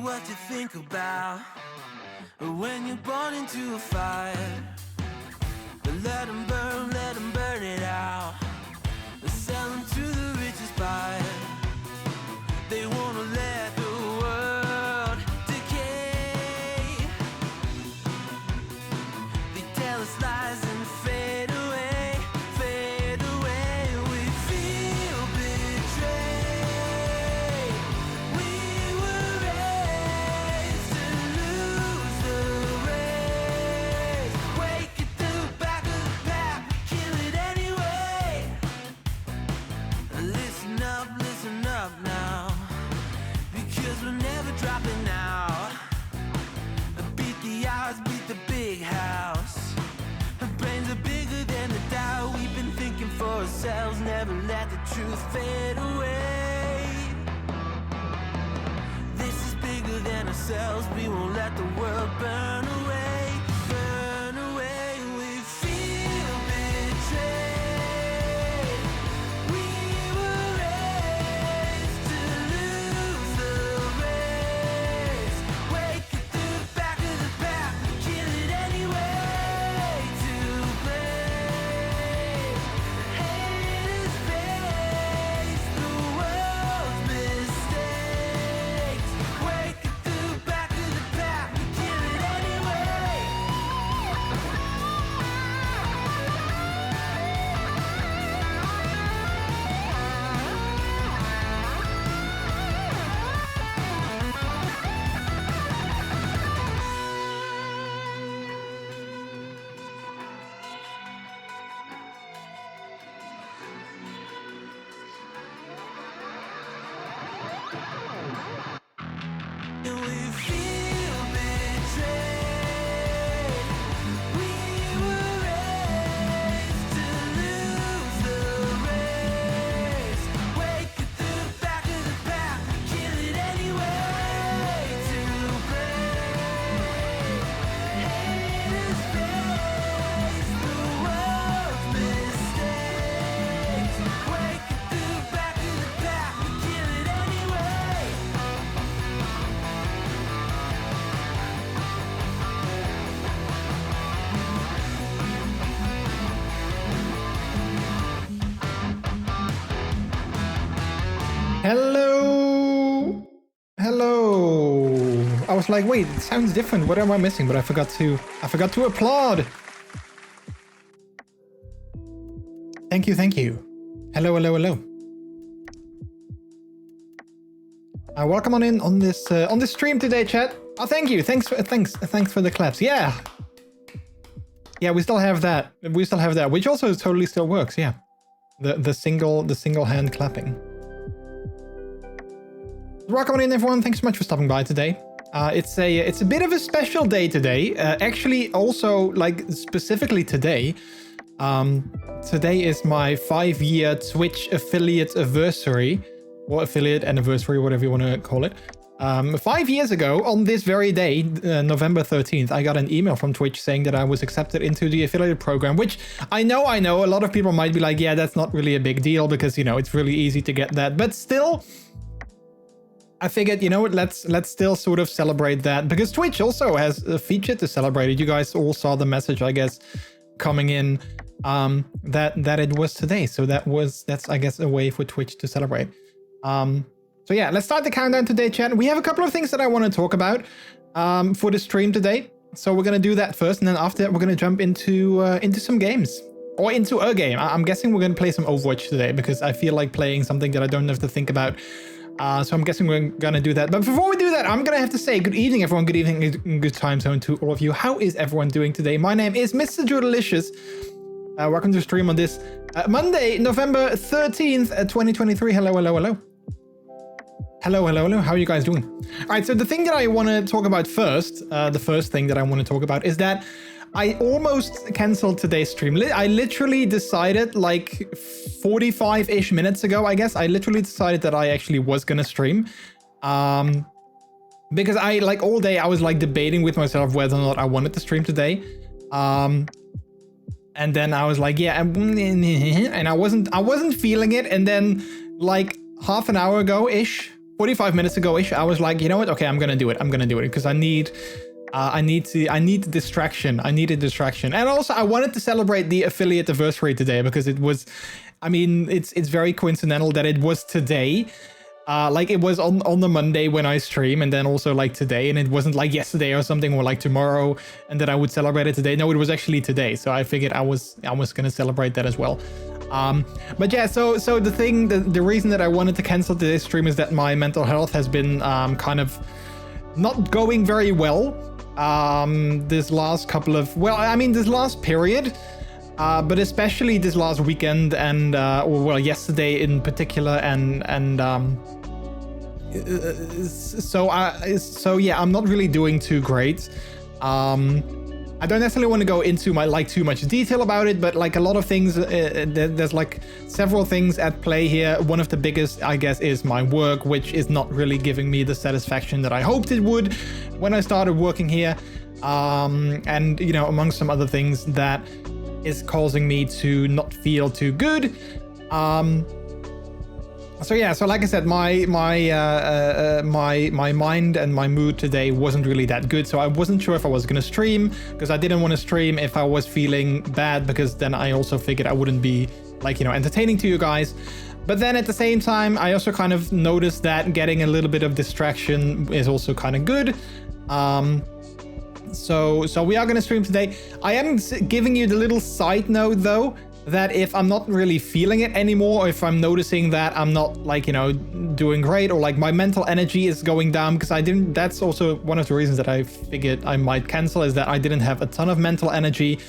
what you think about when you're born into a fire. But let them burn it out. Sell them to the richest buyer. They wanna let the world decay. They tell us lies and fade away, fade away. We feel betrayed. We were raised to lose the race. truth fade away. This is bigger than ourselves, we won't let the world burn away. Burn away, we feel betrayed. We were raised to lose the race. Wake it through the back of the pack, kill it anyway. To blame, haters face the world's mistakes. Wake it through the back of the pack, kill it anyway. And we feel betrayed. We were raised to lose the race. Wake it through the back of the pack, kill it anyway. To blame, haters face the world's mistakes. Wake it through the back of the pack, kill it anyway. Hello. Hello. I was like, wait, it sounds different. What am I missing? But I forgot to applaud. Thank you, thank you. Hello, hello, hello. Welcome on in on this stream today, chat. Oh, thank you. Thanks for the claps. Yeah. Yeah, we still have that. Which also totally still works. Yeah. The single hand clapping. Welcome on in, everyone. Thanks so much for stopping by today. It's a bit of a special day today. Actually, also like specifically today. Today is my 5-year Twitch affiliate anniversary, or affiliate anniversary, whatever you want to call it. 5 years ago, on this very day, November 13th, I got an email from Twitch saying that I was accepted into the affiliate program, which I know a lot of people might be like, yeah, that's not really a big deal because, you know, it's really easy to get that. But still, I figured, you know what, let's still sort of celebrate that, because Twitch also has a feature to celebrate it. You guys all saw the message, I guess, coming in that it was today. So that's I guess a way for Twitch to celebrate. So yeah, let's start the countdown today, chat. We have a couple of things that I want to talk about for the stream today. So we're gonna do that first, and then after that we're gonna jump into some games. Or into a game. I'm guessing we're gonna play some Overwatch today, because I feel like playing something that I don't have to think about. So I'm guessing we're gonna do that. But before we do that, I'm gonna have to say good evening, everyone. Good evening, good time zone to all of you. How is everyone doing today? My name is MrJordilicious. Welcome to the stream on this Monday, November 13th, 2023. Hello, hello, hello. Hello, hello, hello. How are you guys doing? All right, so the thing that I want to talk about first, the first thing that I want to talk about is that I almost canceled today's stream. I literally decided like 45-ish minutes ago, I guess. I literally decided that I actually was going to stream. Because I, like, all day I was like debating with myself whether or not I wanted to stream today. And then I was like, yeah, and I wasn't feeling it. And then like half an hour ago-ish, 45 minutes ago-ish, I was like, you know what? Okay, I'm going to do it. I'm going to do it because I need the distraction. I need a distraction. And also I wanted to celebrate the affiliate anniversary today because it was, I mean, it's very coincidental that it was today. Like it was on the Monday when I stream, and then also like today, and it wasn't like yesterday or something, or like tomorrow and that I would celebrate it today. No, it was actually today. So I figured I was gonna celebrate that as well. But yeah, so the reason that I wanted to cancel today's stream is that my mental health has been kind of not going very well this last couple of, well, I mean this last period, but especially this last weekend and well, yesterday in particular, and so yeah, I'm not really doing too great. I don't necessarily want to go into too much detail about it, but like a lot of things, there's like several things at play here. One of the biggest, I guess, is my work, which is not really giving me the satisfaction that I hoped it would when I started working here. And, you know, among some other things that is causing me to not feel too good. So yeah, so like I said, my mind and my mood today wasn't really that good. So I wasn't sure if I was gonna stream, because I didn't want to stream if I was feeling bad, because then I also figured I wouldn't be like, you know, entertaining to you guys. But then at the same time, I also kind of noticed that getting a little bit of distraction is also kind of good. So we are going to stream today. I am giving you the little side note though, that if I'm not really feeling it anymore, or if I'm noticing that I'm not like, you know, doing great, or like my mental energy is going down, because that's also one of the reasons that I figured I might cancel, is that I didn't have a ton of mental energy.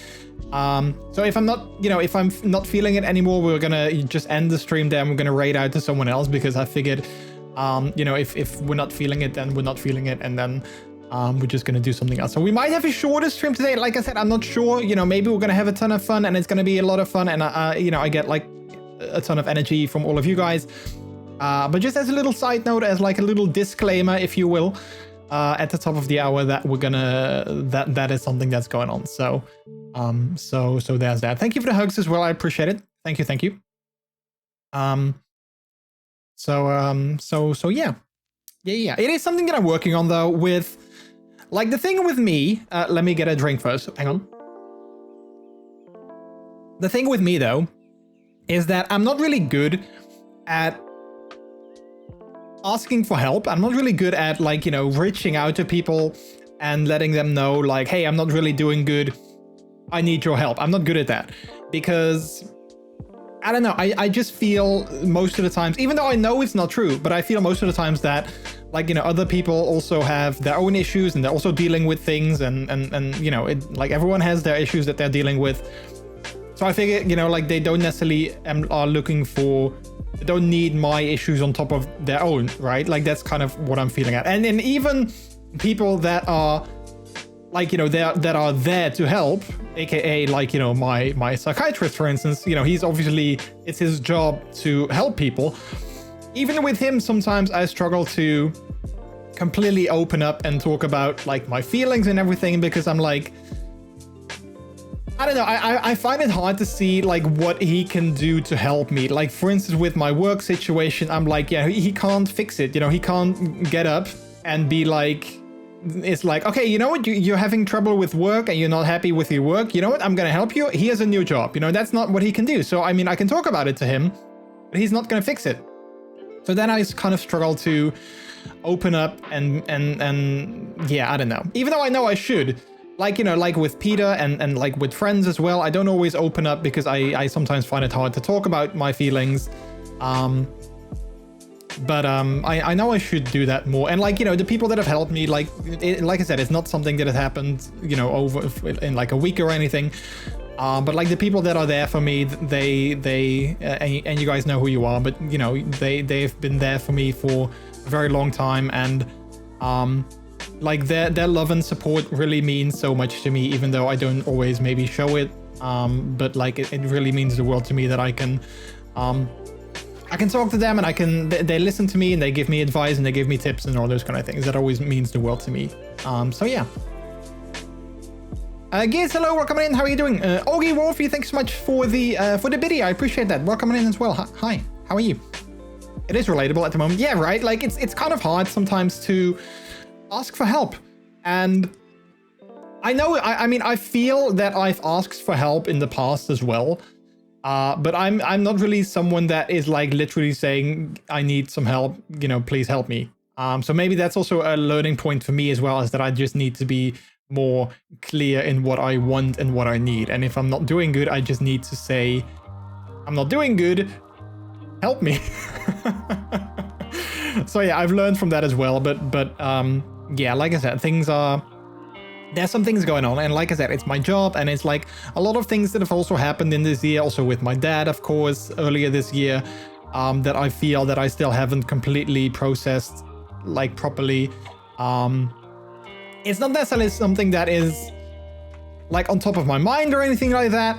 So if I'm not, you know, if I'm not feeling it anymore, we're going to just end the stream there. We're going to raid out to someone else, because I figured, you know, if we're not feeling it, then we're not feeling it. And then we're just going to do something else. So we might have a shorter stream today. Like I said, I'm not sure, you know, maybe we're going to have a ton of fun, and it's going to be a lot of fun. And, you know, I get like a ton of energy from all of you guys. But just as a little side note, as like a little disclaimer, if you will, at the top of the hour, that we're gonna, that is something that's going on. So, so there's that. Thank you for the hugs as well. I appreciate it. Thank you. Thank you. So yeah. Yeah. It is something that I'm working on though, with like the thing with me, let me get a drink first. Hang on. The thing with me though, is that I'm not really good at asking for help. I'm not really good at like, you know, reaching out to people and letting them know like, hey, I'm not really doing good. I need your help. I'm not good at that, because I don't know. I just feel most of the times, even though I know it's not true, but I feel most of the times that like, you know, other people also have their own issues, and they're also dealing with things, and you know, like everyone has their issues that they're dealing with. So I figure, you know, like they don't necessarily are looking for, they don't need my issues on top of their own, right? Like that's kind of what I'm feeling at. And even people that are like, you know, that are there to help, aka like, you know, my psychiatrist, for instance, you know, he's obviously, it's his job to help people. Even with him, sometimes I struggle to completely open up and talk about like my feelings and everything, because I'm like, I don't know, I find it hard to see like what he can do to help me. Like for instance, with my work situation, I'm like, yeah, he can't fix it. You know, he can't get up and be like, it's like, okay, you know what, you're having trouble with work and you're not happy with your work. You know what, I'm gonna help you. He has a new job. You know, that's not what he can do. So I mean, I can talk about it to him, but he's not gonna fix it. So then I kind of struggle to open up and yeah, I don't know. Even though I know I should, like, you know, like with Peter and like with friends as well, I don't always open up, because I sometimes find it hard to talk about my feelings. But I know I should do that more. And like, you know, the people that have helped me, like I said, it's not something that has happened, you know, over in like a week or anything. But like the people that are there for me, and you guys know who you are, but you know, they've been there for me for a very long time. And like their love and support really means so much to me, even though I don't always maybe show it. But like it really means the world to me that I can talk to them, and they listen to me, and they give me advice, and they give me tips and all those kind of things. That always means the world to me. So yeah. Gears, hello, welcome in. How are you doing? Augie Wolfie, thanks so much for the biddy. I appreciate that. Welcome in as well. Hi, how are you? It is relatable at the moment. Yeah, right. Like it's kind of hard sometimes to ask for help, and I know. I mean, I feel that I've asked for help in the past as well. But I'm not really someone that is like literally saying, I need some help, you know, please help me. So maybe that's also a learning point for me as well, is that I just need to be more clear in what I want and what I need. And if I'm not doing good, I just need to say, I'm not doing good, help me. So yeah, I've learned from that as well. But yeah, like I said, there's some things going on, and like I said, it's my job, and it's like a lot of things that have also happened in this year, also with my dad, of course, earlier this year, that I feel that I still haven't completely processed like properly. It's not necessarily something that is like on top of my mind or anything like that.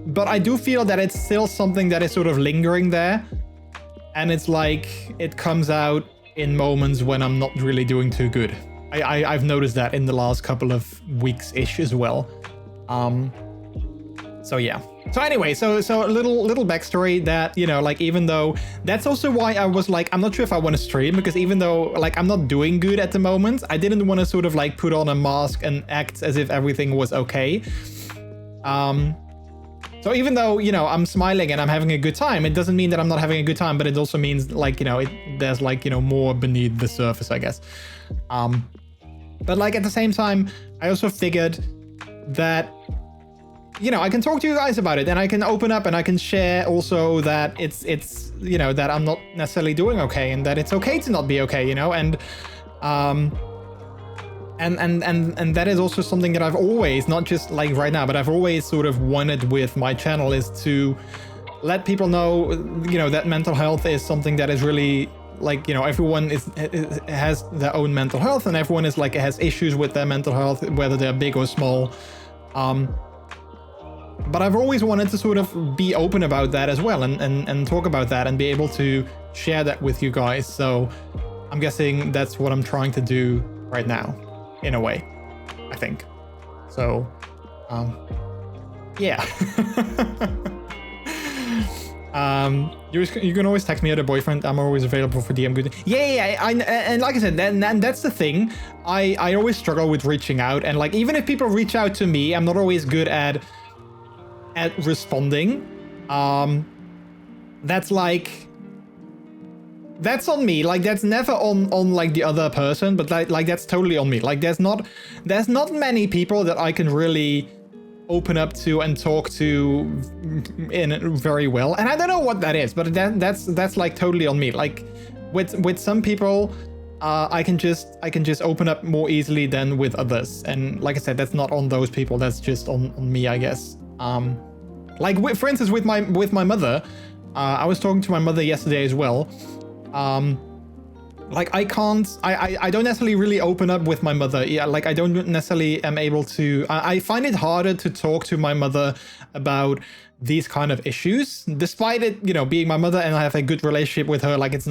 But I do feel that it's still something that is sort of lingering there. And it's like it comes out in moments when I'm not really doing too good. I've noticed that in the last couple of weeks-ish as well. So yeah. So anyway, so a little backstory that, you know, like, even though that's also why I was like, I'm not sure if I want to stream, because even though like I'm not doing good at the moment, I didn't want to sort of like put on a mask and act as if everything was okay. So even though, you know, I'm smiling and I'm having a good time, it doesn't mean that I'm not having a good time, but it also means like, you know, there's like, you know, more beneath the surface, I guess. But like at the same time, I also figured that, you know, I can talk to you guys about it, and I can open up and I can share also that it's you know, that I'm not necessarily doing okay, and that it's okay to not be okay, you know, and that is also something that I've always, not just like right now, but I've always sort of wanted with my channel, is to let people know, you know, that mental health is something that is really like, you know, everyone has their own mental health, and everyone is like, has issues with their mental health, whether they're big or small. But I've always wanted to sort of be open about that as well, and talk about that and be able to share that with you guys. So I'm guessing that's what I'm trying to do right now, in a way, I think. So, yeah. You can always text me at a boyfriend. I'm always available for DM. Good. Yeah. And like I said, then that's the thing. I always struggle with reaching out, and like, even if people reach out to me, I'm not always good at responding. That's on me. Like, that's never on like the other person, but like that's totally on me. Like, there's not many people that I can really open up to and talk to in very well, and I don't know what that is, but that's like totally on me. Like with some people, I can just open up more easily than with others, and like I said, that's not on those people, that's just on me, I guess. Like for instance, with my mother, I was talking to my mother yesterday as well. Like I don't necessarily really open up with my mother. Yeah, like I don't necessarily am able to. I find it harder to talk to my mother about these kind of issues, despite it, you know, being my mother and I have a good relationship with her. Like it's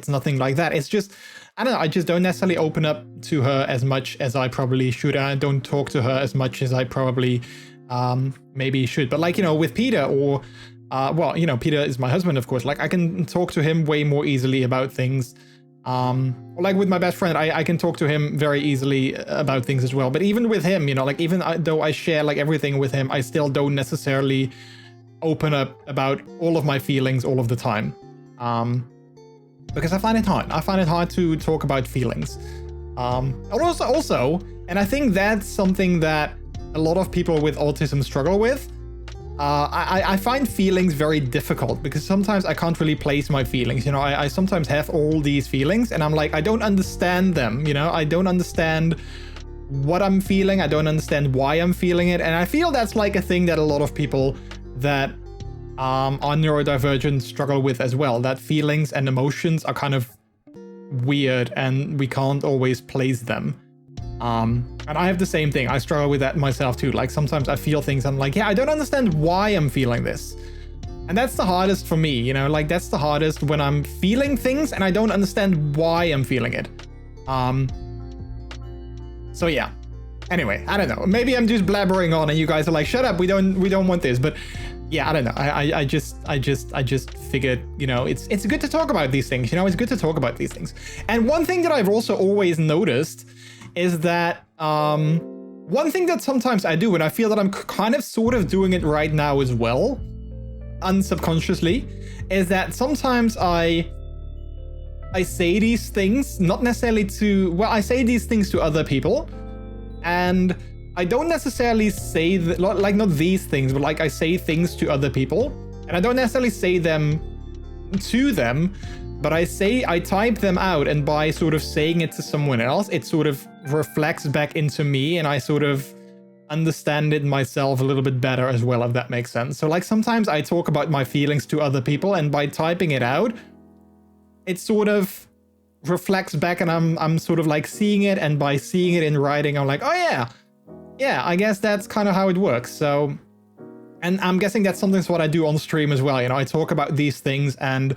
nothing like that. It's just, I don't know, I just don't necessarily open up to her as much as I probably should, and I don't talk to her as much as I probably maybe should. But like, you know, with Peter, or well, you know, Peter is my husband, of course. Like I can talk to him way more easily about things. Like with my best friend, I can talk to him very easily about things as well. But even with him, you know, like even though I share like everything with him, I still don't necessarily open up about all of my feelings all of the time. Because I find it hard. I find it hard to talk about feelings. Also, and I think that's something that a lot of people with autism struggle with. I find feelings very difficult, because sometimes I can't really place my feelings. You know, I sometimes have all these feelings and I'm like, I don't understand them. You know, I don't understand what I'm feeling. I don't understand why I'm feeling it. And I feel that's like a thing that a lot of people that are neurodivergent struggle with as well, that feelings and emotions are kind of weird and we can't always place them. And I have the same thing. I struggle with that myself too. Like sometimes I feel things, I'm like, yeah, I don't understand why I'm feeling this. And that's the hardest for me, you know, like that's the hardest, when I'm feeling things and I don't understand why I'm feeling it. So yeah. Anyway, I don't know. Maybe I'm just blabbering on and you guys are like, shut up, we don't want this. But yeah, I don't know. I just figured, you know, it's good to talk about these things. You know, it's good to talk about these things. And one thing that I've also always noticed is that one thing that sometimes I do, and I feel that I'm kind of sort of doing it right now as well, unsubconsciously, is that sometimes I say these things, not necessarily to, well, I say these things to other people, and I don't necessarily say that, like not these things, but like I say things to other people, and I don't necessarily say them to them, but I type them out, and by sort of saying it to someone else, it sort of reflects back into me, and I sort of understand it myself a little bit better as well, if that makes sense. So like sometimes I talk about my feelings to other people, and by typing it out, it sort of reflects back, and I'm sort of like seeing it, and by seeing it in writing, I'm like, oh yeah, yeah, I guess that's kind of how it works. So, and I'm guessing that's something what I do on stream as well. You know, I talk about these things, and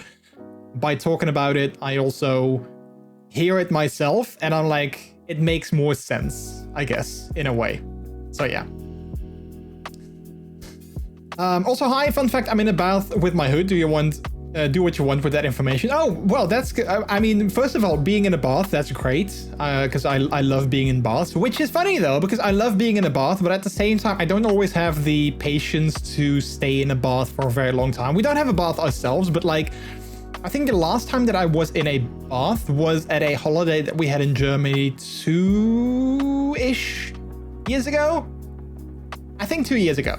by talking about it, I also hear it myself, and I'm like, it makes more sense, I guess, in a way. So yeah. Also, hi, fun fact, I'm in a bath with my hood. Do you want, do what you want with that information? Oh, well, that's good. I mean, first of all, being in a bath, that's great, because I love being in baths, which is funny though, because I love being in a bath, but at the same time, I don't always have the patience to stay in a bath for a very long time. We don't have a bath ourselves, but like, I think the last time that I was in a bath was at a holiday that we had in Germany 2-ish years ago. I think 2 years ago.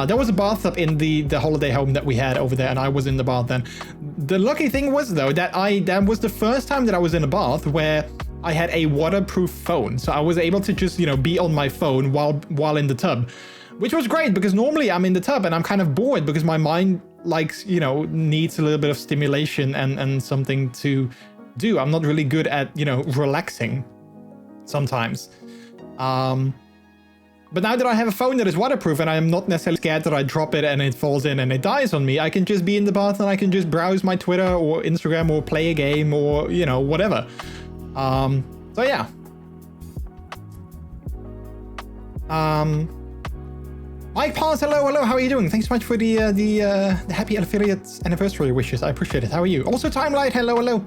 There was a bathtub in the holiday home that we had over there, and I was in the bath then. The lucky thing was though that that was the first time that I was in a bath where I had a waterproof phone, so I was able to just, you know, be on my phone while in the tub, which was great because normally I'm in the tub and I'm kind of bored because my mind likes, you know, needs a little bit of stimulation and something to do. I'm not really good at, you know, relaxing sometimes. But now that I have a phone that is waterproof and I'm not necessarily scared that I drop it and it falls in and it dies on me, I can just be in the bath and I can just browse my Twitter or Instagram or play a game or, you know, whatever. So yeah. Mike Pars, hello, how are you doing? Thanks so much for the happy affiliate anniversary wishes. I appreciate it. How are you? Also, Timelight, hello.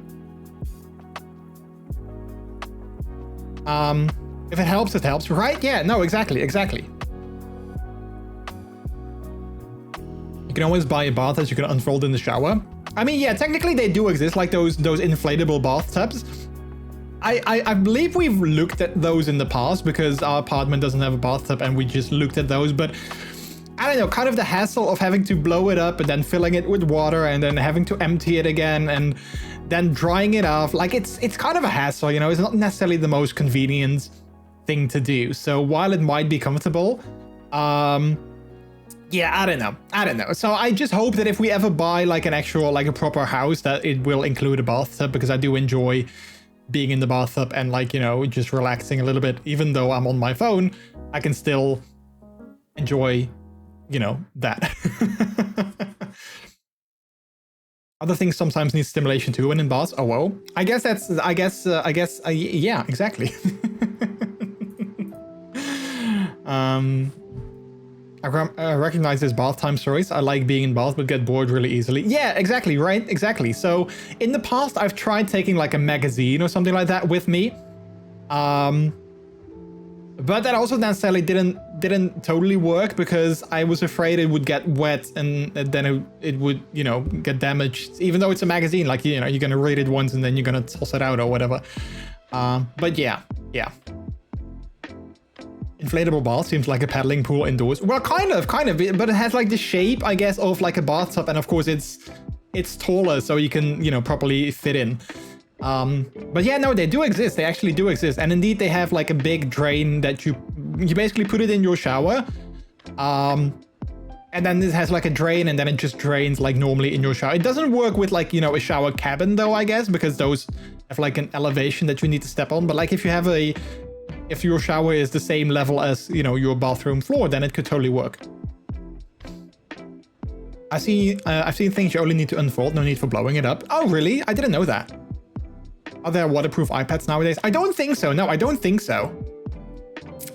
If it helps, it helps, right? Yeah, no, exactly. You can always buy a bath that you can unfold in the shower. I mean, yeah, technically they do exist, like those inflatable bathtubs. I believe we've looked at those in the past because our apartment doesn't have a bathtub and we just looked at those, but I don't know, kind of the hassle of having to blow it up and then filling it with water and then having to empty it again and then drying it off. Like it's kind of a hassle, you know, it's not necessarily the most convenient thing to do. So while it might be comfortable, yeah, I don't know. So I just hope that if we ever buy like an actual, like a proper house, that it will include a bathtub, because I do enjoy being in the bathtub and, like, you know, just relaxing a little bit. Even though I'm on my phone, I can still enjoy, you know, that. Other things sometimes need stimulation too, and in baths, oh well. I guess yeah, exactly. I recognize this bath time stories. I like being in bath but get bored really easily. Yeah, exactly, right? Exactly. So in the past, I've tried taking like a magazine or something like that with me. But that also necessarily didn't totally work because I was afraid it would get wet and then it would, you know, get damaged. Even though it's a magazine, like, you know, you're gonna read it once and then you're gonna toss it out or whatever. But yeah. Inflatable bath seems like a paddling pool indoors. Well, kind of, but it has like the shape, I guess, of like a bathtub, and of course it's taller, so you can, you know, properly fit in. But yeah, no, they do exist. They actually do exist, and indeed they have like a big drain that you basically put it in your shower, and then this has like a drain, and then it just drains like normally in your shower. It doesn't work with, like, you know, a shower cabin though, I guess, because those have like an elevation that you need to step on. But like if you have if your shower is the same level as, you know, your bathroom floor, then it could totally work. I've seen things you only need to unfold, no need for blowing it up. Oh, really? I didn't know that. Are there waterproof iPads nowadays? I don't think so. No, I don't think so.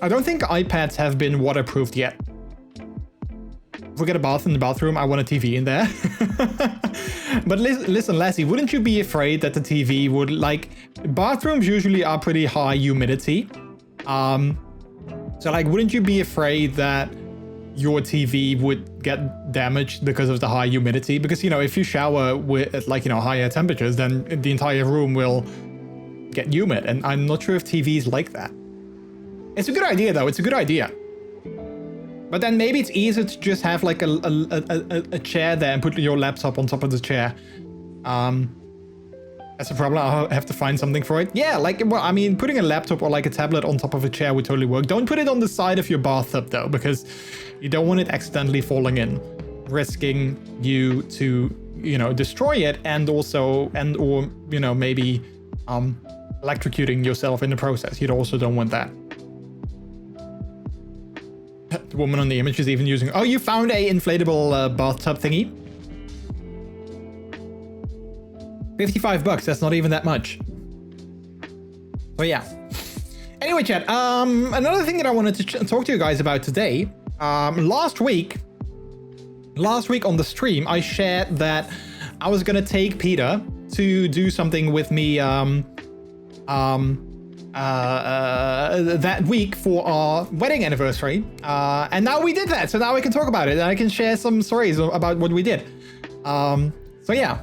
I don't think iPads have been waterproofed yet. If we get a bath in the bathroom, I want a TV in there. But listen, Lassie, wouldn't you be afraid that the TV would, like, bathrooms usually are pretty high humidity. So like, wouldn't you be afraid that your TV would get damaged because of the high humidity? Because, you know, if you shower with, like, you know, higher temperatures, then the entire room will get humid. And I'm not sure if TVs like that. It's a good idea though. It's a good idea. But then maybe it's easier to just have like a chair there and put your laptop on top of the chair. That's a problem. I'll have to find something for it. Yeah, like, well, I mean, putting a laptop or like a tablet on top of a chair would totally work. Don't put it on the side of your bathtub though, because you don't want it accidentally falling in, risking you to, you know, destroy it and or, you know, maybe electrocuting yourself in the process. You also don't want that. The woman on the image is even using... Oh, you found a inflatable bathtub thingy? $55, that's not even that much. So yeah. Anyway, chat, another thing that I wanted to talk to you guys about today. Last week on the stream, I shared that I was gonna take Peter to do something with me that week for our wedding anniversary. And now we did that, so now I can talk about it and I can share some stories about what we did. So yeah.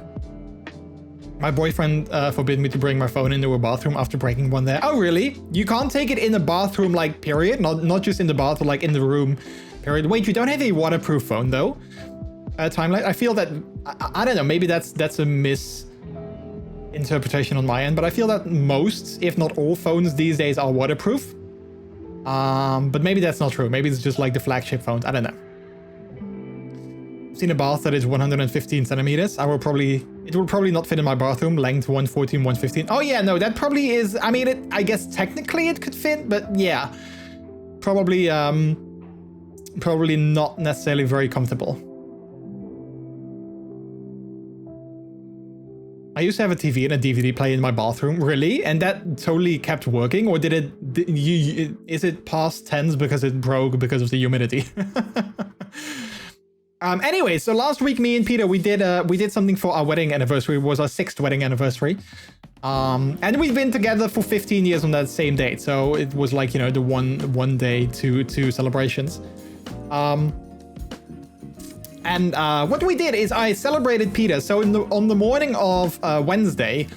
My boyfriend forbid me to bring my phone into a bathroom after breaking one there. Oh, really? You can't take it in a bathroom, like, period? Not just in the bathroom, like in the room, period. Wait, you don't have a waterproof phone, though? Timeline? I feel that... I don't know, maybe that's a misinterpretation on my end, but I feel that most, if not all, phones these days are waterproof. But maybe that's not true. Maybe it's just like the flagship phones. I don't know. Seen a bath that is 115 centimeters. It will probably not fit in my bathroom. Length 114, 115. Oh yeah, no, that probably is. I mean, I guess technically it could fit, but yeah, probably not necessarily very comfortable. I used to have a TV and a DVD player in my bathroom. Really? And that totally kept working, or is it past tense because it broke because of the humidity? Anyway, so last week, me and Peter, we did something for our wedding anniversary. It was our 6th wedding anniversary. And we've been together for 15 years on that same date. So it was like, you know, the one day, two celebrations. What we did is I celebrated Peter. So on the morning of Wednesday,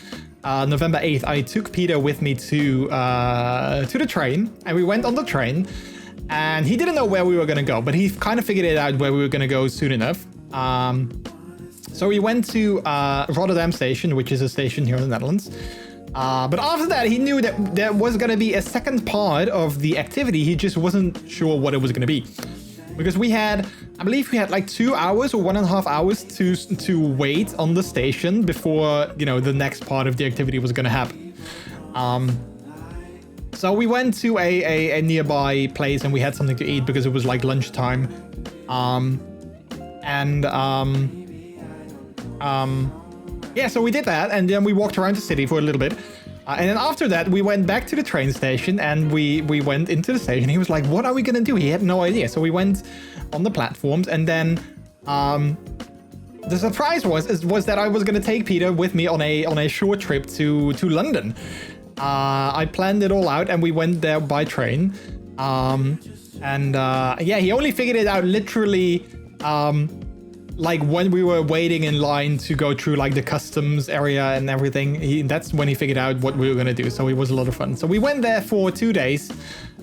November 8th, I took Peter with me to the train, and we went on the train. And he didn't know where we were going to go, but he kind of figured it out where we were going to go soon enough. So we went to Rotterdam Station, which is a station here in the Netherlands. But after that, he knew that there was going to be a second part of the activity. He just wasn't sure what it was going to be. Because I believe we had like 2 hours or 1.5 hours to wait on the station before, you know, the next part of the activity was going to happen. So we went to a nearby place and we had something to eat because it was like lunchtime. Yeah, so we did that, and then we walked around the city for a little bit. And then after that, we went back to the train station and we went into the station. He was like, what are we going to do? He had no idea. So we went on the platforms, and then the surprise was that I was going to take Peter with me on a short trip to London. I planned it all out and we went there by train. Yeah, he only figured it out literally like when we were waiting in line to go through like the customs area and everything. That's when he figured out what we were going to do. So it was a lot of fun. So we went there for 2 days.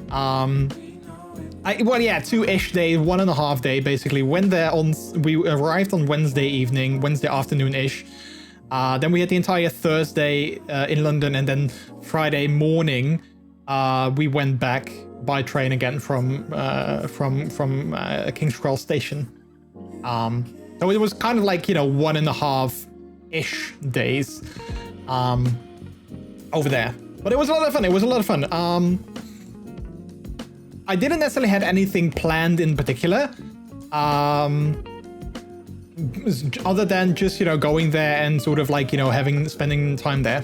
2-ish days, 1.5 day basically. We arrived on Wednesday afternoon-ish. Then we had the entire Thursday in London, and then Friday morning we went back by train again from King's Cross Station. So it was kind of like, you know, 1.5-ish days over there. But it was a lot of fun. I didn't necessarily have anything planned in particular. Other than just, you know, going there and sort of like, you know, spending time there.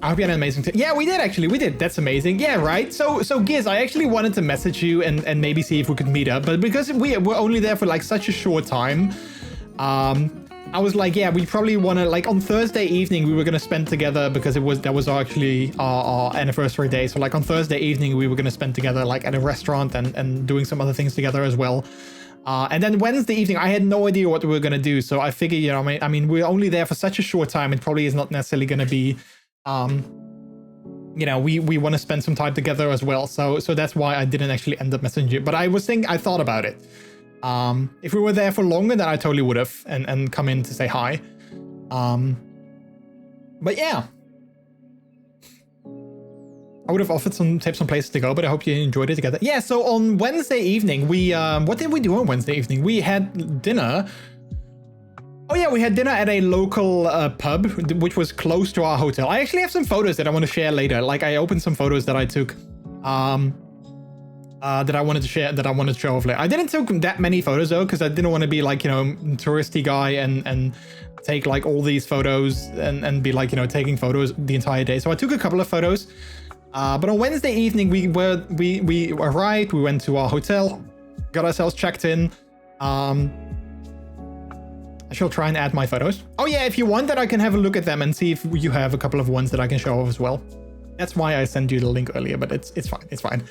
I hope you had an amazing time. Yeah, we did actually. We did. That's amazing. Yeah, right. So Giz, I actually wanted to message you and maybe see if we could meet up, but because we were only there for like such a short time, I was like, yeah, we probably want to, like, on Thursday evening we were going to spend together because that was actually our anniversary day. So like on Thursday evening we were going to spend together like at a restaurant and doing some other things together as well. And then Wednesday evening, I had no idea what we were going to do. So I figured, you know, I mean, we're only there for such a short time. It probably is not necessarily going to be, you know, we want to spend some time together as well. So that's why I didn't actually end up messaging you. But I thought about it. If we were there for longer, then I totally would have and come in to say hi. But yeah. I would have offered some tips on places to go, but I hope you enjoyed it together. Yeah, so on Wednesday evening, what did we do on Wednesday evening? We had dinner. Oh yeah, we had dinner at a local pub, which was close to our hotel. I actually have some photos that I want to share later. Like, I opened some photos that I took that I wanted to share, that I wanted to show off later. I didn't take that many photos though, because I didn't want to be like, you know, touristy guy and take like all these photos and be like, you know, taking photos the entire day. So I took a couple of photos. But on Wednesday evening, we arrived, we went to our hotel, got ourselves checked in. I shall try and add my photos. Oh yeah, if you want that, I can have a look at them and see if you have a couple of ones that I can show off as well. That's why I sent you the link earlier, but it's fine, it's fine.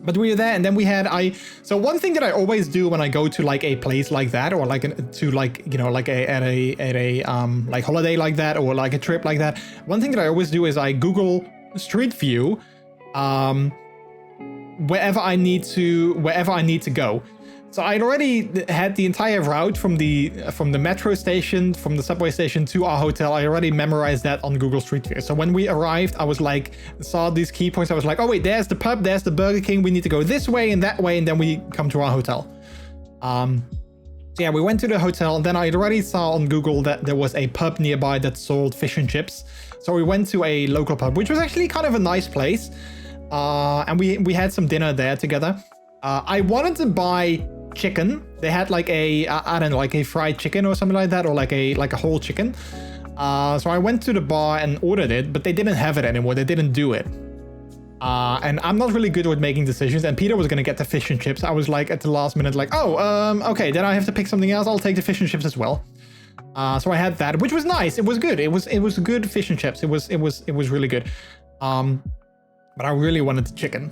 But we were there, and then we had so one thing that I always do when I go to like a place like that, or like to like, you know, like at a like holiday like that, or like a trip like that, one thing that I always do is I Google Street View wherever I need to go. So I'd already had the entire route from the metro station, from the subway station to our hotel. I already memorized that on Google Street View. So when we arrived, I was like, saw these key points. I was like, oh wait, there's the pub, there's the Burger King. We need to go this way and that way, and then we come to our hotel. So yeah, we went to the hotel, and then I already saw on Google that there was a pub nearby that sold fish and chips. So we went to a local pub, which was actually kind of a nice place. And we had some dinner there together. I wanted to buy chicken. They had like I don't know, like a fried chicken or something like that, or like a whole chicken. So I went to the bar and ordered it, but they didn't have it anymore. They didn't do it. And I'm not really good with making decisions, and Peter was gonna get the fish and chips. I was like at the last minute like, oh, okay, then I have to pick something else. I'll take the fish and chips as well. So I had that, which was nice. It was good. It was good fish and chips. It was really good. But I really wanted the chicken.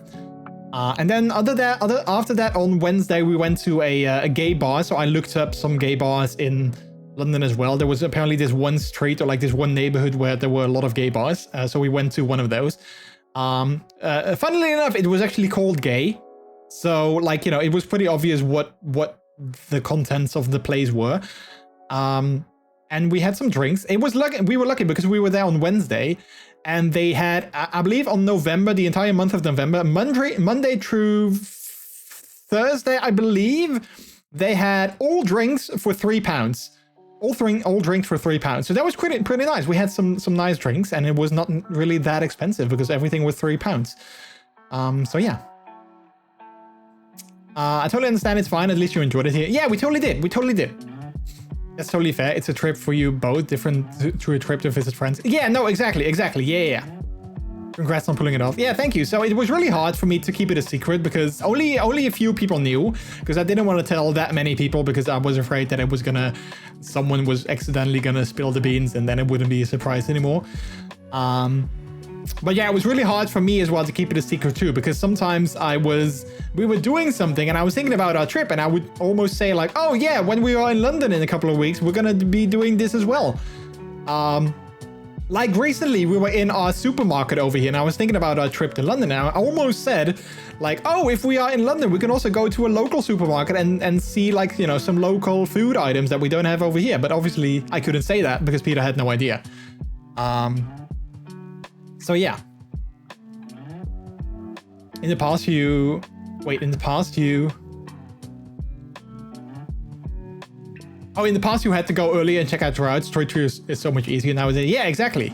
And then after that, on Wednesday, we went to a gay bar. So I looked up some gay bars in London as well. There was apparently this one street, or like this one neighborhood where there were a lot of gay bars. So we went to one of those. Funnily enough, it was actually called Gay. So like, you know, it was pretty obvious what the contents of the place were. And we had some drinks. It was lucky. We were lucky because we were there on Wednesday. And they had, I believe, on November, the entire month of November, Monday through Thursday, I believe, they had all drinks for £3. All drinks for £3. So that was pretty nice. We had some nice drinks, and it was not really that expensive because everything was £3. So yeah. I totally understand. It's fine. At least you enjoyed it here. Yeah, we totally did. We totally did. That's totally fair. It's a trip for you both, different to a trip to visit friends. Yeah, no, exactly. Yeah. Congrats on pulling it off. Yeah, thank you. So it was really hard for me to keep it a secret because only a few people knew, because I didn't want to tell that many people, because I was afraid that someone was accidentally gonna spill the beans, and then it wouldn't be a surprise anymore. But yeah, it was really hard for me as well to keep it a secret too, because sometimes we were doing something and I was thinking about our trip, and I would almost say like, oh yeah, when we are in London in a couple of weeks, we're gonna be doing this as well. Like recently we were in our supermarket over here, and I was thinking about our trip to London, and I almost said like, oh, if we are in London, we can also go to a local supermarket and see like, you know, some local food items that we don't have over here. But obviously I couldn't say that because Peter had no idea. So yeah. In the past you had to go early and check out routes. Street View is so much easier nowadays. Yeah, exactly.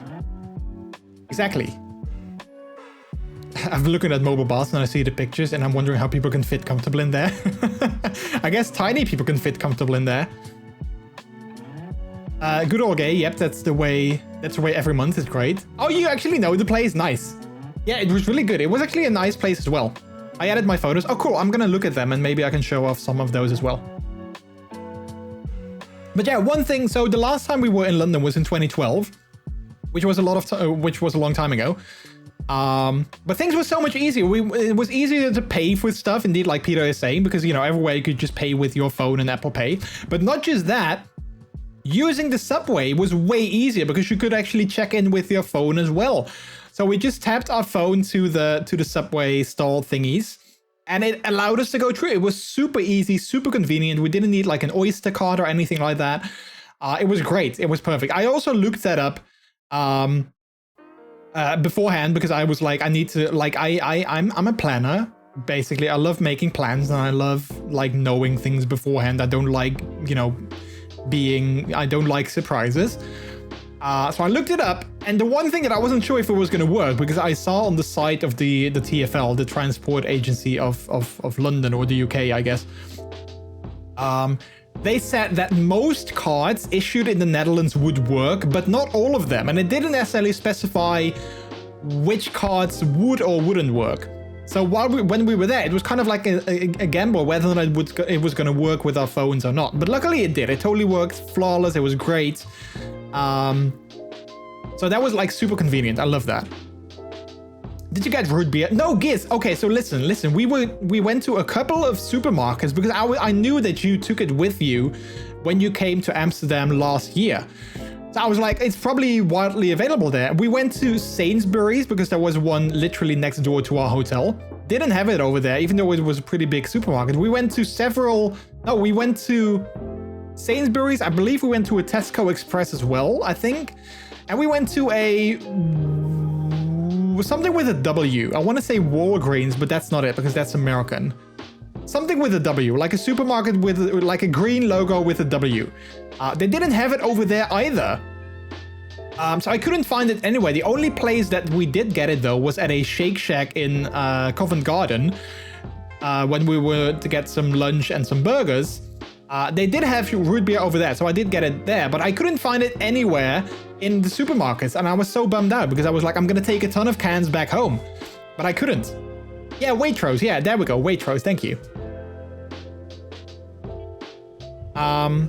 I've been looking at mobile bars and I see the pictures, and I'm wondering how people can fit comfortable in there. I guess tiny people can fit comfortable in there. Good old Gay. Yep, that's the way every month is great. Oh, you actually know the place? Nice. Yeah, it was really good. It was actually a nice place as well. I added my photos. Oh, cool. I'm gonna look at them and maybe I can show off some of those as well. But yeah, one thing. So the last time we were in London was in 2012, which was a long time ago. But things were so much easier. It was easier to pay for stuff, indeed, like Peter is saying, because, you know, everywhere you could just pay with your phone and Apple Pay. But not just that. Using the subway was way easier because you could actually check in with your phone as well. So we just tapped our phone to the subway stall thingies, and it allowed us to go through. It was super easy, super convenient. We didn't need like an Oyster card or anything like that. It was great. It was perfect. I also looked that up beforehand because I was like, I need to, like, I'm a planner. Basically, I love making plans and I love like knowing things beforehand. I don't like, you know, I don't like surprises. So I looked it up, And the one thing that I wasn't sure if it was going to work, because I saw on the site of the TfL, the Transport Agency of London, or the UK, I guess, they said that most cards issued in the Netherlands would work, but not all of them. And it didn't necessarily specify which cards would or wouldn't work. So when we were there, it was kind of like a gamble whether or not it was going to work with our phones or not. But luckily it did. It totally worked, flawless. It was great. So that was like super convenient. I love that. Did you get root beer? No, Giz. Okay, so listen. We went to a couple of supermarkets because I knew that you took it with you when you came to Amsterdam last year. So I was like, it's probably widely available there. We went to Sainsbury's because there was one literally next door to our hotel. Didn't have it over there, even though it was a pretty big supermarket. We went to we went to Sainsbury's. I believe we went to a Tesco Express as well, I think. And we went to something with a W. I want to say Walgreens, but that's not it because that's American. Something with a W, like a supermarket with like a green logo with a W. They didn't have it over there either. So I couldn't find it anywhere. The only place that we did get it though was at a Shake Shack in Covent Garden when we were to get some lunch and some burgers. They did have root beer over there, so I did get it there, but I couldn't find it anywhere in the supermarkets, and I was so bummed out because I was like, I'm gonna take a ton of cans back home, but I couldn't. Yeah, Waitrose. Yeah, there we go. Waitrose. Thank you. I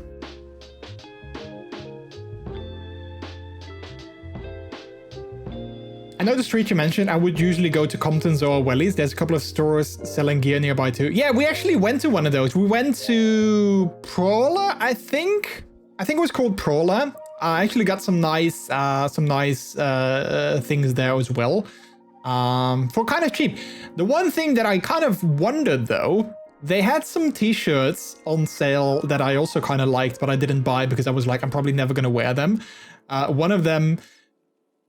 know the street you mentioned, I would usually go to Compton's or Welly's. There's a couple of stores selling gear nearby too. Yeah, we actually went to one of those. We went to Prawler, I think. I think it was called Prawler. I actually got some nice things there as well. For kind of cheap. The one thing that I kind of wondered though, they had some t-shirts on sale that I also kind of liked, but I didn't buy because I was like, I'm probably never going to wear them. One of them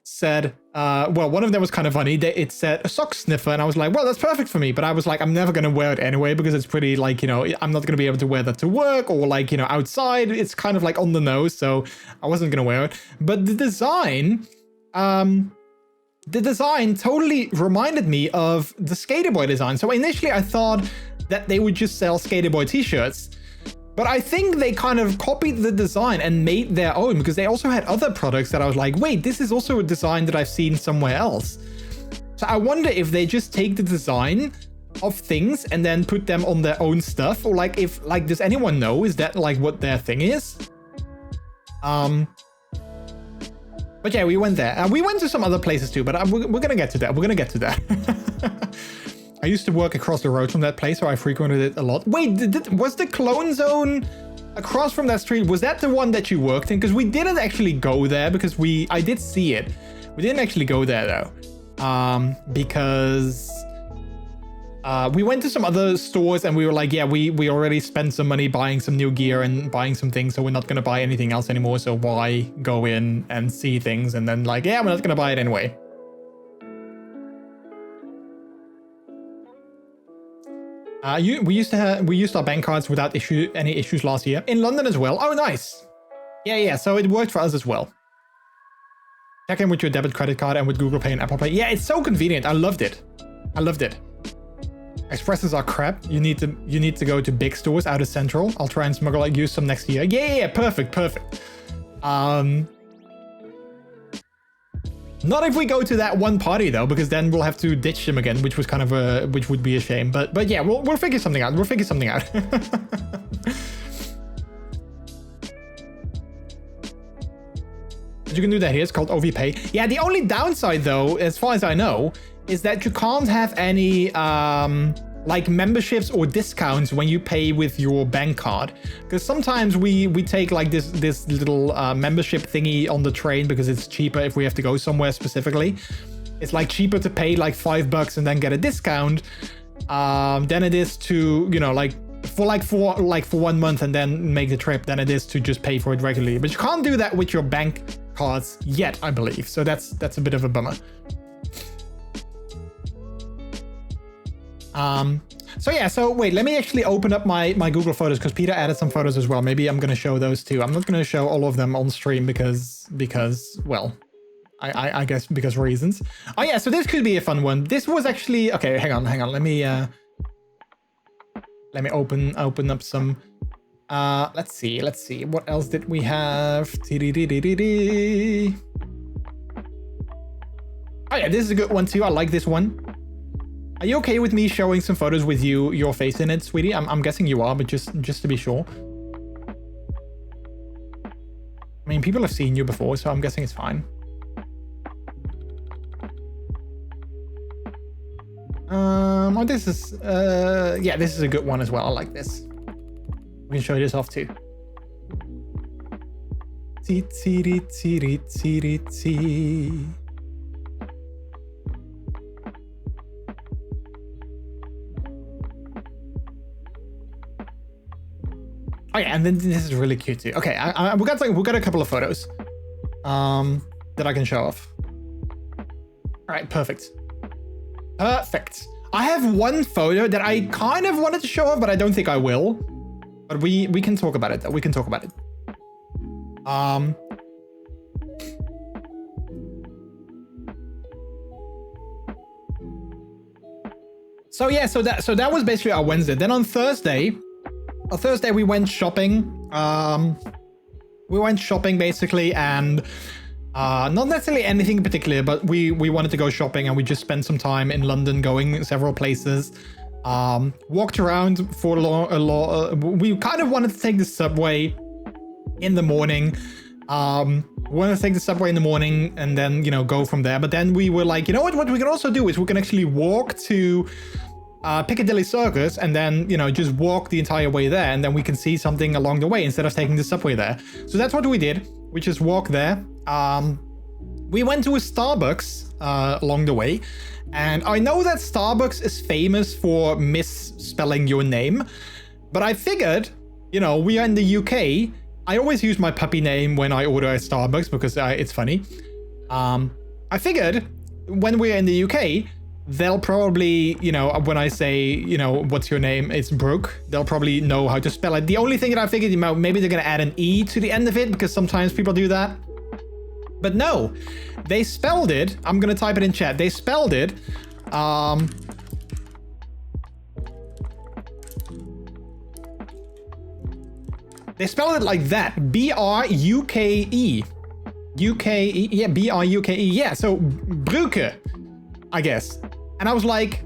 said, one of them was kind of funny. It said a sock sniffer, and I was like, well, that's perfect for me. But I was like, I'm never going to wear it anyway because it's pretty like, you know, I'm not going to be able to wear that to work or like, you know, outside. It's kind of like on the nose, so I wasn't going to wear it. But the design totally reminded me of the Skater Boy design. So initially I thought that they would just sell Skater Boy t-shirts. But I think they kind of copied the design and made their own because they also had other products that I was like, wait, this is also a design that I've seen somewhere else. So I wonder if they just take the design of things and then put them on their own stuff, or like if like, does anyone know, is that like what their thing is? But yeah, we went there and we went to some other places too, but we're going to get to that. We're going to get to that. I used to work across the road from that place, so I frequented it a lot. Wait, was the clone zone across from that street, was that the one that you worked in? Because we didn't actually go there because I did see it. We didn't actually go there though. Because we went to some other stores and we were like, yeah, we already spent some money buying some new gear and buying some things, so we're not going to buy anything else anymore. So why go in and see things and then like, yeah, we're not going to buy it anyway. We used our bank cards without any issues last year in London as well. Oh, nice. Yeah. So it worked for us as well. Check in with your debit credit card and with Google Pay and Apple Pay. Yeah, it's so convenient. I loved it. Expresses are crap. You need to go to big stores out of Central. I'll try and smuggle you some next year. Yeah. Perfect. Not if we go to that one party though, because then we'll have to ditch him again, which was kind of which would be a shame. But yeah, we'll figure something out. You can do that here. It's called OVPay. Yeah, the only downside though, as far as I know, is that you can't have any like memberships or discounts when you pay with your bank card, because sometimes we take like this little membership thingy on the train because it's cheaper if we have to go somewhere specifically. It's like cheaper to pay like $5 and then get a discount than it is to, you know, like for 1 month and then make the trip, than it is to just pay for it regularly. But you can't do that with your bank cards yet, I believe. So that's a bit of a bummer. So yeah, so wait, let me actually open up my Google Photos because Peter added some photos as well. Maybe I'm going to show those too. I'm not going to show all of them on stream because, well, I guess because reasons. Oh yeah, so this could be a fun one. This was actually okay. Hang on. Let me open up some. Let's see. What else did we have? Oh yeah, this is a good one too. I like this one. Are you okay with me showing some photos with your face in it, sweetie? I'm guessing you are, but just to be sure. I mean, people have seen you before, so I'm guessing it's fine. Oh, this is yeah, this is a good one as well. I like this. We can show this off too. Oh yeah, and then this is really cute too. Okay, we got a couple of photos that I can show off. All right, perfect. Perfect. I have one photo that I kind of wanted to show off, but I don't think I will. But we can talk about it though. We can talk about it. So yeah, so that was basically our Wednesday. Then on Thursday we went shopping. We went shopping basically, and not necessarily anything in particular, but we wanted to go shopping, and we just spent some time in London, going several places. Walked around for a lot. We kind of wanted to take the subway in the morning. We wanted to take the subway in the morning and then, you know, go from there. But then we were like, you know what we can also do is we can actually walk to Piccadilly Circus and then, you know, just walk the entire way there, and then we can see something along the way instead of taking the subway there. So that's what we did. We just walked there. We went to a Starbucks along the way, and I know that Starbucks is famous for misspelling your name, but I figured, you know, we are in the UK. I always use my puppy name when I order at Starbucks because it's funny. I figured when we're in the UK, they'll probably, you know, when I say, you know, what's your name? It's Brooke. They'll probably know how to spell it. The only thing that I figured, you know, maybe they're going to add an E to the end of it because sometimes people do that. But no, they spelled it. I'm going to type it in chat. They spelled it. They spelled it like that. B-R-U-K-E. U-K-E. Yeah, B-R-U-K-E. Yeah, so Brücke, I guess. And I was like,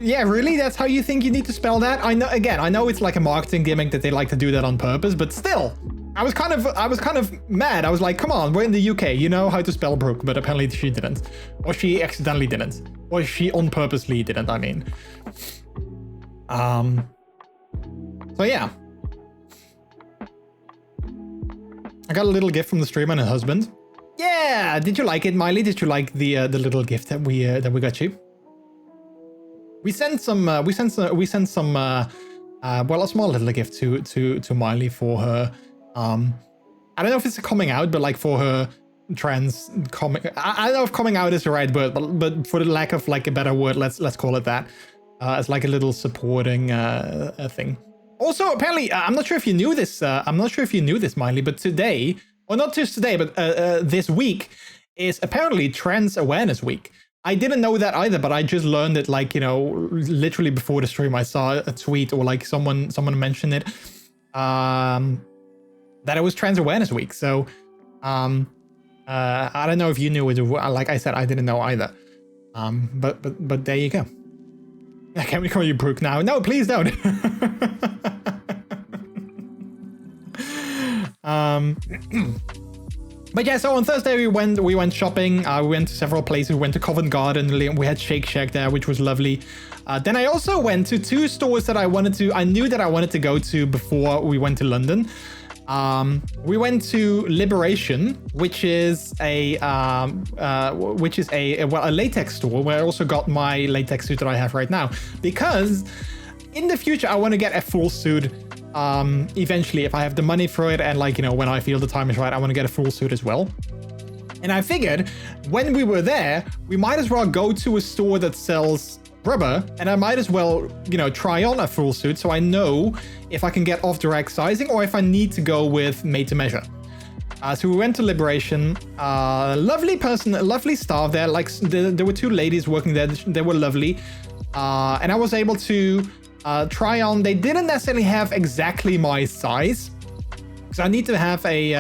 yeah, really? That's how you think you need to spell that? I know it's like a marketing gimmick that they like to do that on purpose, but still, I was kind of mad. I was like, come on, we're in the UK, you know how to spell Brooke, but apparently she didn't. Or she accidentally didn't. Or she on purposely didn't, I mean. So yeah. I got a little gift from the streamer and her husband. Yeah, did you like it, Miley? Did you like the little gift that we got you? We sent some well, a small little gift to Miley for her. I don't know if it's a coming out, but like for her trans coming. I don't know if coming out is the right word, but for the lack of like a better word, let's call it that. As like a little supporting thing. Also, apparently, I'm not sure if you knew this. Miley, but today. Or not just today, but this week is apparently Trans Awareness Week. I didn't know that either, but I just learned it like, you know, literally before the stream. I saw a tweet or like someone mentioned it, that it was Trans Awareness Week. So I don't know if you knew it. Like I said, I didn't know either. But there you go. Can we call you Brooke now? No, please don't. But yeah, so on Thursday we went shopping. We went to several places. We went to Covent Garden. We had Shake Shack there, which was lovely. Then I also went to two stores that I knew that I wanted to go to before we went to London. We went to Liberation, which is a latex store where I also got my latex suit that I have right now, because in the future I want to get a full suit. Eventually, if I have the money for it, and like, you know, when I feel the time is right, I want to get a full suit as well. And I figured when we were there, we might as well go to a store that sells rubber, and I might as well, you know, try on a full suit so I know if I can get off the rack sizing or if I need to go with made to measure. So we went to Liberation. Lovely person, lovely staff there. Like there were 2 ladies working there. They were lovely. And I was able to try on. They didn't necessarily have exactly my size. So I need to have a,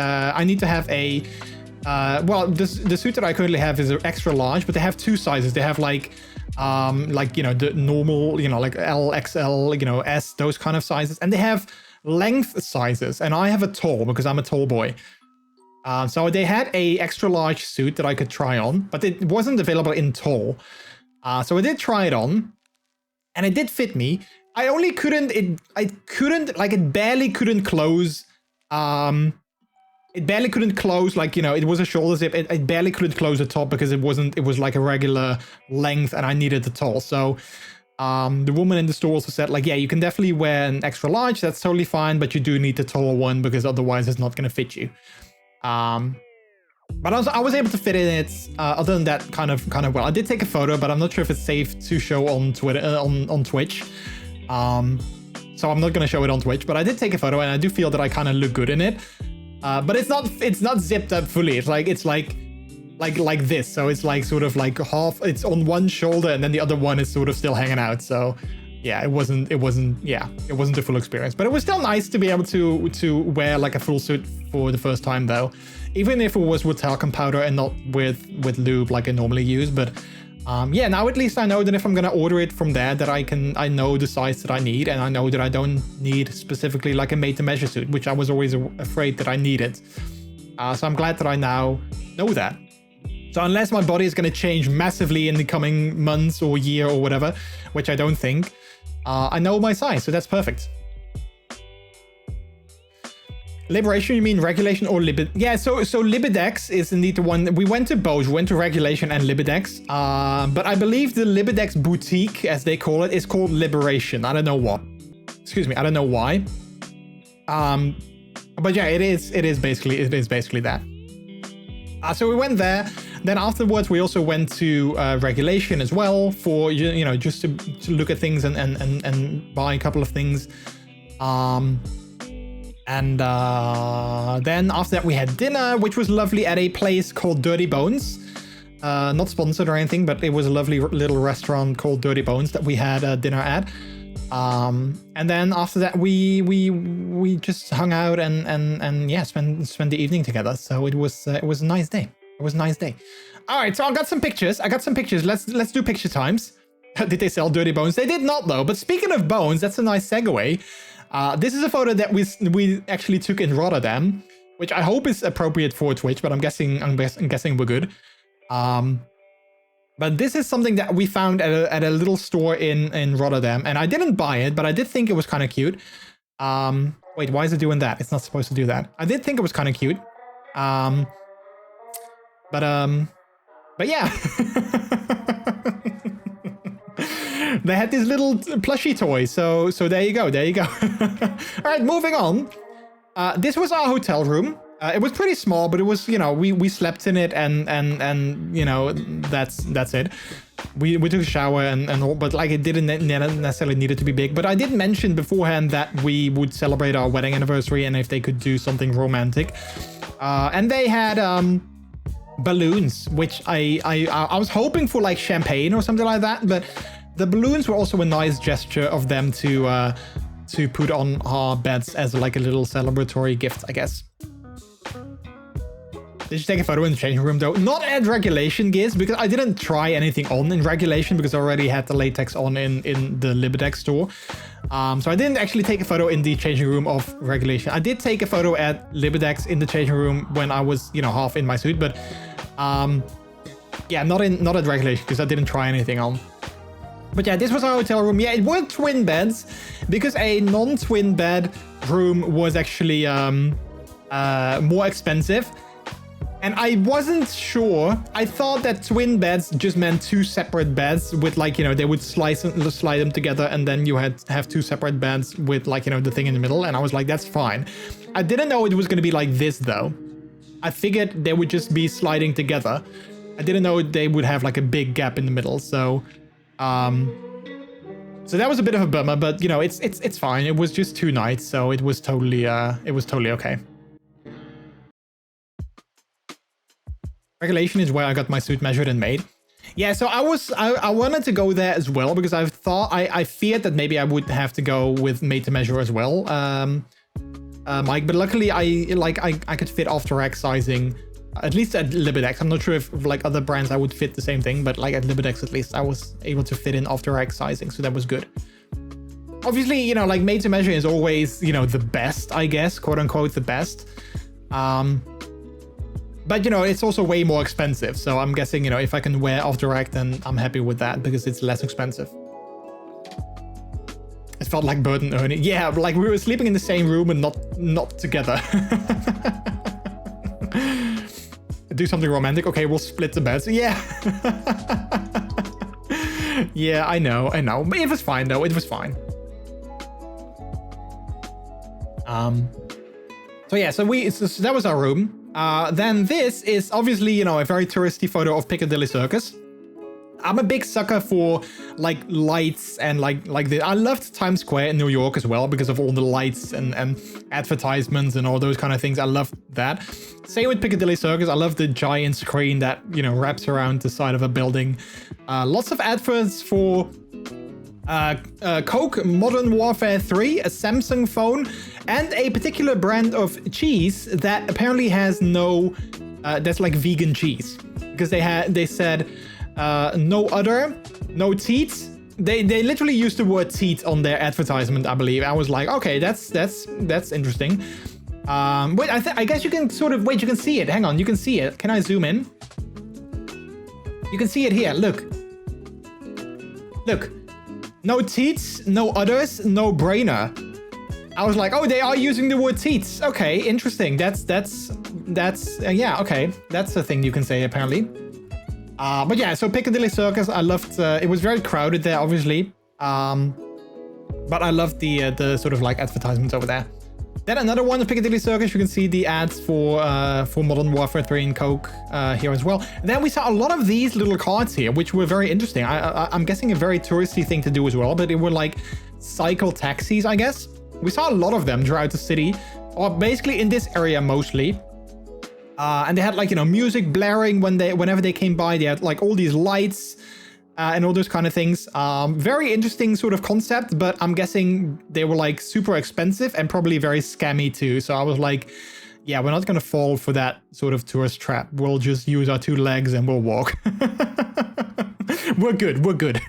well, the suit that I currently have is an extra large, but they have 2 sizes. They have like, you know, the normal, you know, like L, XL, you know, S, those kind of sizes. And they have length sizes. And I have a tall because I'm a tall boy. So they had a extra large suit that I could try on, but it wasn't available in tall. So I did try it on, and it did fit me. I only couldn't, it barely couldn't close. It barely couldn't close, like, you know, it was a shoulder zip. It barely couldn't close the top because it was like a regular length and I needed the tall. So the woman in the store also said, like, yeah, you can definitely wear an extra large. That's totally fine, but you do need the taller one because otherwise it's not going to fit you. But I was able to fit in it. Other than that, kind of well. I did take a photo, but I'm not sure if it's safe to show on Twitter, on Twitch. So I'm not going to show it on Twitch, but I did take a photo and I do feel that I kind of look good in it. But it's not zipped up fully. It's like this. So it's like sort of like half, it's on one shoulder and then the other one is sort of still hanging out. So yeah, it wasn't the full experience, but it was still nice to be able to wear like a full suit for the first time though, even if it was with talcum powder and not with lube like I normally use. But yeah, now at least I know that if I'm gonna order it from there, that I know the size that I need, and I know that I don't need specifically like a made-to-measure suit, which I was always afraid that I needed. So I'm glad that I now know that. So unless my body is gonna change massively in the coming months or year or whatever, which I don't think, I know my size, so that's perfect. Liberation, you mean Regulation or Libid? Yeah, so Libidex is indeed the one. We went to both. We went to Regulation and Libidex. But I believe the Libidex boutique, as they call it, is called Liberation. I don't know what. Excuse me, I don't know why. But yeah, it is basically that. So we went there. Then afterwards, we also went to Regulation as well for, you know, just to look at things and buy a couple of things. And then after that, we had dinner, which was lovely at a place called Dirty Bones. Not sponsored or anything, but it was a lovely little restaurant called Dirty Bones that we had dinner at. And then after that, we just hung out and yeah, spent the evening together. So it was a nice day. It was a nice day. All right, so I got some pictures. Let's do picture times. Did they sell Dirty Bones? They did not though. But speaking of bones, that's a nice segue. This is a photo that we actually took in Rotterdam, which I hope is appropriate for Twitch, but I'm guessing we're good. But this is something that we found at a little store in Rotterdam, and I didn't buy it, but I did think it was kind of cute. Wait, why is it doing that? It's not supposed to do that. I did think it was kind of cute. But yeah. They had this little plushie toy, so there you go. All right, moving on. This was our hotel room. It was pretty small, but it was, you know, we slept in it, and you know, that's it. We took a shower and all, but like it didn't necessarily need it to be big. But I did mention beforehand that we would celebrate our wedding anniversary, and if they could do something romantic, and they had balloons, which I was hoping for like champagne or something like that, but the balloons were also a nice gesture of them to put on our beds as like a little celebratory gift, I guess. Did you take a photo in the changing room though? Not at Regulation, Giz, because I didn't try anything on in Regulation because I already had the latex on in the Libidex store. So I didn't actually take a photo in the changing room of Regulation. I did take a photo at Libidex in the changing room when I was, you know, half in my suit, but yeah, not at Regulation because I didn't try anything on. But yeah, this was our hotel room. Yeah, it were twin beds because a non-twin bed room was actually more expensive. And I wasn't sure. I thought that twin beds just meant 2 separate beds with, like, you know, they would slide them together and then you had have 2 separate beds with, like, you know, the thing in the middle. And I was like, that's fine. I didn't know it was going to be like this though. I figured they would just be sliding together. I didn't know they would have like a big gap in the middle. So that was a bit of a bummer, but you know, it's fine. It was just 2 nights, so it was totally okay. Regulation is where I got my suit measured and made. Yeah, so I wanted to go there as well because I feared that maybe I would have to go with made to measure as well, Mike. But luckily I could fit After X sizing, at least at Libidex. I'm not sure if like other brands I would fit the same thing, but like at Libidex at least I was able to fit in After X sizing, so that was good. Obviously, you know, like made to measure is always, you know, the best, I guess, quote unquote the best. But, you know, it's also way more expensive. So I'm guessing, you know, if I can wear Off Direct, then I'm happy with that because it's less expensive. It felt like Bert and Ernie. Yeah, like we were sleeping in the same room and not together. Do something romantic. Okay, we'll split the beds. Yeah. Yeah, I know. But it was fine, though. It was fine. So yeah, so that was our room. Then this is obviously, you know, a very touristy photo of Piccadilly Circus. I'm a big sucker for like lights and like the. I loved Times Square in New York as well because of all the lights and advertisements and all those kind of things. I love that. Same with Piccadilly Circus. I love the giant screen that, you know, wraps around the side of a building. Lots of adverts for Coke, Modern Warfare 3, a Samsung phone, and a particular brand of cheese that apparently has no, that's like vegan cheese, because they said no udder, no teats. They literally used the word teat on their advertisement, I believe. I was like, okay, that's interesting. Wait, I guess you can sort of wait. You can see it. Hang on, you can see it. Can I zoom in? You can see it here. Look. No teats, no udders, no brainer. I was like, oh, they are using the word teats. Okay, interesting. That's yeah, okay. That's a thing you can say apparently. But yeah, so Piccadilly Circus, I loved, it was very crowded there, obviously. But I loved the sort of like advertisements over there. Then another one of Piccadilly Circus, you can see the ads for Modern Warfare 3 and Coke here as well. Then we saw a lot of these little cards here, which were very interesting. I'm guessing a very touristy thing to do as well, but they were like cycle taxis, I guess. We saw a lot of them throughout the city, or basically in this area mostly. And they had like, you know, music blaring whenever they came by. They had like all these lights and all those kind of things. Very interesting sort of concept, but I'm guessing they were like super expensive and probably very scammy too. So I was like, yeah, we're not going to fall for that sort of tourist trap. We'll just use our 2 legs and we'll walk. We're good.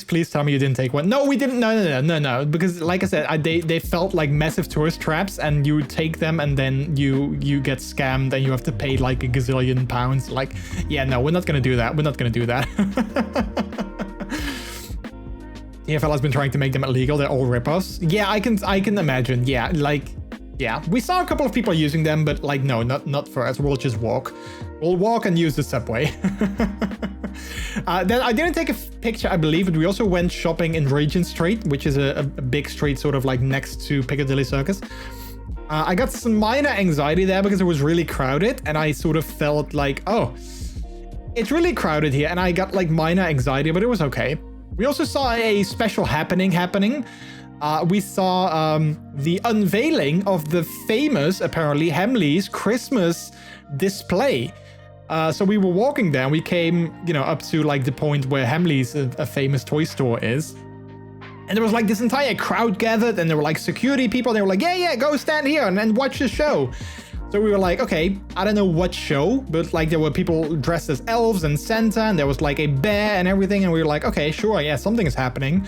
Please tell me you didn't take one. No, we didn't. No. Because like I said, they felt like massive tourist traps, and you take them and then you get scammed and you have to pay like a gazillion pounds. Like, yeah, no, we're not gonna do that. TFL has been trying to make them illegal. They're all ripoffs. Yeah, I can imagine. Yeah, like, yeah, we saw a couple of people using them, but like, no, not for us. We'll just walk. We'll walk and use the subway. Then I didn't take a picture, I believe, but we also went shopping in Regent Street, which is a big street sort of like next to Piccadilly Circus. I got some minor anxiety there because it was really crowded, and I sort of felt like, oh, it's really crowded here, and I got like minor anxiety, but it was okay. We also saw a special happening. We saw the unveiling of the famous, apparently, Hamleys Christmas display. So we were walking there, and we came, you know, up to like the point where Hamleys, a famous toy store, is. And there was like this entire crowd gathered, and there were like security people. They were like, yeah, go stand here and watch the show. So we were like, okay, I don't know what show, but like there were people dressed as elves and Santa, and there was like a bear and everything. And we were like, okay, sure, yeah, something is happening.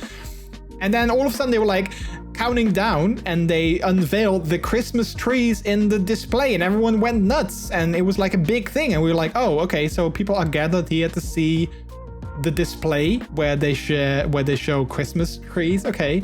And then all of a sudden they were like counting down, and they unveiled the Christmas trees in the display, and everyone went nuts, and it was like a big thing. And we were like, oh, okay, so people are gathered here to see the display where they show Christmas trees. Okay,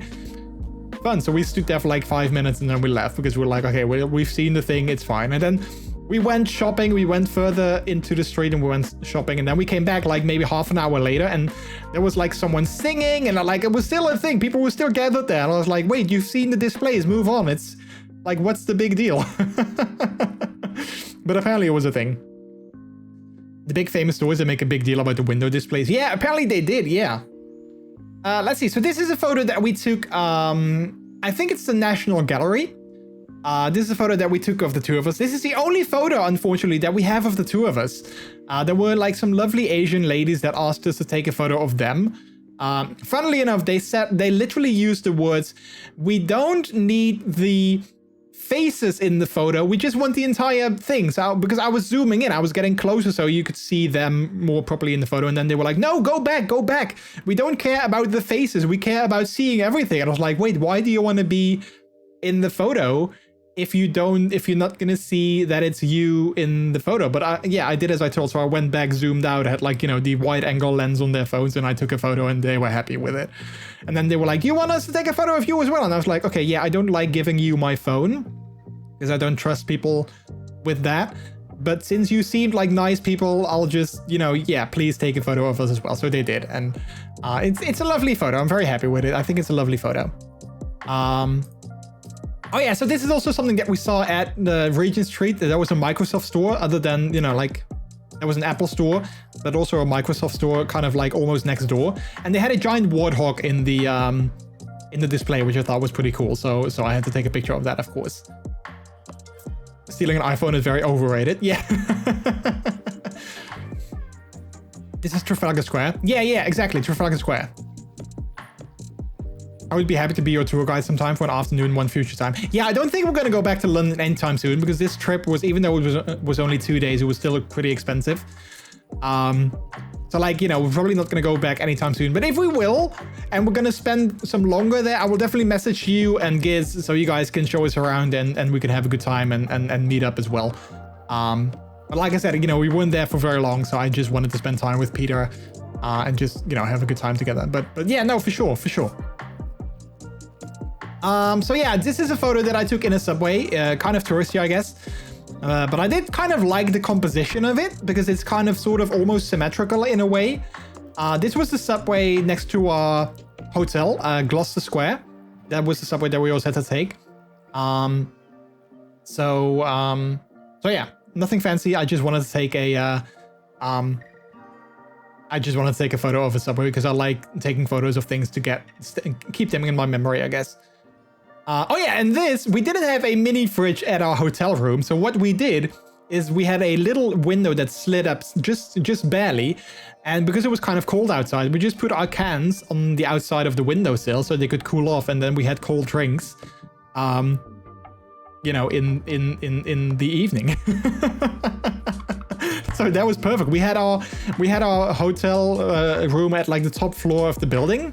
fun. So we stood there for like 5 minutes, and then we left because we were like, okay, we've seen the thing, it's fine. And then we went shopping. We went further into the street and we went shopping, and then we came back like maybe half an hour later, and there was like someone singing, and like it was still a thing. People were still gathered there, and I was like, wait, you've seen the displays, move on. It's like, what's the big deal? But apparently it was a thing. The big famous stores, they make a big deal about the window displays. Yeah, apparently they did, yeah. Let's see. So this is a photo that we took, I think it's the National Gallery. This is a photo that we took of the two of us. This is the only photo, unfortunately, that we have of the two of us. There were like some lovely Asian ladies that asked us to take a photo of them. Funnily enough, they literally used the words, "We don't need the faces in the photo, we just want the entire thing." So because I was zooming in, I was getting closer so you could see them more properly in the photo, and then they were like, "No, go back. We don't care about the faces, we care about seeing everything." And I was like, wait, why do you want to be in the photo if you're not gonna see that it's you in the photo? But I did as I told, so I went back, zoomed out, had like, you know, the wide angle lens on their phones, and I took a photo and they were happy with it. And then they were like, "You want us to take a photo of you as well?" And I was like, okay, yeah, I don't like giving you my phone because I don't trust people with that. But since you seemed like nice people, I'll just, you know, yeah, please take a photo of us as well. So they did. And it's a lovely photo. I'm very happy with it. I think it's a lovely photo. Oh yeah, so this is also something that we saw at the Regent Street. There was a Microsoft store, other than, you know, like there was an Apple store, but also a Microsoft store kind of like almost next door. And they had a giant warthog in the display, which I thought was pretty cool. So I had to take a picture of that, of course. Stealing an iPhone is very overrated. Yeah. This is Trafalgar Square. Yeah, exactly, Trafalgar Square. I would be happy to be your tour guide sometime for an afternoon one future time. Yeah, I don't think we're going to go back to London anytime soon, because this trip was, even though it was only 2 days, it was still pretty expensive. So like, you know, we're probably not going to go back anytime soon. But if we will, and we're going to spend some longer there, I will definitely message you and Giz so you guys can show us around and we can have a good time and meet up as well. But like I said, you know, we weren't there for very long, so I just wanted to spend time with Peter and just, you know, have a good time together. But yeah, no, for sure. So yeah, this is a photo that I took in a subway, kind of touristy, I guess. But I did kind of like the composition of it because it's kind of sort of almost symmetrical in a way. This was the subway next to our hotel, Gloucester Square. That was the subway that we also had to take. So yeah, nothing fancy. I just wanted to take a photo of a subway because I like taking photos of things to keep them in my memory, I guess. Oh yeah, and we didn't have a mini fridge at our hotel room. So what we did is we had a little window that slid up just barely. And because it was kind of cold outside, we just put our cans on the outside of the windowsill so they could cool off. And then we had cold drinks, you know, in the evening. So that was perfect. We had our hotel room at like the top floor of the building.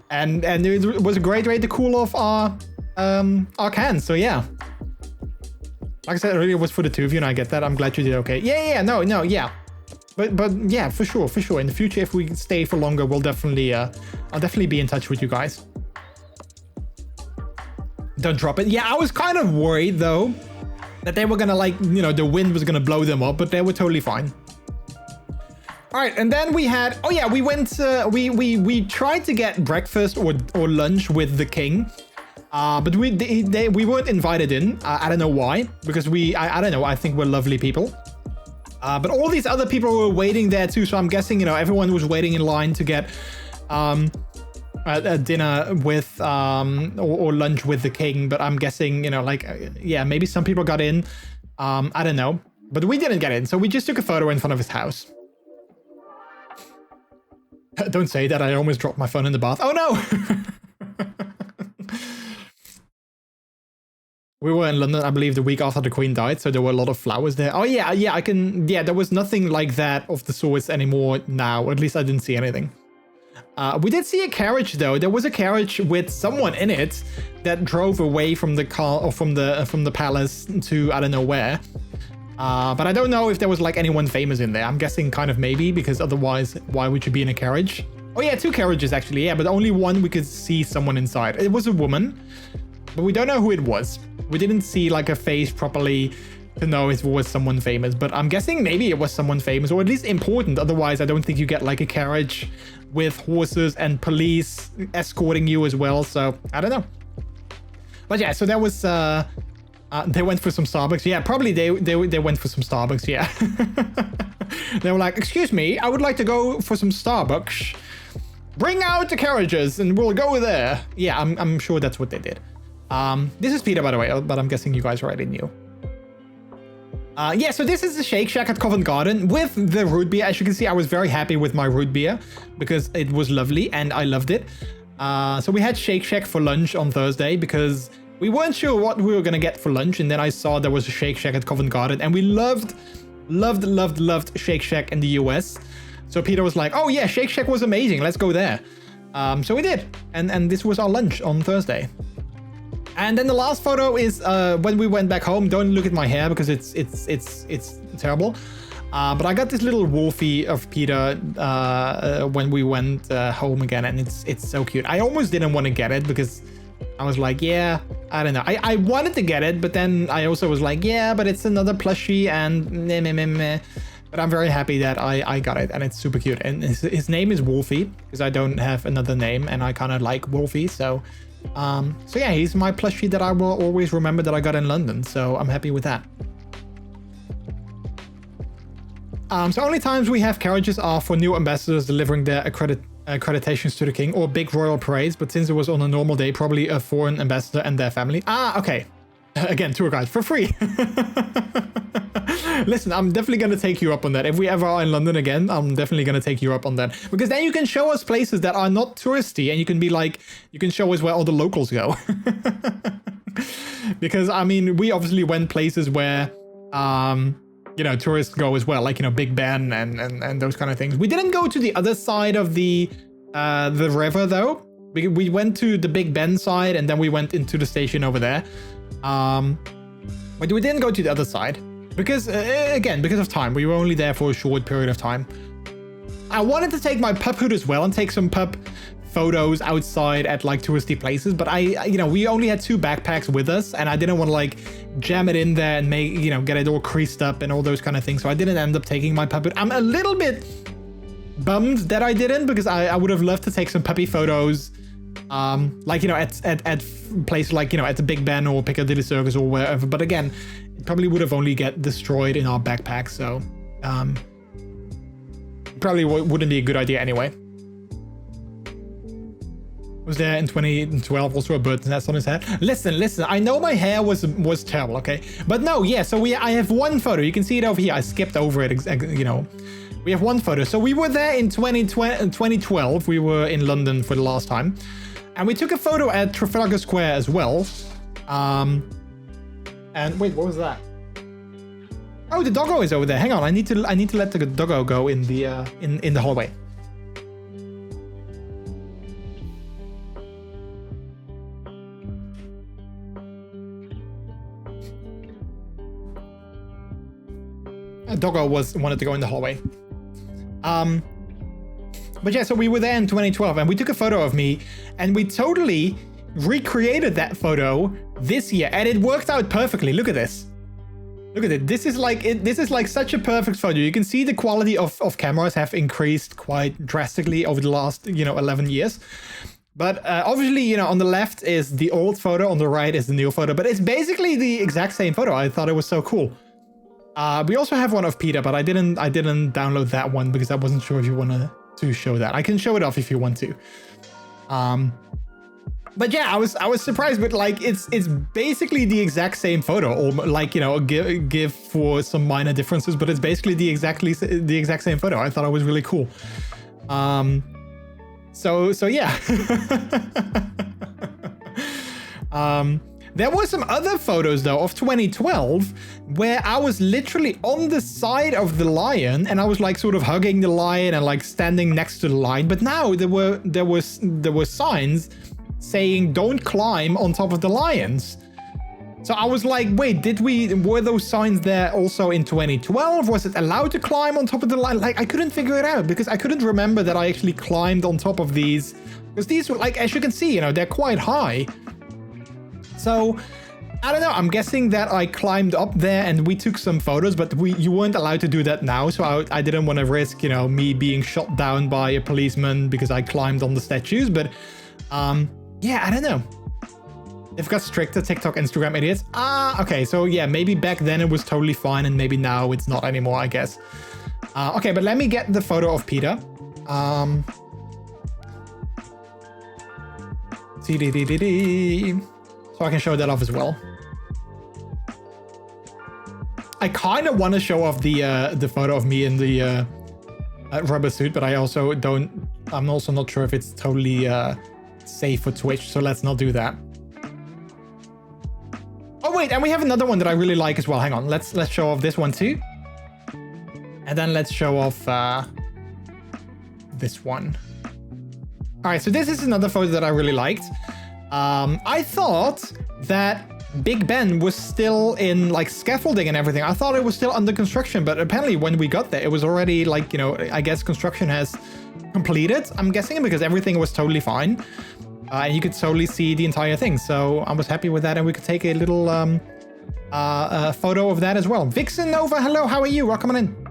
And it was a great way to cool off our cans. So yeah, like I said earlier, it was for the two of you, and I get that. I'm glad you did okay. Yeah, no, yeah, but yeah, for sure. In the future, if we stay for longer, we'll definitely, I'll definitely be in touch with you guys. Don't drop it. Yeah, I was kind of worried though that they were gonna, like, you know, the wind was gonna blow them up, but they were totally fine. All right, and then we had, oh yeah, we went, we tried to get breakfast or lunch with the king, but we weren't invited in. I don't know why, because I don't know, I think we're lovely people. But all these other people were waiting there too, so I'm guessing, you know, everyone was waiting in line to get a dinner with, or lunch with the king, but I'm guessing, you know, like, yeah, maybe some people got in, I don't know, but we didn't get in, so we just took a photo in front of his house. Don't say that, I almost dropped my phone in the bath. Oh no! We were in London, I believe, the week after the Queen died, so there were a lot of flowers there. Oh yeah, there was nothing like that of the sorts anymore now, or at least I didn't see anything. We did see a carriage though. There was a carriage with someone in it that drove away from the car, or from the palace to I don't know where. But I don't know if there was like anyone famous in there. I'm guessing kind of maybe, because otherwise why would you be in a carriage? Oh yeah, 2 carriages actually, yeah, but only one we could see someone inside. It was a woman, but we don't know who it was. We didn't see like a face properly to know if it was someone famous, but I'm guessing maybe it was someone famous, or at least important. Otherwise, I don't think you get like a carriage with horses and police escorting you as well. So I don't know. But yeah, so that was, they went for some Starbucks. Yeah, probably they went for some Starbucks. Yeah. They were like, excuse me, I would like to go for some Starbucks. Bring out the carriages and we'll go there. Yeah, I'm sure that's what they did. This is Peter, by the way, but I'm guessing you guys already knew. Yeah, so this is the Shake Shack at Covent Garden with the root beer. As you can see, I was very happy with my root beer because it was lovely and I loved it. So we had Shake Shack for lunch on Thursday because we weren't sure what we were going to get for lunch. And then I saw there was a Shake Shack at Covent Garden and we loved Shake Shack in the US. So Peter was like, oh yeah, Shake Shack was amazing. Let's go there. So we did. And this was our lunch on Thursday. And then the last photo is when we went back home. Don't look at my hair because it's terrible. But I got this little wolfie of Peter when we went home again, and it's so cute. I almost didn't want to get it because I was like, yeah, I don't know. I wanted to get it, but then I also was like, yeah, but it's another plushie and meh, meh, meh, meh. But I'm very happy that I got it, and it's super cute. And his name is Wolfie because I don't have another name, and I kind of like Wolfie, so yeah, he's my plushie that I will always remember that I got in London, so I'm happy with that. So only times we have carriages are for new ambassadors delivering their accreditations to the king or big royal parades, but since it was on a normal day, probably a foreign ambassador and their family. Okay. Again, tour guide for free. Listen, I'm definitely going to take you up on that. If we ever are in London again, I'm definitely going to take you up on that. Because then you can show us places that are not touristy and you can be like, you can show us where all the locals go. Because, I mean, we obviously went places where, you know, tourists go as well, like, you know, Big Ben and those kind of things. We didn't go to the other side of the river, though. We went to the Big Ben side and then we went into the station over there. But we didn't go to the other side because, again, because of time. We were only there for a short period of time. I wanted to take my pup hood as well and take some pup photos outside at like touristy places, but you know, we only had 2 backpacks with us and I didn't want to like jam it in there and make, you know, get it all creased up and all those kind of things. So I didn't end up taking my pup hood. I'm a little bit bummed that I didn't because I would have loved to take some puppy photos. Like, you know, at places like, you know, at the Big Ben or Piccadilly Circus or wherever. But again, it probably would have only get destroyed in our backpack. So, probably wouldn't be a good idea anyway. Was there in 2012 also a bird's nest on his head? Listen, I know my hair was terrible, okay? But no, yeah, so I have one photo. You can see it over here. I skipped over it, you know. We have one photo. So we were there in 2012. We were in London for the last time. And we took a photo at Trafalgar Square as well. And wait, what was that? Oh, the doggo is over there. Hang on, I need to let the doggo go in the in the hallway. Doggo wanted to go in the hallway. But yeah, so we were there in 2012 and we took a photo of me and we totally recreated that photo this year and it worked out perfectly. Look at this. Look at it. This is like such a perfect photo. You can see the quality of cameras have increased quite drastically over the last, you know, 11 years. But obviously, you know, on the left is the old photo, on the right is the new photo, but it's basically the exact same photo. I thought it was so cool. We also have one of Peter, but I didn't download that one because I wasn't sure if you want to show that. I can show it off if you want to. But yeah, I was surprised, but like it's basically the exact same photo, or like, you know, give for some minor differences, but it's basically the exact same photo. I thought it was really cool. So yeah. There were some other photos though of 2012 where I was literally on the side of the lion and I was like sort of hugging the lion and like standing next to the lion. But now there were signs saying don't climb on top of the lions. So I was like, wait, were those signs there also in 2012? Was it allowed to climb on top of the lion? Like I couldn't figure it out because I couldn't remember that I actually climbed on top of these, because these were like, as you can see, you know, they're quite high. So, I don't know, I'm guessing that I climbed up there and we took some photos, but you weren't allowed to do that now, so I didn't want to risk, you know, me being shot down by a policeman because I climbed on the statues, but, yeah, I don't know. They've got stricter TikTok, Instagram idiots. Okay, so yeah, maybe back then it was totally fine and maybe now it's not anymore, I guess. Okay, but let me get the photo of Peter. so I can show that off as well. I kind of want to show off the photo of me in the rubber suit, but I also don't. I'm also not sure if it's totally safe for Twitch, so let's not do that. Oh wait, and we have another one that I really like as well. Hang on, let's show off this one too, and then let's show off this one. All right, so this is another photo that I really liked. I thought that Big Ben was still in like scaffolding and everything. I thought it was still under construction, but apparently when we got there, it was already like, you know, I guess construction has completed, I'm guessing, because everything was totally fine. And you could totally see the entire thing. So I was happy with that, and we could take a little photo of that as well. Vixen Nova, hello, how are you? Welcome on in.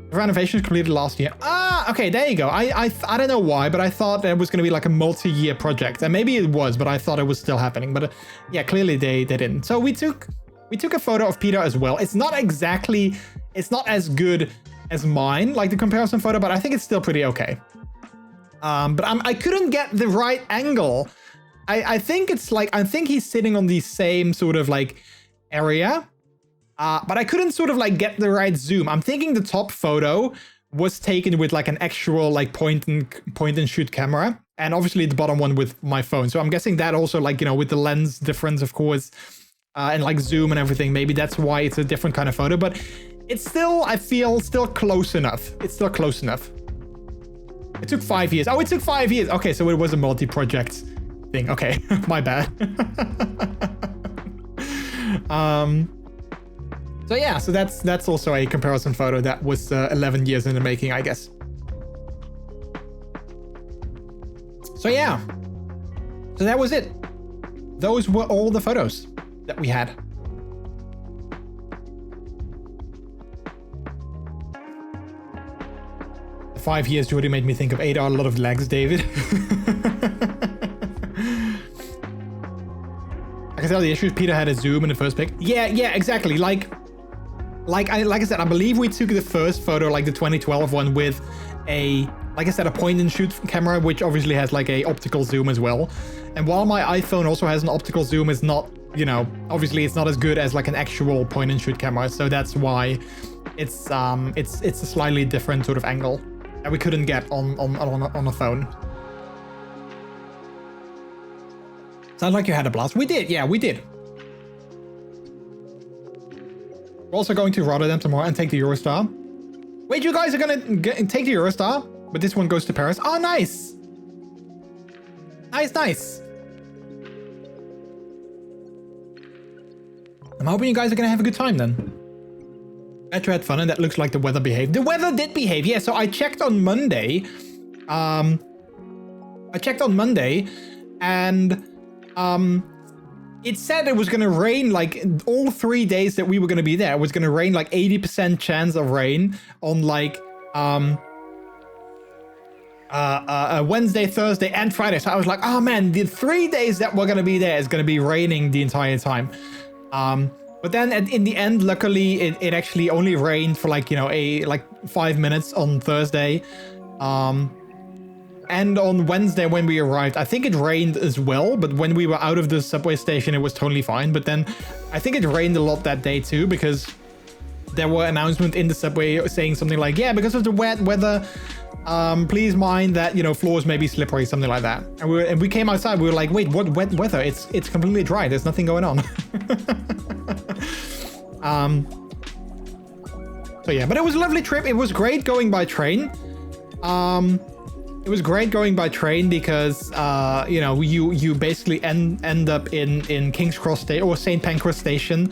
The renovation is completed last year. Ah, okay, there you go. I don't know why, but I thought it was going to be like a multi-year project, and maybe it was, but I thought it was still happening. But yeah, clearly they didn't. So we took a photo of Peter as well. It's not as good as mine, like the comparison photo, but I think it's still pretty okay. But I couldn't get the right angle. I think he's sitting on the same sort of like area. But I couldn't sort of like get the right zoom. I'm thinking the top photo was taken with like an actual like point and shoot camera, and obviously the bottom one with my phone. So I'm guessing that also, like, you know, with the lens difference, of course, and like zoom and everything, maybe that's why it's a different kind of photo. But it's still, I feel, still close enough. It's still close enough. It took 5 years. Oh, it took 5 years. Okay, so it was a multi-project thing. Okay, my bad. So yeah, so that's also a comparison photo that was 11 years in the making, I guess. So yeah, so that was it. Those were all the photos that we had. The 5 years Jordy made me think of 8 are a lot of legs, David. I can tell the issue is Peter had a zoom in the first pic. Yeah, exactly. Like I said, I believe we took the first photo, like the 2012 one, with a, like I said, a point and shoot camera, which obviously has like a optical zoom as well. And while my iPhone also has an optical zoom, it's not, you know, obviously it's not as good as like an actual point and shoot camera. So that's why it's a slightly different sort of angle that we couldn't get on a phone. Sounds like you had a blast. We did, yeah, we did. We're also going to Rotterdam tomorrow and take the Eurostar. Wait, you guys are gonna take the Eurostar? But this one goes to Paris. Oh, nice. Nice. I'm hoping you guys are gonna have a good time then. Metro had fun, and that looks like the weather behaved. The weather did behave, yeah. So I checked on Monday. And it said it was going to rain like all 3 days that we were going to be there. It was going to rain like 80% chance of rain on like Wednesday, Thursday, and Friday. So I was like, oh man, the 3 days that we're going to be there is going to be raining the entire time. But then in the end, luckily, it actually only rained for like, you know, like 5 minutes on Thursday. And on Wednesday when we arrived, I think it rained as well, but when we were out of the subway station, it was totally fine. But then I think it rained a lot that day too, because there were announcements in the subway saying something like, yeah, because of the wet weather, please mind that, you know, floors may be slippery, something like that. And we came outside, we were like, wait, what wet weather? It's completely dry. There's nothing going on. So yeah, but it was a lovely trip. It was great going by train. It was great going by train because, you know, you basically end up in King's Cross Station or St. Pancras Station.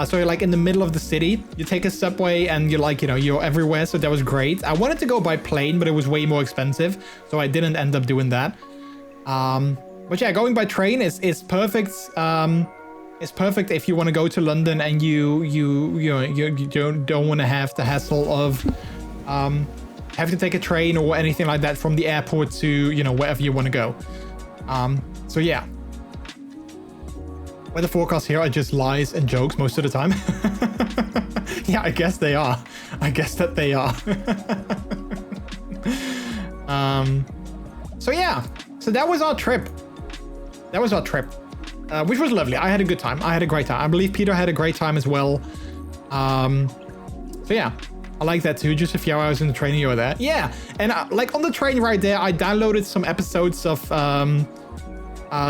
So you're like in the middle of the city. You take a subway and you're like, you know, you're everywhere. So that was great. I wanted to go by plane, but it was way more expensive. So I didn't end up doing that. But yeah, going by train is perfect. It's perfect if you want to go to London and you don't want to have the hassle of have to take a train or anything like that from the airport to, you know, wherever you want to go. So yeah. Weather forecasts here are just lies and jokes most of the time. Yeah, I guess they are. I guess that they are. So yeah. So that was our trip. that was our trip, which was lovely. I had a good time. I had a great time. I believe Peter had a great time as well. So yeah, I like that too. Just a few hours in the train, you were there. Yeah, and like on the train right there, I downloaded some episodes of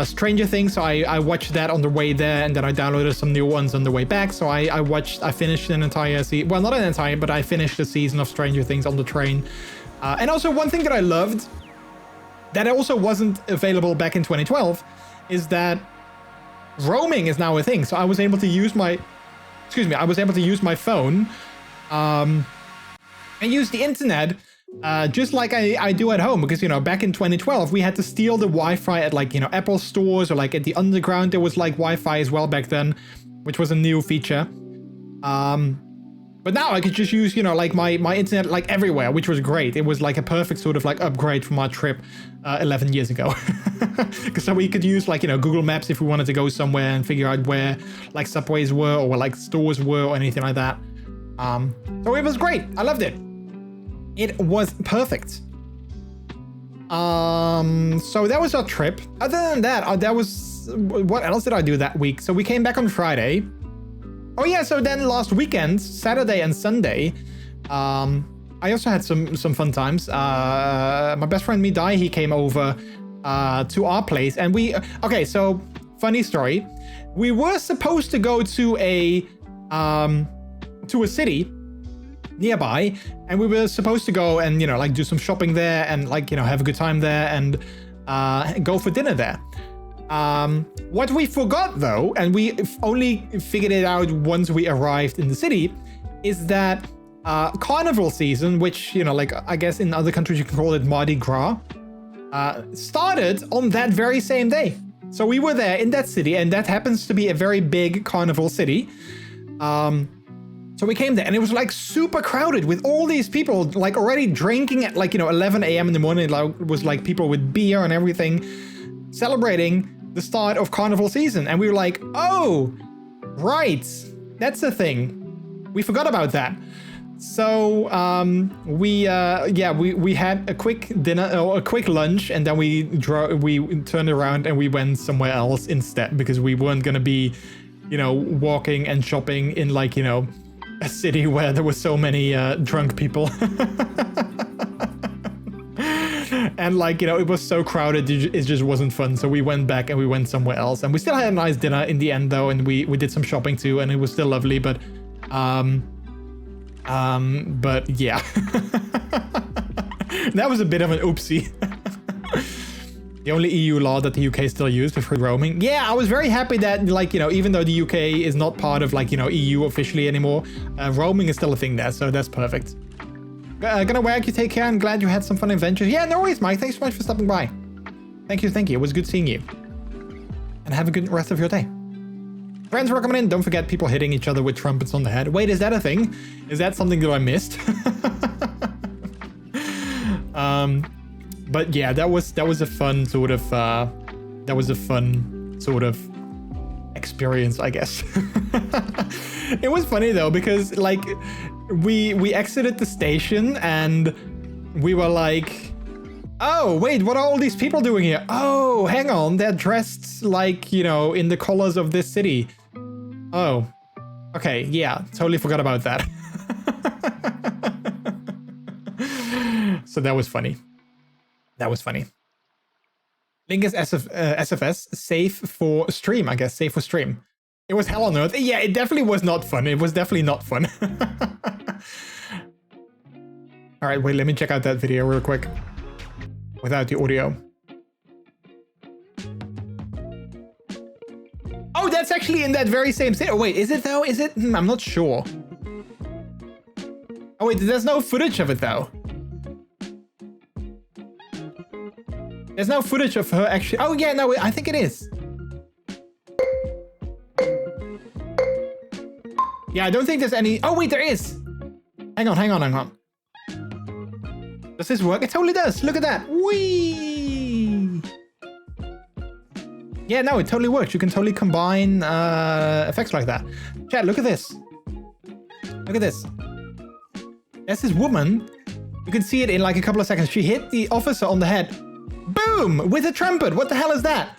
Stranger Things. So I watched that on the way there, and then I downloaded some new ones on the way back. So I finished an entire season. Well, not an entire, but I finished the season of Stranger Things on the train. And also one thing that I loved that also wasn't available back in 2012 is that roaming is now a thing. So I was able to use my, I was able to use my phone and use the internet just like I do at home, because, you know, back in 2012, we had to steal the Wi-Fi at, like, you know, Apple stores, or like at the underground, there was like Wi-Fi as well back then, which was a new feature. But now I could just use, you know, like my internet like everywhere, which was great. It was like a perfect sort of like upgrade from our trip 11 years ago. Because so we could use, like, you know, Google Maps if we wanted to go somewhere and figure out where like subways were or where like stores were or anything like that. So it was great. I loved it. It was perfect. So that was our trip. Other than that, what else did I do that week? So we came back on Friday. Oh yeah, so then last weekend, Saturday and Sunday, I also had some fun times. My best friend Midai, he came over to our place, and okay, so funny story. We were supposed to go to a city nearby, and we were supposed to go and, you know, like do some shopping there and, like, you know, have a good time there and go for dinner there. What we forgot though, and we only figured it out once we arrived in the city, is that carnival season, which, you know, like I guess in other countries you can call it Mardi Gras, started on that very same day. So we were there in that city, and that happens to be a very big carnival city. So we came there, and it was like super crowded with all these people like already drinking at, like, you know, 11 a.m. in the morning. Like, it was like people with beer and everything celebrating the start of carnival season. And we were like, oh, right, that's the thing. We forgot about that. So we had a quick dinner or a quick lunch, and then we turned around and we went somewhere else instead, because we weren't gonna be, you know, walking and shopping in, like, you know, a city where there were so many drunk people. And, like, you know, it was so crowded, it just wasn't fun. So we went back and we went somewhere else, and we still had a nice dinner in the end though, and we did some shopping too, and it was still lovely. But yeah. That was a bit of an oopsie. The only EU law that the UK still used for free roaming. Yeah, I was very happy that, like, you know, even though the UK is not part of, like, you know, EU officially anymore, roaming is still a thing there, so that's perfect. Gonna wag, you take care. I'm glad you had some fun adventures. Yeah, no worries, Mike. Thanks so much for stopping by. Thank you. It was good seeing you. And have a good rest of your day. Friends who are coming in, don't forget people hitting each other with trumpets on the head. Wait, is that a thing? Is that something that I missed? But yeah, that was a fun sort of experience, I guess. It was funny though, because, like, we exited the station and we were like, oh wait, what are all these people doing here? Oh, hang on, they're dressed, like, you know, in the colors of this city. Oh, okay, yeah, totally forgot about that. So that was funny. Link is SFS, safe for stream, I guess, safe for stream. It was hell on earth. Yeah, it definitely was not fun. It was definitely not fun. All right, wait, let me check out that video real quick without the audio. Oh, that's actually in that very same city. Oh, wait, is it though? Is it? I'm not sure. Oh, wait, there's no footage of it though. There's no footage of her actually. Oh, yeah, no, I think it is. Yeah, I don't think there's any. Oh, wait, there is. Hang on. Does this work? It totally does. Look at that. Whee! Yeah, no, it totally works. You can totally combine effects like that. Chat, look at this. Look at this. There's this woman. You can see it in like a couple of seconds. She hit the officer on the head. Boom! With a trumpet. What the hell is that?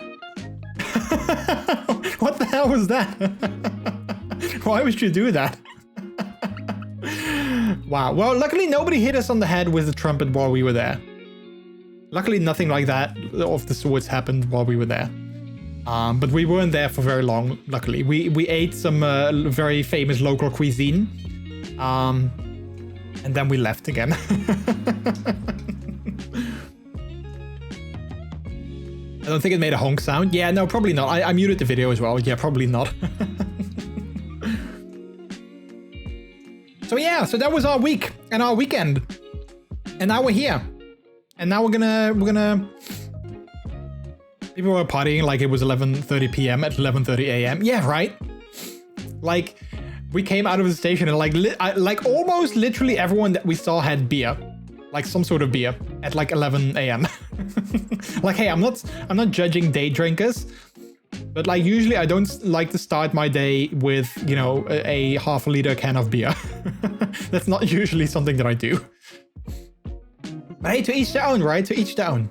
What the hell was that? Why would you do that? Wow. Well, luckily nobody hit us on the head with the trumpet while we were there. Luckily nothing like that of the sorts happened while we were there. But we weren't there for very long, luckily. We ate some very famous local cuisine. And then we left again. I don't think it made a honk sound. Yeah, no, probably not. I muted the video as well. Yeah, probably not. So yeah, so that was our week and our weekend. And now we're here. And now we're gonna... People were partying like it was 11:30 p.m. at 11:30 a.m. Yeah, right? Like, we came out of the station and like almost literally everyone that we saw had beer. Like some sort of beer at like 11 a.m. Like, hey, I'm not judging day drinkers, but like usually I don't like to start my day with, you know, a half a liter can of beer. That's not usually something that I do. But hey, to each their own, right? To each their own.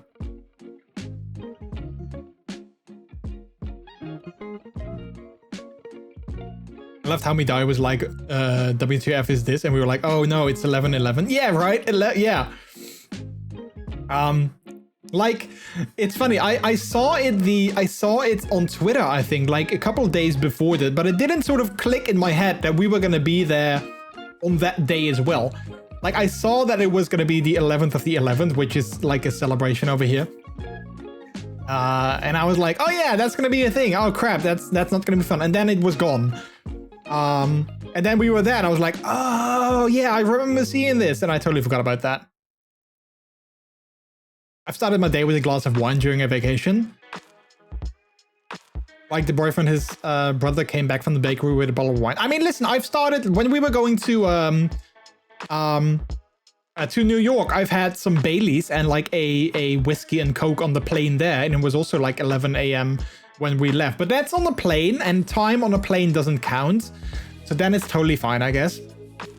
I loved how Midai was like, WTF is this? And we were like, oh no, it's 11:11. Yeah, right? Yeah. Like, it's funny. I saw it on Twitter, I think, like a couple of days before that, but it didn't sort of click in my head that we were gonna be there on that day as well. Like, I saw that it was gonna be the 11th of the 11th, which is like a celebration over here. And I was like, oh yeah, that's gonna be a thing. Oh crap, that's not gonna be fun. And then it was gone. And then we were there and I was like, oh yeah, I remember seeing this. And I totally forgot about that. I've started my day with a glass of wine during a vacation. Like the boyfriend, his brother came back from the bakery with a bottle of wine. I mean, listen, I've started when we were going to New York. I've had some Baileys and like a whiskey and Coke on the plane there. And it was also like 11 a.m. when we left, but that's on the plane and time on a plane doesn't count. So then it's totally fine, I guess.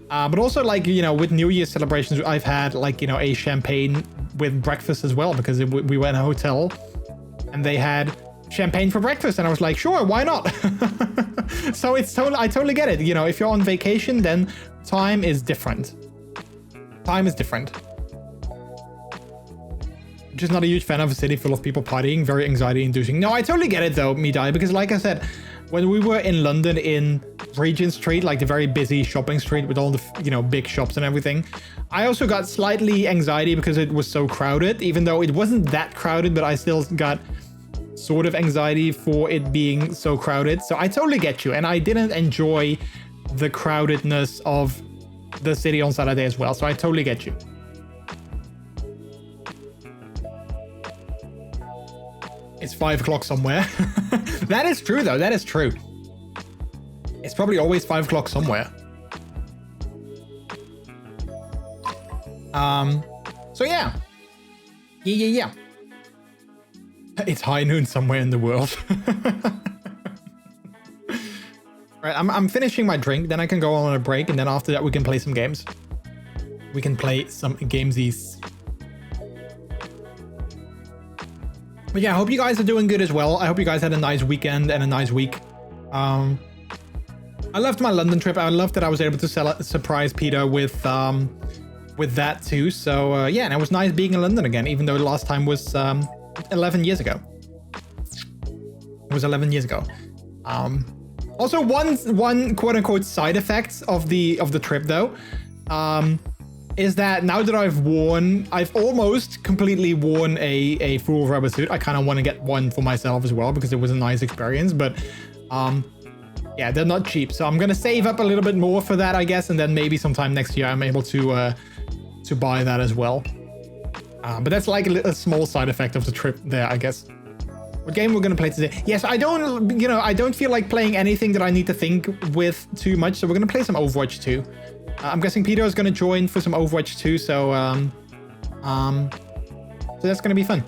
But also like, you know, with New Year's celebrations, I've had like, you know, a champagne with breakfast as well, because we were in a hotel and they had champagne for breakfast. And I was like, sure, why not? So it's totally, I totally get it. You know, if you're on vacation, then time is different. Time is different. Just not a huge fan of a city full of people partying, very anxiety inducing. No, I totally get it though, Midai, because like I said, when we were in London in Regent Street, like the very busy shopping street with all the, you know, big shops and everything, I also got slightly anxiety because it was so crowded, even though it wasn't that crowded, but I still got sort of anxiety for it being so crowded. So I totally get you. And I didn't enjoy the crowdedness of the city on Saturday as well. So I totally get you. It's 5 o'clock somewhere. That is true though, that is true. It's probably always 5 o'clock somewhere. So yeah. Yeah. It's high noon somewhere in the world. Right, I'm finishing my drink, then I can go on a break, and then after that we can play some games. We can play some gamesies. But yeah, I hope you guys are doing good as well. I hope you guys had a nice weekend and a nice week. I loved my London trip. I loved that I was able to surprise Peter with that too. So yeah, and it was nice being in London again, even though the last time was 11 years ago. It was 11 years ago. Also, one quote unquote side effect of the trip though, is that now that I've almost completely worn a full rubber suit. I kind of want to get one for myself as well because it was a nice experience, but yeah, they're not cheap. So I'm going to save up a little bit more for that, I guess. And then maybe sometime next year I'm able to buy that as well. But that's like a small side effect of the trip there, I guess. What game we're going to play today? Yes, I don't feel like playing anything that I need to think with too much. So we're going to play some Overwatch 2. I'm guessing Peter is going to join for some Overwatch 2. So that's going to be fun.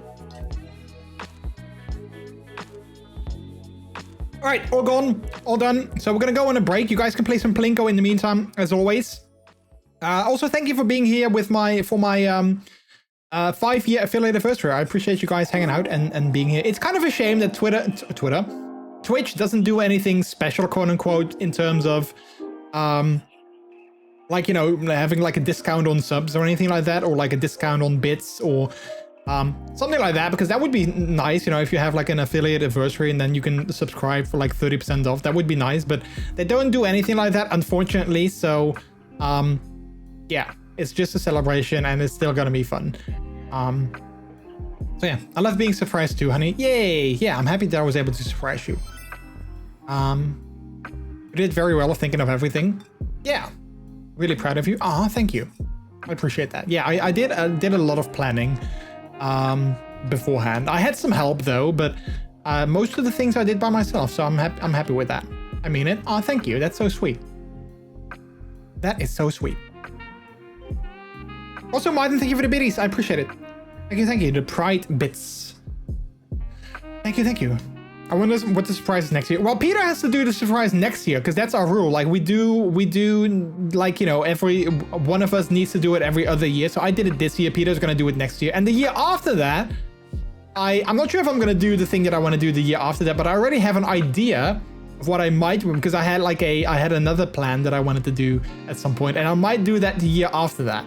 All right, all gone, all done. So we're going to go on a break. You guys can play some Plinko in the meantime, as always. Also, thank you for being here with my 5-year affiliate anniversary. I appreciate you guys hanging out and being here. It's kind of a shame that Twitch doesn't do anything special, quote unquote, in terms of, like, you know, having like a discount on subs or anything like that, or like a discount on bits or something like that, because that would be nice, you know, if you have like an affiliate anniversary and then you can subscribe for like 30% off. That would be nice, but they don't do anything like that, unfortunately. So, yeah, it's just a celebration and it's still gonna be fun. So yeah, I love being surprised too, honey. Yay! Yeah, I'm happy that I was able to surprise you. You did very well of thinking of everything. Yeah, really proud of you. Ah, thank you. I appreciate that. Yeah, I did a lot of planning beforehand. I had some help though, but most of the things I did by myself, so I'm happy with that. I mean it. Ah, thank you. That's so sweet. That is so sweet. Also, Martin, thank you for the biddies. I appreciate it. Thank you. The Pride bits. Thank you. I wonder what the surprise is next year. Well, Peter has to do the surprise next year because that's our rule. Like we do like, you know, every one of us needs to do it every other year. So I did it this year. Peter's gonna do it next year, and the year after that, I'm not sure if I'm gonna do the thing that I want to do the year after that, but I already have an idea of what I might do, because I had another plan that I wanted to do at some point, and I might do that the year after that.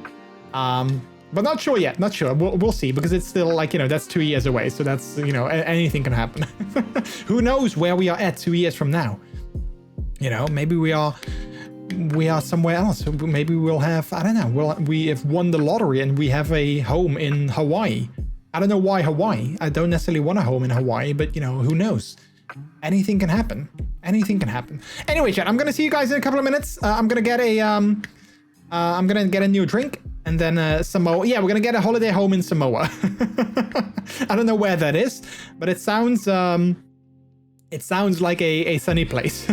But not sure yet. Not sure. We'll see, because it's still like, you know, that's 2 years away. So that's, you know, anything can happen. Who knows where we are at 2 years from now? You know, maybe we are somewhere else. Maybe we'll have, I don't know. We have won the lottery and we have a home in Hawaii. I don't know why Hawaii. I don't necessarily want a home in Hawaii, but you know, who knows? Anything can happen. Anything can happen. Anyway, chat, I'm gonna see you guys in a couple of minutes. I'm gonna get a new drink. And then Samoa. Yeah, we're gonna get a holiday home in Samoa. I don't know where that is, but it sounds like a sunny place.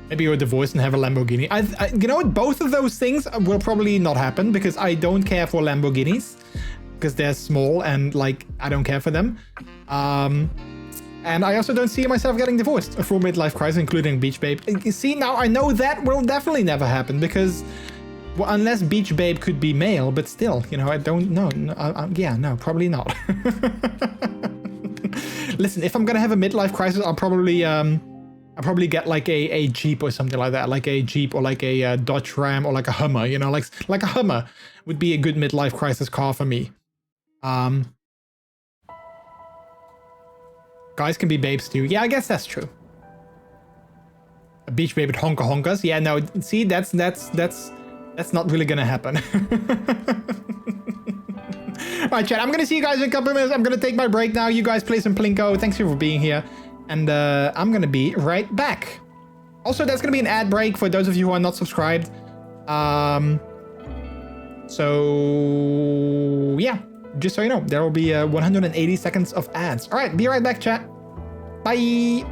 Maybe you're divorced and have a Lamborghini. You know what? Both of those things will probably not happen, because I don't care for Lamborghinis, because they're small and like I don't care for them. And I also don't see myself getting divorced for midlife crisis, including Beach Babe. You see, now I know that will definitely never happen, because, well, unless Beach Babe could be male, but still, you know, I don't know. Yeah, no, probably not. Listen, if I'm gonna have a midlife crisis, I'll probably get like a Jeep or something like that, like a Jeep or like a Dodge Ram or like a Hummer. You know, like a Hummer would be a good midlife crisis car for me. Guys can be babes too. Yeah, I guess that's true. A beach babe with honkas. Yeah, no, see, that's not really gonna happen. Alright, chat, I'm gonna see you guys in a couple of minutes. I'm gonna take my break now. You guys play some Plinko. Thanks for being here. And I'm gonna be right back. Also, there's gonna be an ad break for those of you who are not subscribed. So yeah. Just so you know, there will be 180 seconds of ads. All right, be right back, chat. Bye.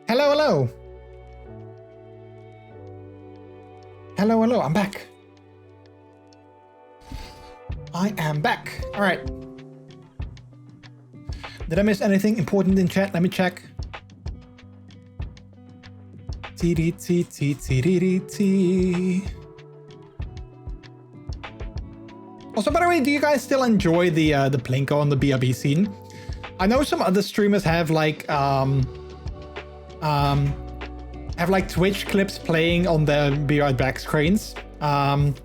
Hello, hello. Hello, hello, I'm back. I am back. All right. Did I miss anything important in chat? Let me check. T. Also, by the way, do you guys still enjoy the Plinko on the BRB scene? I know some other streamers have like Twitch clips playing on their Be Right Back screens. And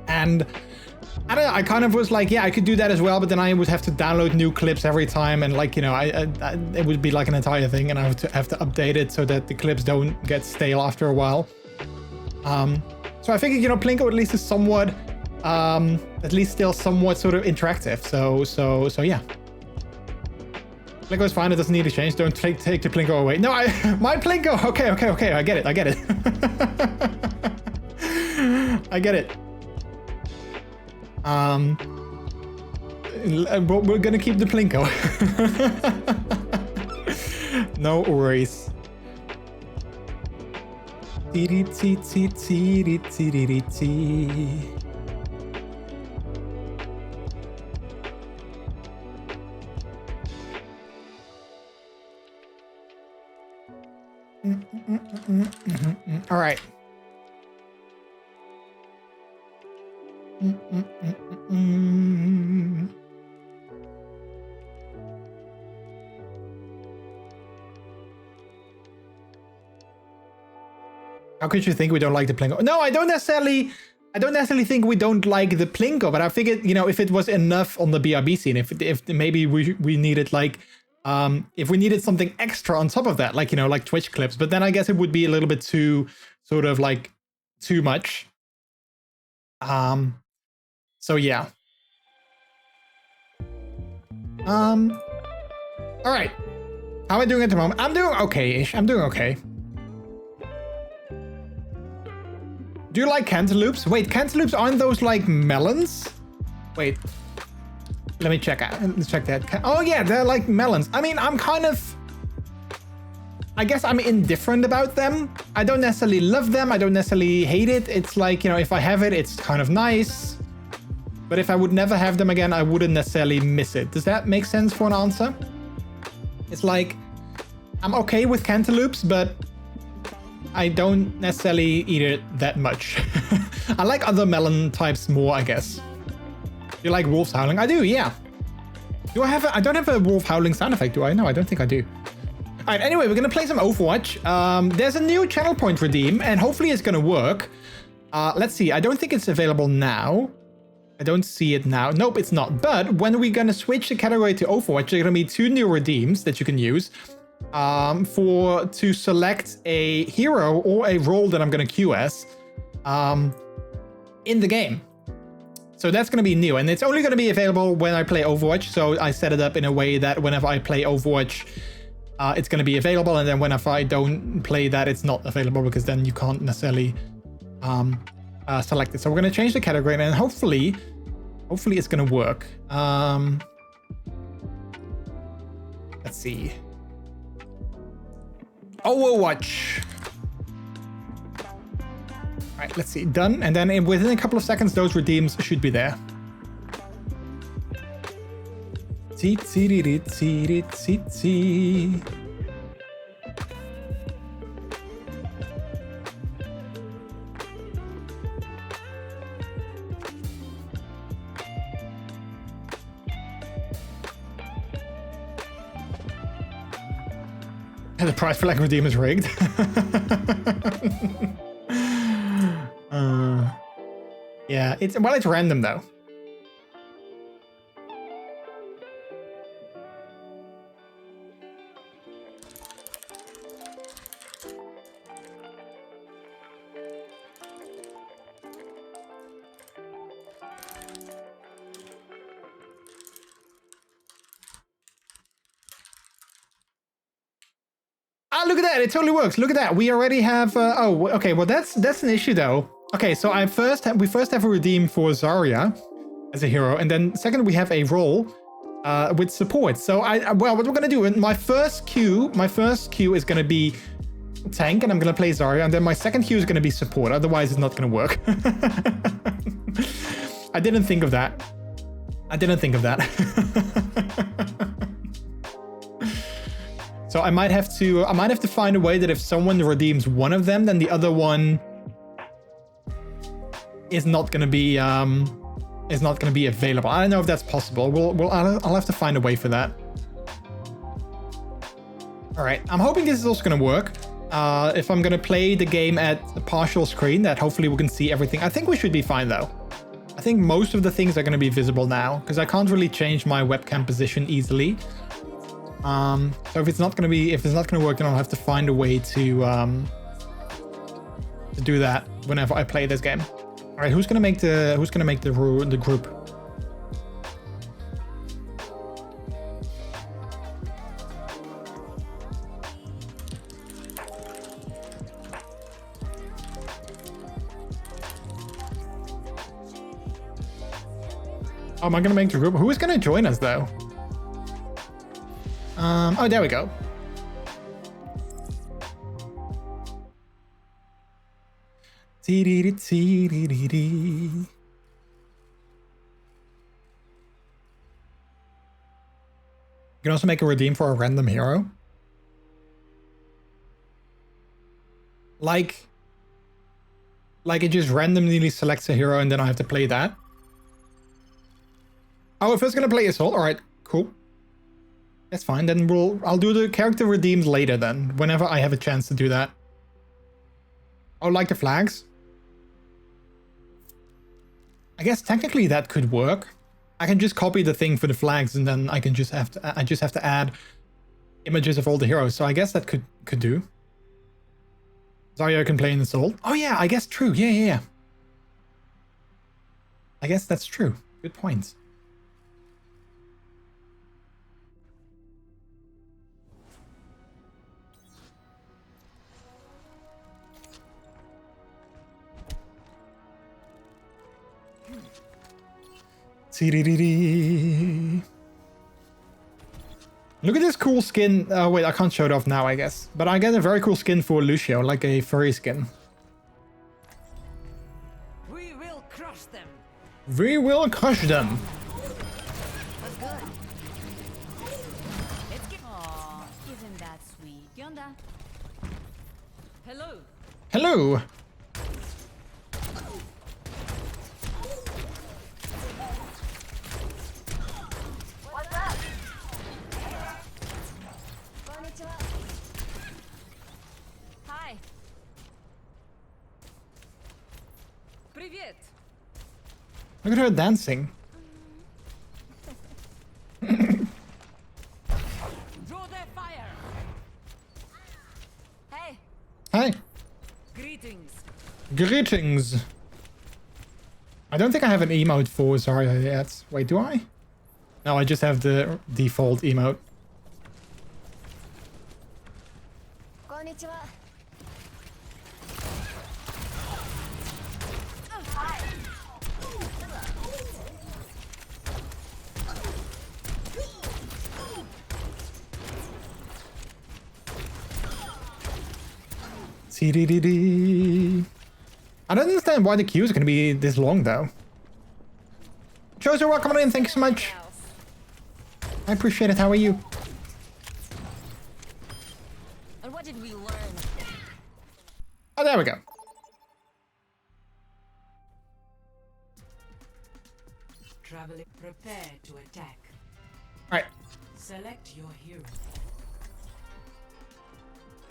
I don't know, I kind of was like, yeah, I could do that as well, but then I would have to download new clips every time, and like, you know, it would be like an entire thing, and I would have to update it so that the clips don't get stale after a while. So I figured, you know, Plinko at least is somewhat, at least still somewhat sort of interactive. So yeah. Plinko is fine, it doesn't need to change. Don't take the Plinko away. No, my Plinko, okay, I get it. I get it. We're gonna keep the Plinko. No worries. All right. How could you think we don't like the Plinko? No, I don't necessarily think we don't like the Plinko, but I figured, you know, if it was enough on the BRB scene, if maybe we needed like, if we needed something extra on top of that, like, you know, like Twitch clips, but then I guess it would be a little bit too, sort of like, too much. So yeah. All right. How am I doing at the moment? I'm doing okay-ish. I'm doing okay. Do you like cantaloupes? Wait, cantaloupes aren't those like melons? Wait. Let me check. Let's check that. Oh yeah, they're like melons. I mean, I'm kind of... I guess I'm indifferent about them. I don't necessarily love them. I don't necessarily hate it. It's like, you know, if I have it, it's kind of nice. But if I would never have them again, I wouldn't necessarily miss it. Does that make sense for an answer? It's like, I'm okay with cantaloupes, but I don't necessarily eat it that much. I like other melon types more, I guess. You like wolves howling? I do, yeah. Do I have I don't have a wolf howling sound effect, do I? No, I don't think I do. All right, anyway, we're gonna play some Overwatch. There's a new channel point redeem, and hopefully it's gonna work. Let's see, I don't think it's available now. I don't see it now. Nope, it's not. But when we're gonna switch the category to Overwatch, there are gonna be 2 new redeems that you can use to select a hero or a role that I'm gonna queue as in the game. So that's gonna be new, and it's only gonna be available when I play Overwatch. So I set it up in a way that whenever I play Overwatch, it's gonna be available, and then whenever I don't play that, it's not available, because then you can't necessarily select it. So we're gonna change the category, and hopefully it's gonna work. Let's see. Overwatch. right, let's see. Done. And then within a couple of seconds, those redeems should be there. The price for like redeem is rigged. Yeah, it's random though. Ah, look at that! It totally works. Look at that. We already have. Oh, okay. Well, that's an issue though. Okay, so we first have a redeem for Zarya as a hero, and then second we have a role with support. So well, what we're gonna do in my first queue is gonna be tank, and I'm gonna play Zarya, and then my second queue is gonna be support. Otherwise, it's not gonna work. I didn't think of that. So I might have to find a way that if someone redeems one of them, then the other one is not gonna be available. I don't know if that's possible. I'll have to find a way for that. All right, I'm hoping this is also gonna work. If I'm gonna play the game at a partial screen, that hopefully we can see everything. I think we should be fine though. I think most of the things are gonna be visible now because I can't really change my webcam position easily. So if it's not gonna work, then I'll have to find a way to do that whenever I play this game. All right, who's gonna make the group? Oh, am I gonna make the group? Who is gonna join us though? Oh, there we go. You can also make a redeem for a random hero. Like it just randomly selects a hero and then I have to play that. Oh, we're first gonna play Assault. All right, cool. That's fine. Then I'll do the character redeems later then, whenever I have a chance to do that. Oh, like the flags? I guess technically that could work. I can just copy the thing for the flags and then I just have to add images of all the heroes. So I guess that could do. Zarya can play in Assault. Oh yeah, I guess true. Yeah. I guess that's true. Good point. Look at this cool skin. Oh wait, I can't show it off now, I guess. But I get a very cool skin for Lucio, like a furry skin. We will crush them. We will crush them. That's good. Let's get. Aww, isn't that sweet? Yonda. Hello. Hello. Hi. Привет. Look at her dancing. Draw their fire. Hey. Hi. Greetings. Greetings. I don't think I have an emote for Zarya yet. Wait, do I? No, I just have the default emote. Konnichiwa. CDDD. I don't understand why the queues are going to be this long, though. Joser, welcome in. Thank you so much. I appreciate it. How are you? And what did we learn? Oh, there we go. Traveler, prepare to attack. All right. Select your hero.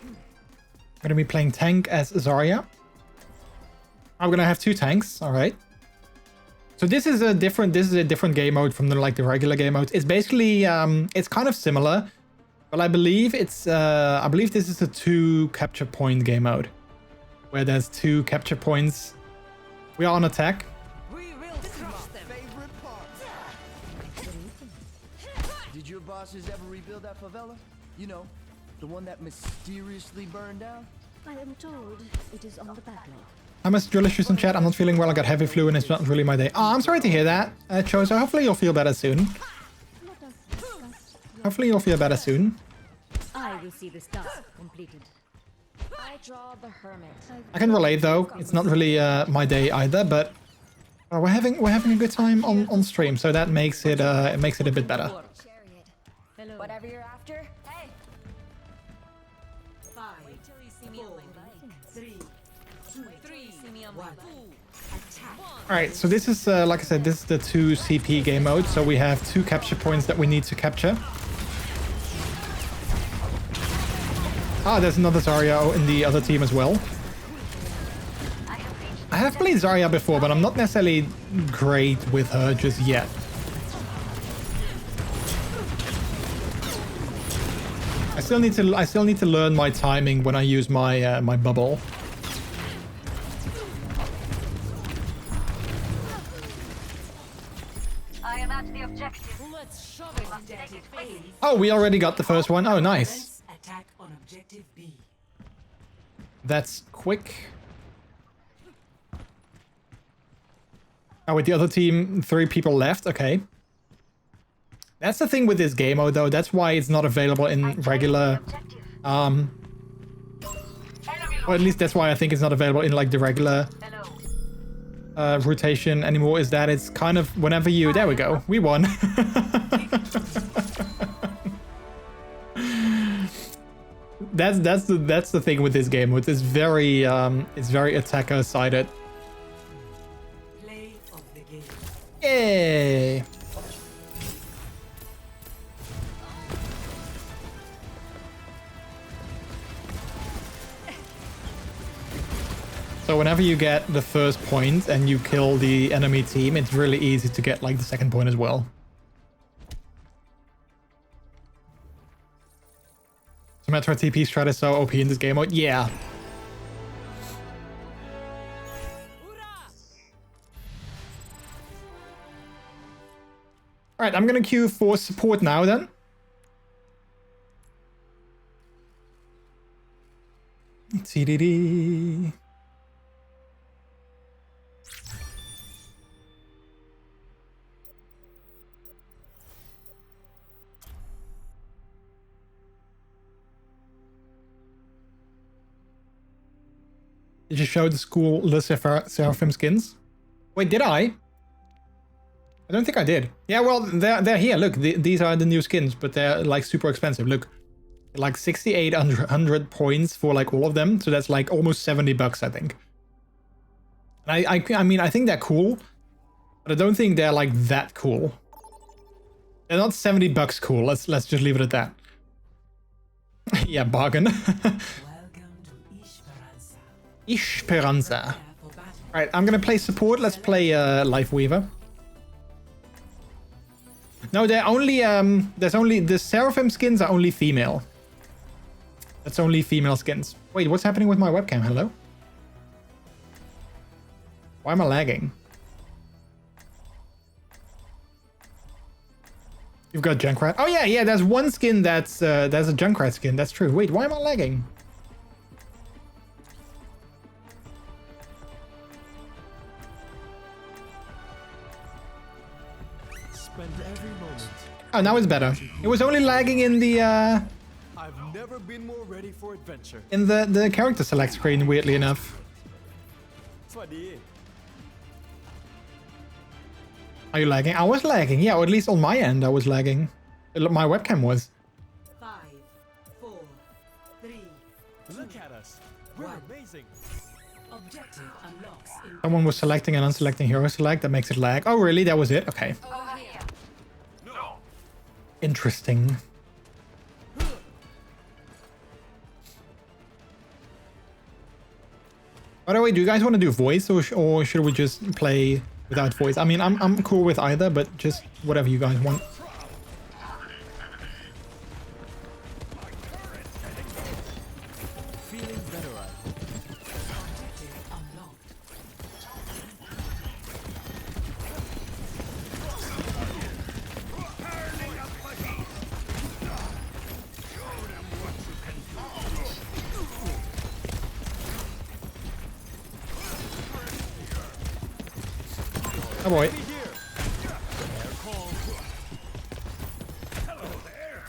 I'm going to be playing tank as Zarya. I'm going to have 2 tanks. All right. So this is a different game mode from the regular game mode. It's basically it's kind of similar, but I believe this is a 2 capture point game mode where there's 2 capture points. We are on attack. We will crush them. Favorite part. Did your bosses ever rebuild that favela? You know, the one that mysteriously burned down? I am told it is on the backlog. I'm MrJordilicious in chat. I'm not feeling well. I got heavy flu and it's not really my day. Oh, I'm sorry to hear that, Chozo. Hopefully you'll feel better soon. Hopefully you'll feel better soon. I will see this task completed. I draw the hermit. I can relate though. It's not really my day either, but we're having a good time on stream, so that makes it a bit better. Whatever you're after. Hey. 5, Wait till you see me on my bike. 3, 2, 3, See me on my 1. bike. Attack. All right, so this is like I said, this is the 2 CP game mode. So we have 2 capture points that we need to capture. Ah, there's another Zarya in the other team as well. I have played Zarya before, but I'm not necessarily great with her just yet. I still need to learn my timing when I use my my bubble. I am at the objective. Let's shove it. Objective A. Oh, we already got the first one. Oh, nice. Attack on objective B. That's quick. Oh, with the other team, 3 people left. Okay. That's the thing with this game mode, though. That's why it's not available in regular... or at least that's why I think it's not available in, like, the regular rotation anymore, is that it's kind of whenever you... There we go. We won. That's the thing with this game. It's very attacker-sided. Play of the game. Yay! So whenever you get the first point and you kill the enemy team, it's really easy to get like the second point as well. So Metro TP strat is so OP in this game mode. Yeah. Alright, I'm gonna queue for support now then. TDD. Did you show the school the Seraphim skins? Wait, did I? I don't think I did. Yeah, well, they're here. Look, these are the new skins, but they're like super expensive. Look, like 6,800 points for like all of them. So that's like almost $70, I think. And I mean, I think they're cool, but I don't think they're like that cool. They're not $70 cool. Let's just leave it at that. Yeah, bargain. Welcome to Esperanza. Prepare for battle. Alright, I'm gonna play support. Let's play Life Weaver. No, they're only there's only the Seraphim skins are only female. That's only female skins. Wait, what's happening with my webcam? Hello? Why am I lagging? You've got Junkrat. Oh yeah, there's one skin that's there's a Junkrat skin. That's true. Wait, why am I lagging? Spend every moment. Oh, now it's better. It was only lagging in the I've never been more ready for adventure. character select screen, weirdly enough. Are you lagging? I was lagging, yeah, or at least on my end I was lagging. My webcam was. 5, 4, 3. Look at us. We're amazing. Objective unlocks in Someone was selecting and unselecting hero select, that makes it lag. Oh really? That was it? Okay. Interesting. By the way, do you guys want to do voice or should we just play without voice? I mean, I'm cool with either, but just whatever you guys want. Feeling better, I hope. objective unlocked. Oh boy.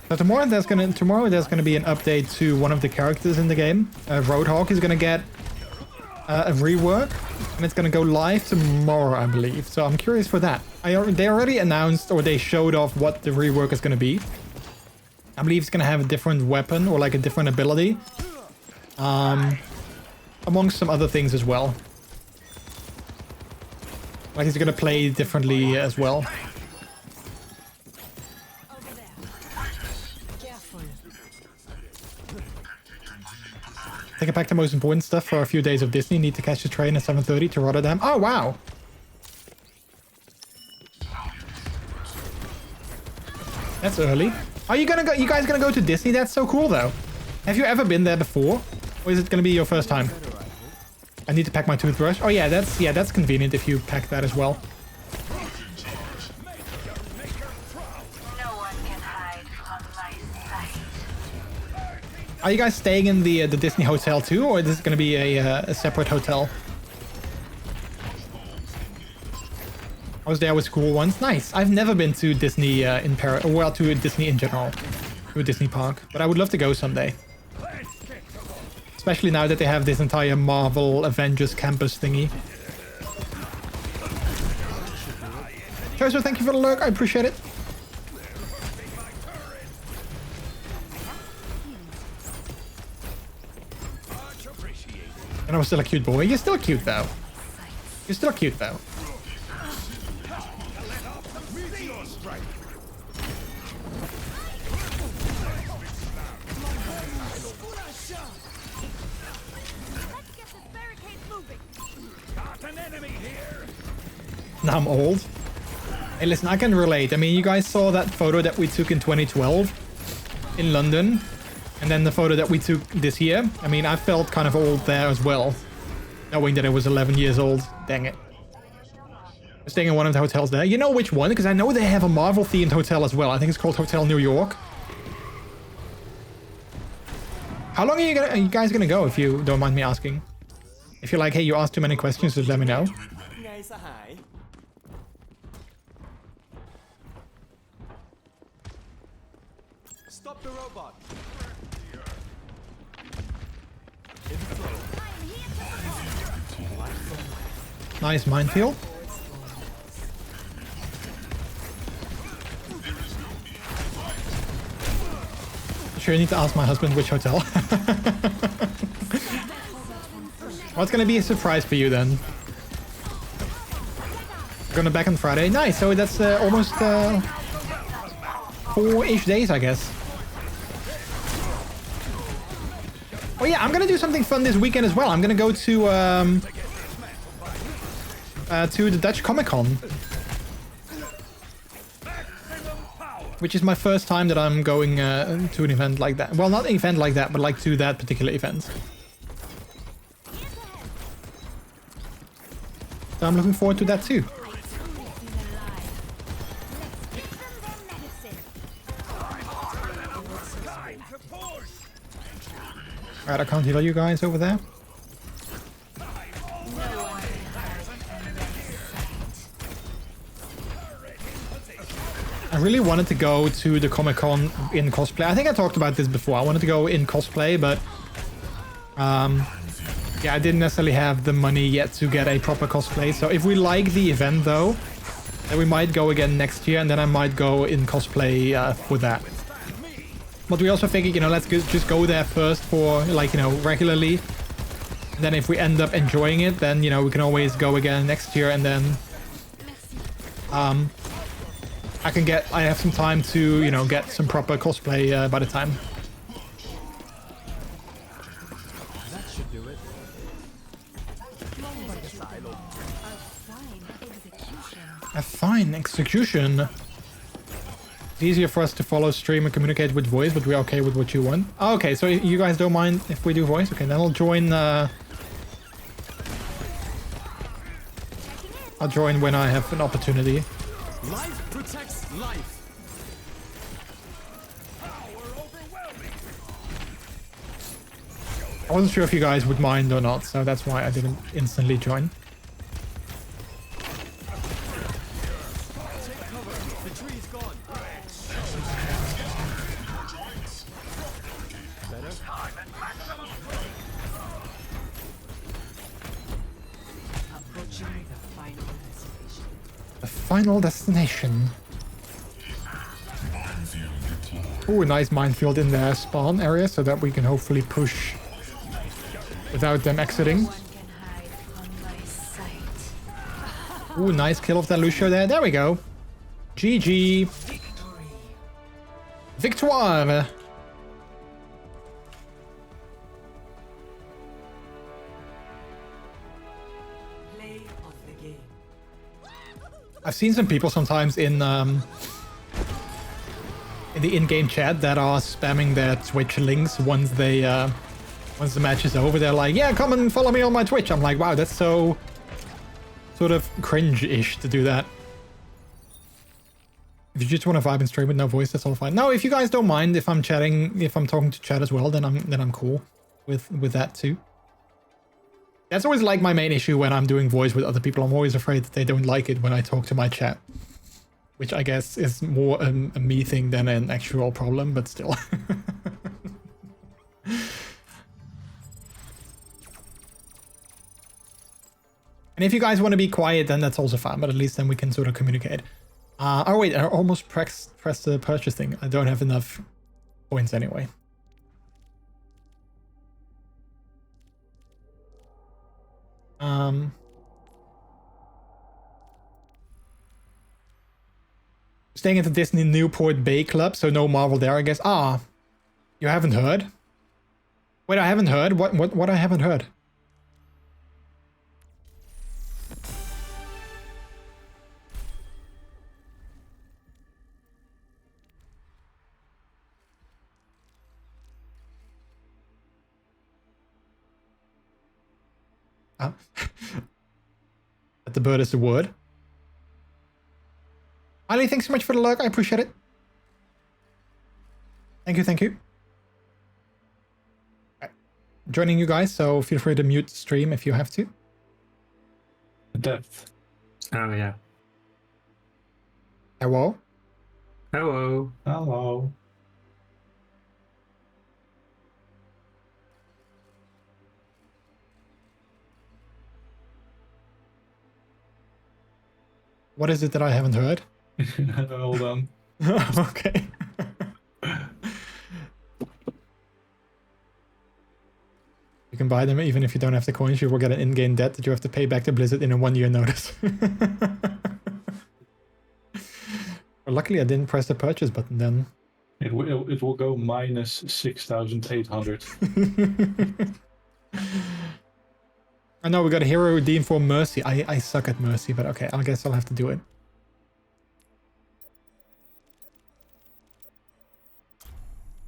So tomorrow there's gonna be an update to one of the characters in the game. Roadhog is gonna get a rework, and it's gonna go live tomorrow, I believe. So I'm curious for that. They already announced, or they showed off what the rework is gonna be. I believe it's gonna have a different weapon or like a different ability, amongst some other things as well. Like he's gonna play differently as well. Take it back to most important stuff for a few days of Disney. Need to catch the train at 7:30 to Rotterdam. Oh wow! That's early. Are you gonna go? You guys gonna go to Disney? That's so cool though. Have you ever been there before, or is it gonna be your first time? I need to pack my toothbrush. Oh yeah, that's convenient if you pack that as well. Are you guys staying in the Disney hotel too, or is this going to be a separate hotel? I was there with school once. Nice. I've never been to Disney in Paris, or well, to Disney in general, to a Disney park, but I would love to go someday. Especially now that they have this entire Marvel Avengers campus thingy. Chozo, thank you for the lurk. I appreciate it. And I was still a cute boy. You're still cute though. You're still cute though. Now I'm old. Hey, listen, I can relate. I mean, you guys saw that photo that we took in 2012 in London, and then the photo that we took this year. I mean, I felt kind of old there as well, knowing that I was 11 years old. Dang it. I'm staying in one of the hotels there. You know which one? Because I know they have a Marvel-themed hotel as well. I think it's called Hotel New York. How long are you guys gonna go, if you don't mind me asking? If you're like, hey, you asked too many questions, just let me know. Stop the robot. Nice minefield. Sure, you need to ask my husband which hotel. Well, it's gonna be a surprise for you then. We're gonna back on Friday. Nice, so that's almost 4-ish days, I guess. Oh yeah, I'm gonna do something fun this weekend as well. I'm gonna go to the Dutch Comic-Con, which is my first time that I'm going to an event like that. Well, not an event like that, but like to that particular event. So I'm looking forward to that too. Alright, I can't heal you guys over there. I really wanted to go to the Comic-Con in cosplay. I think I talked about this before. I wanted to go in cosplay, but Yeah, I didn't necessarily have the money yet to get a proper cosplay. So if we like the event though, then we might go again next year, and then I might go in cosplay for that. But we also figured, you know, let's just go there first for, like, you know, regularly. And then if we end up enjoying it, then, you know, we can always go again next year, and then I have some time to, you know, get some proper cosplay by the time. That should do it. A fine execution. It's easier for us to follow stream and communicate with voice, but we're okay with what you want. Oh, okay, so you guys don't mind if we do voice? Okay, then I'll join. I'll join when I have an opportunity. Life protects life. I wasn't sure if you guys would mind or not, so that's why I didn't instantly join. Take cover. The tree's gone. Better. Approaching the final destination. The final destination. Ooh, a nice minefield in their spawn area so that we can hopefully push without them exiting. One can hide from my sight. Ooh, nice kill of that Lucio there. There we go. GG. Victoire. Play of the game. I've seen some people sometimes in the in-game chat that are spamming their Twitch links once they once the match is over. They're like, yeah, come and follow me on my Twitch. I'm like, wow, that's so sort of cringe-ish to do that. If you just want to vibe and stream with no voice, that's all fine. No, if you guys don't mind if I'm chatting, if I'm talking to chat as well, then I'm cool with that too. That's always like my main issue when I'm doing voice with other people. I'm always afraid that they don't like it when I talk to my chat, which I guess is more a me thing than an actual problem, but still. And if you guys want to be quiet, then that's also fine, but at least then we can sort of communicate. Oh wait, I almost pressed the purchase thing. I don't have enough points anyway. Staying at the Disney Newport Bay Club, so no Marvel there, I guess. Ah, you haven't heard? Wait, I haven't heard? What I haven't heard? That the bird is the word. Ali, thanks so much for the lurk. I appreciate it. Thank you, thank you. Right. Joining you guys, so feel free to mute the stream if you have to. Depth. Oh yeah. Hello. Hello. Hello. What is it that I haven't heard? Hold on. Okay. You can buy them even if you don't have the coins. You will get an in-game debt that you have to pay back to Blizzard in a 1-year notice. Well, luckily I didn't press the purchase button then. It will go minus 6,800. I know we got a hero redeem for Mercy. I suck at Mercy, but okay, I guess I'll have to do it.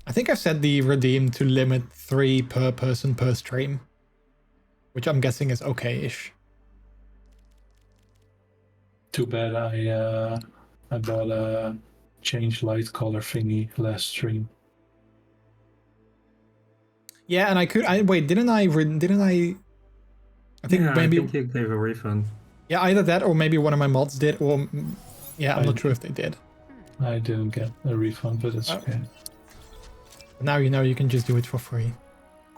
I think I've set the redeem to limit 3 per person per stream, which I'm guessing is okay-ish. Too bad I bought a change light color thingy last stream. Yeah, and wait, didn't I think Yeah, maybe I think you gave a refund. yeah, either that or maybe one of my mods did, or yeah, I'm not sure if they did. I didn't get a refund, but it's okay. Now you know you can just do it for free.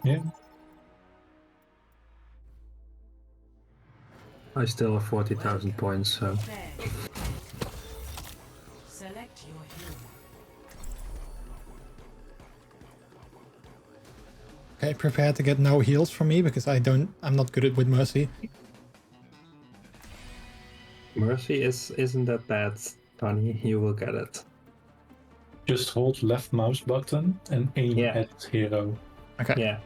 Yeah. I still have 40,000 points, so... Fair. Select your hero. Okay, prepare to get no heals from me because I'm not good at with Mercy. Mercy isn't that bad, honey. You will get it. Just hold left mouse button and aim Yeah. at hero. Okay. Yeah.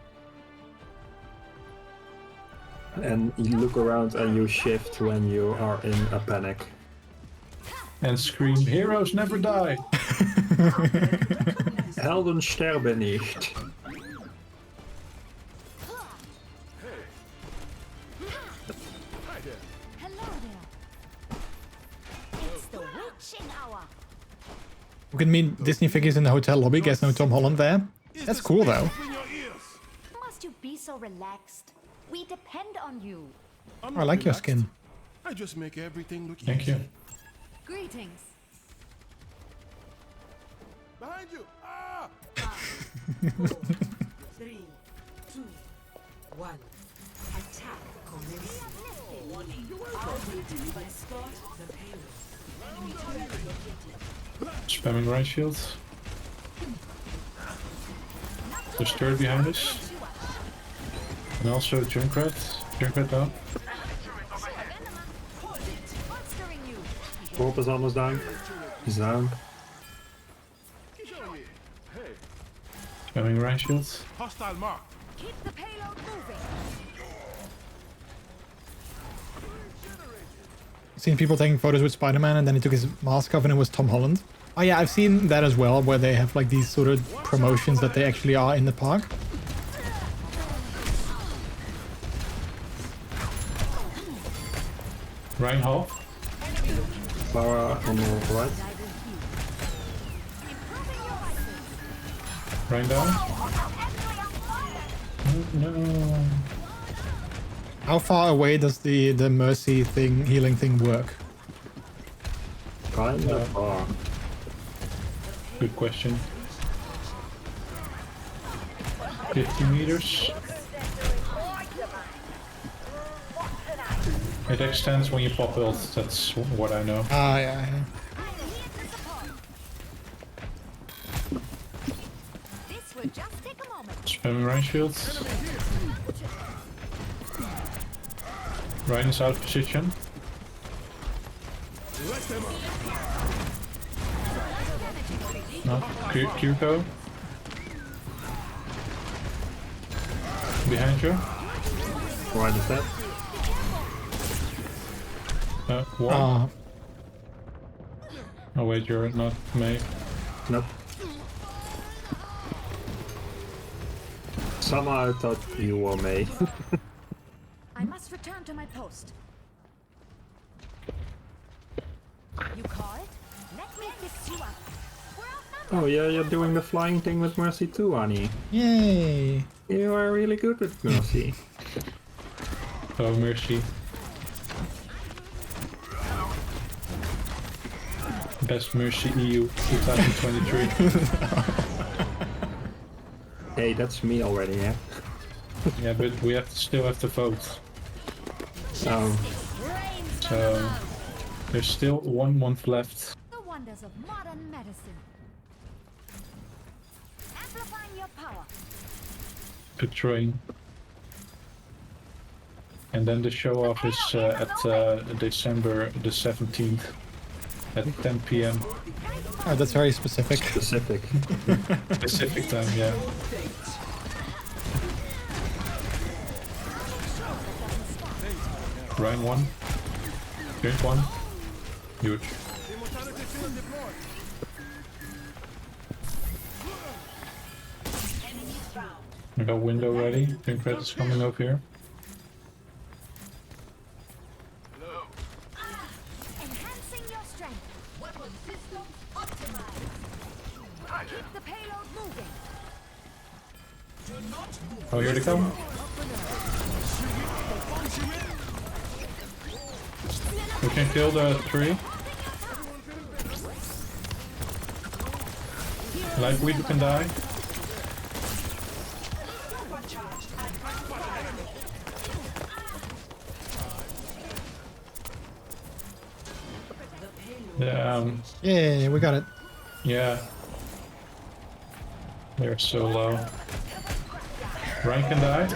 And you look around and you shift when you are in a panic. And scream, heroes never die! Helden sterben nicht. Hello there. It's the witching hour. Look at me, Disney figures in the hotel lobby. Guess no Tom Holland there. That's cool though. Must you be so relaxed? We depend on you. I like your skin. I just make everything look Thank easy. you. Greetings. Behind you! Ah! 4, 3, 2, 1. Attack commences. Warning. Escort the payload. Enemy turret located. Spamming right shield. There's third behind us. And also Junkrat. Junkrat down. Monstering you. Corp is almost down. He's down. Spamming right shield. Hostile mark. Keep the payload moving. Seen people taking photos with Spider-Man and then he took his mask off and it was Tom Holland. Oh yeah, I've seen that as well, where they have like these sort of promotions that they actually are in the park. Ryan Hall. Power on the right. Ryan down. No. How far away does the Mercy thing, healing thing work? Kinda far. Good question. 50 meters. It extends when you pop ult, that's what I know. Ah, yeah. This will just take a moment. Spamming Ryan shields. Ryan is out of position. No, Kirko. Behind you. Right is that? One. Ah, Oh wait, you're not May. Nope. Somehow I thought you were May. I must return to my post. You call it? Let me fix you up. We're outnumbered. Oh yeah, you're doing the flying thing with Mercy too, Annie. yay. You are really good with Mercy. Oh, Mercy. Best Mercy EU 2023. Hey, that's me already, yeah? Yeah, but we still have to vote. Um, So there's still 1 month left. The wonders of modern medicine. Amplifying your power. To train. And then the show off is at December the 17th at 10 p.m. Oh, that's very specific. specific. Pacific time, yeah. Ryan 1. Drink 1. Huge. I got window ready. Drink red is coming over here. Enhancing your strength. Weapon system optimized. Keep the payload moving. Oh, here they come. We can kill the tree. Lightweed can die. Yeah, we got it. Yeah. They're so low. Ryan can die.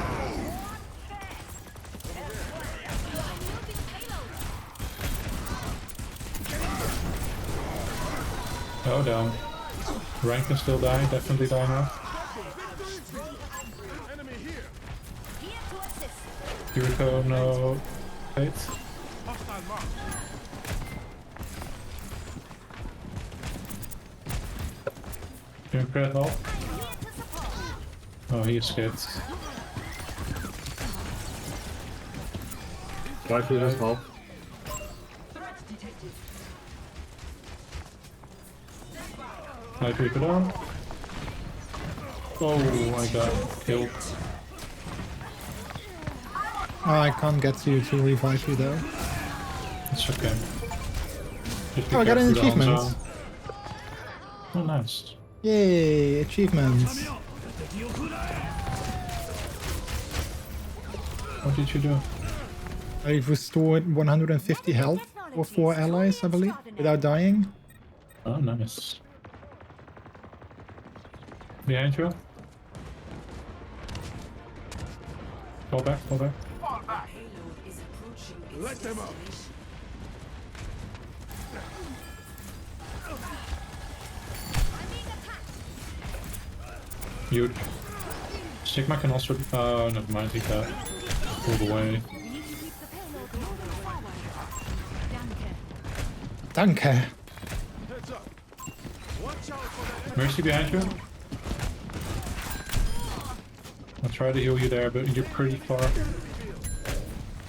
Oh damn. Ryan can still die, definitely die now. Enemy here. Yuriko, no fate. Hostile mark. Yuriko at all? Oh, he escaped. Try for this help. Might Yuriko down. Oh, I got killed. Oh, I can't get you to revive you though. It's okay. Just be Oh, I got an careful with the achievement. zone. Oh, nice. Yay, achievements. What did you do? I've restored 150 health for 4 allies, I believe, without dying. Oh, nice. Behind you. Fall back, fall back. Payload is approaching its Let them up. destination. You. Sigma can also. Oh, never mind, he got pulled away. Danke. Heads up. Watch out for that. Mercy behind you. I'll try to heal you there, but you're pretty far.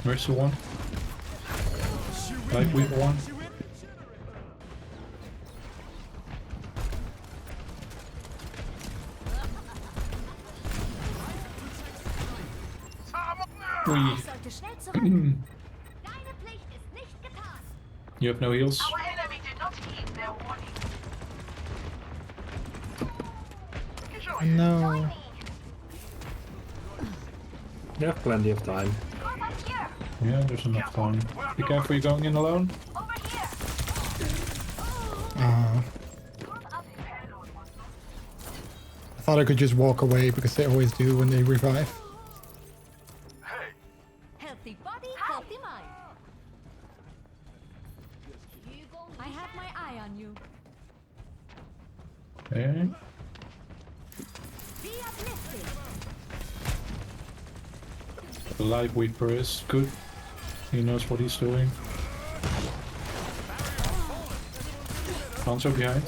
Mercy 1. Light Weaver 1. Ui. Sollte schnell zurück. Deine Pflicht ist nicht getan. You have no heals. enemy did not heed their warning. No. You have plenty of time. Yeah, there's enough time. Be careful, you're going in alone. I thought I could just walk away because they always do when they revive. Healthy body, healthy mind. I have my eye on you. Okay. Be uplifted. The Light Weaver is good. He knows what he's doing. Hanzo behind.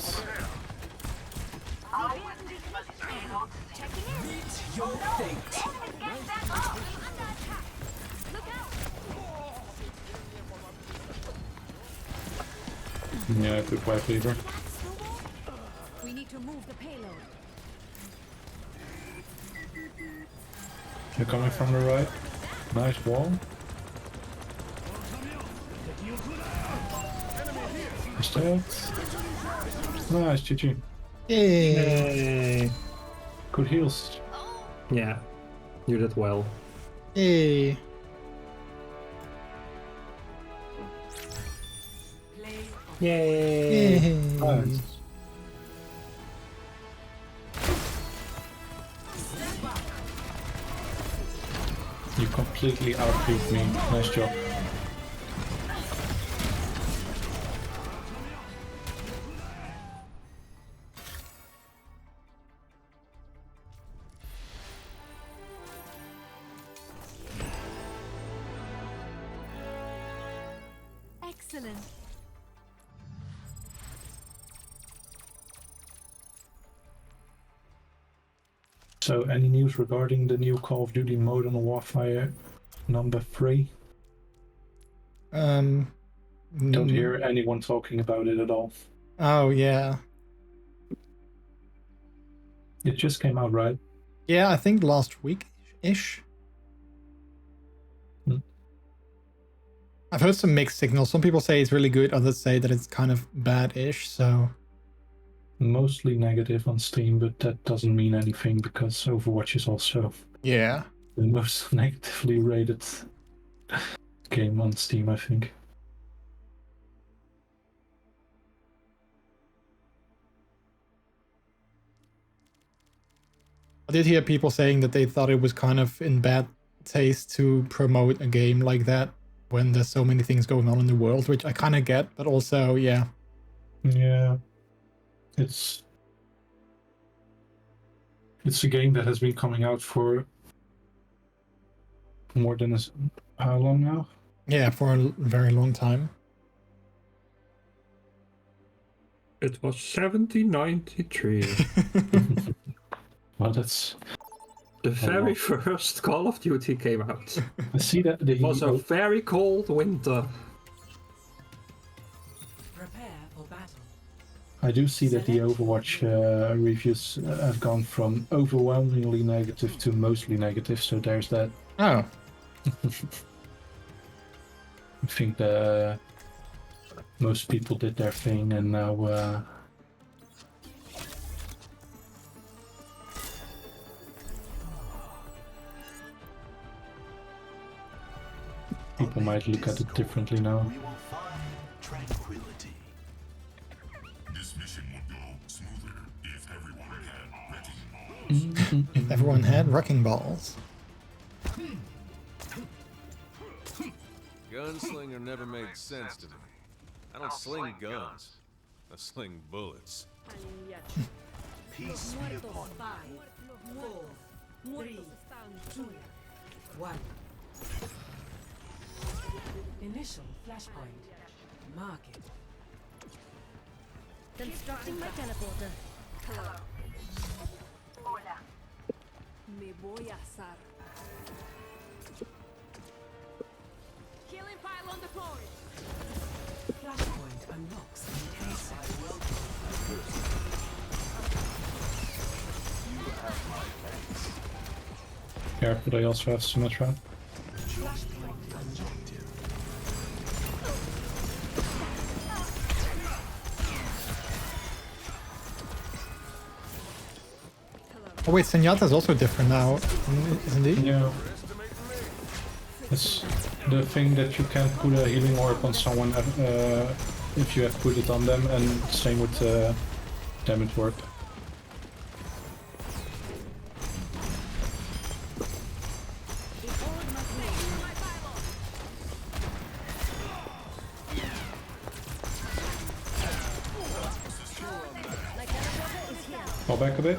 Yeah, good White Weaver. We need to move the payload. They're coming from the right. Nice wall. He's dead. Nice, GG. Yay. Yay! Good heals. Yeah, you did well. Yay. Yay! Yay. Nice. You completely outbeat me. Nice job. Excellent. So, any news regarding the new Call of Duty Modern Warfare number 3? Don't hear anyone talking about it at all. Oh, yeah. It just came out, right? Yeah, I think last week-ish. Hmm. I've heard some mixed signals. Some people say it's really good, others say that it's kind of bad-ish, so... Mostly negative on Steam, but that doesn't mean anything because Overwatch is also Yeah. the most negatively rated game on Steam, I think. did hear people saying that they thought it was kind of in bad taste to promote a game like that when there's so many things going on in the world, which I kind of get, but also, yeah. Yeah. It's a game that has been coming out for more than how long now? Yeah, for a very long time. It was 1793. Well, that's The very first Call of Duty came out. I see that It was a very cold winter. Prepare for battle. I do see that the Overwatch reviews have gone from overwhelmingly negative to mostly negative, so there's that. Oh. I think most people did their thing, and now people might look at it differently now. We will find tranquility. This mission would go smoother if everyone had wrecking balls. If everyone had wrecking balls. Gunslinger never made sense to me. I don't sling guns. I sling bullets. Peace be upon you. 5, 4, 3, 2, 1. Initial flashpoint. Mark it. Constructing my teleporter. Hola. Me voy a asar. Killing pylon deployed. Flashpoint unlocks in 10 seconds. Careful, they also have Symmetra. Oh wait, Zenyatta's also different now, isn't he? Yeah. It's the thing that you can put a healing orb on someone if you have put it on them, and same with damage warp. Fall back a bit.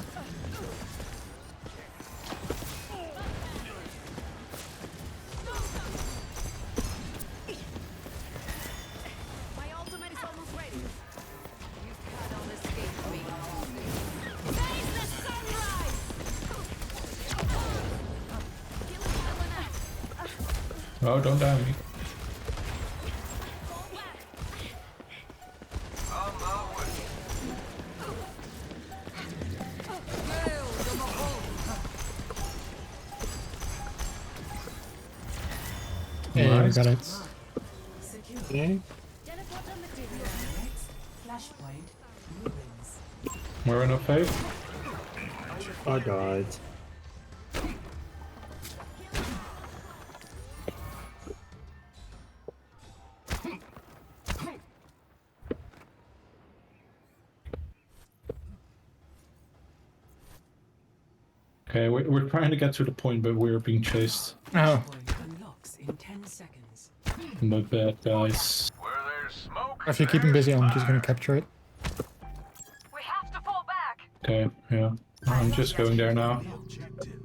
My ultimate is almost ready. You cannot escape me. Face the sunrise! Killing pylon. Oh, don't die me. Yeah, I got it. Okay. Teleporter material. Flashpoint ruins. We're in a phase. I died. Okay, we're trying to get to the point, but we're being chased Oh. Point unlocks in 10 seconds. by bad guys. Where there's smoke, If you keep him busy, I'm just gonna capture it. we have to fall back. Okay, yeah. I'm just going there now. Objective.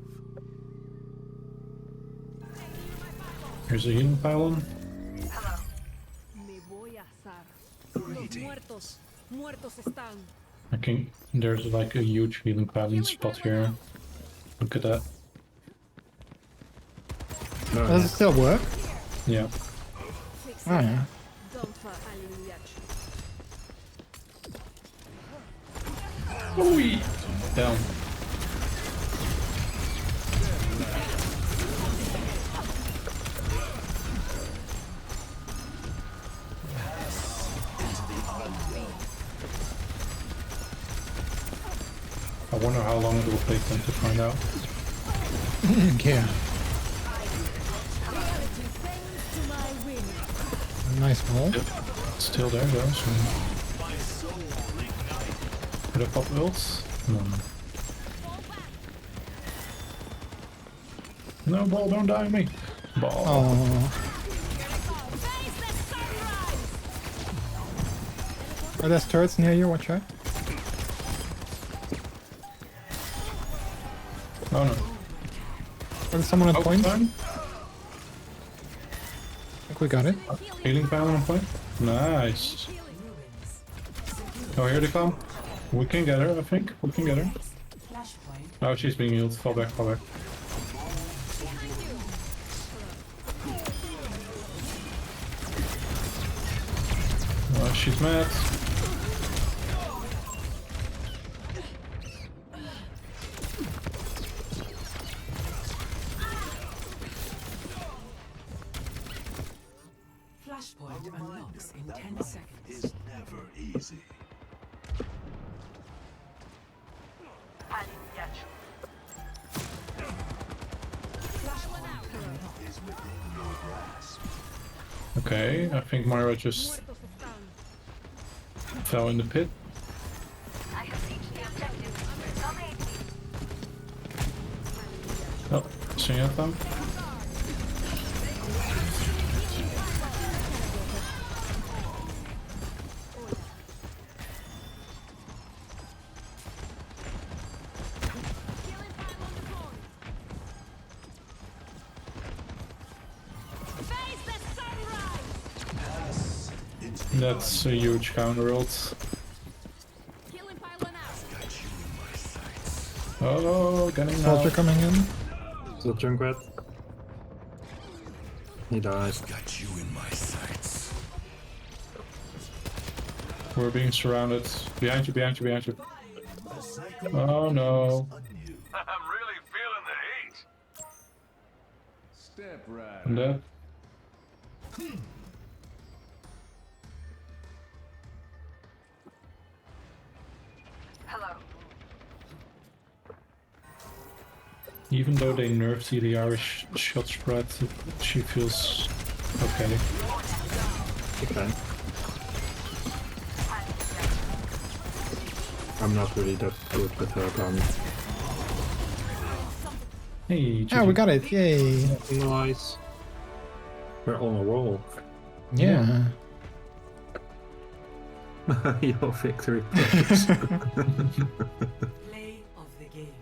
Here's a healing pylon. Me voy a asar. Los muertos. Muertos están. I think there's like a huge healing pylon spot here. Look at that. Does it still work? Yeah. Fix Oh yeah. Don't fall alien yet. Oi! Down. I wonder how long it will take them to find out. Yeah. Reality bends to my will. Nice wall. Yep. It's still there though, so... Could I pop ults? No. No, ball, don't die on me. Ball. Oh. Oh, there's turrets near you, watch out. Oh no. There's someone at point. I Time. think we got it. Healing panel on point. Nice. Oh, here they come. We can get her, I think. We can get her. Flashpoint. Oh, she's being healed. Fall back, fall back. Oh, she's mad. Flashpoint unlocks in 10 seconds. Is never easy. I didn't get you. Is within your grasp. Okay, I think Myra just fell in the pit. I have reached the objective. Come aid me. Oh, Senjata. Face the sunrise! That's a huge counter ult. Healing pylon out. Oh, getting Soldier out. coming in. So Junkrat. He dies. Got you in my sights. We're being surrounded. Behind you, behind you, behind you. Oh no. I'm really feeling the heat. Step right. I'm dead. Hello. Even though they nerfed the Irish shot spread, she feels okay. Okay. I'm not really that good with her gun. Hey, Yeah, we got it. Yay. Nice. We're on a roll. Yeah. Your victory pose. Play of the game.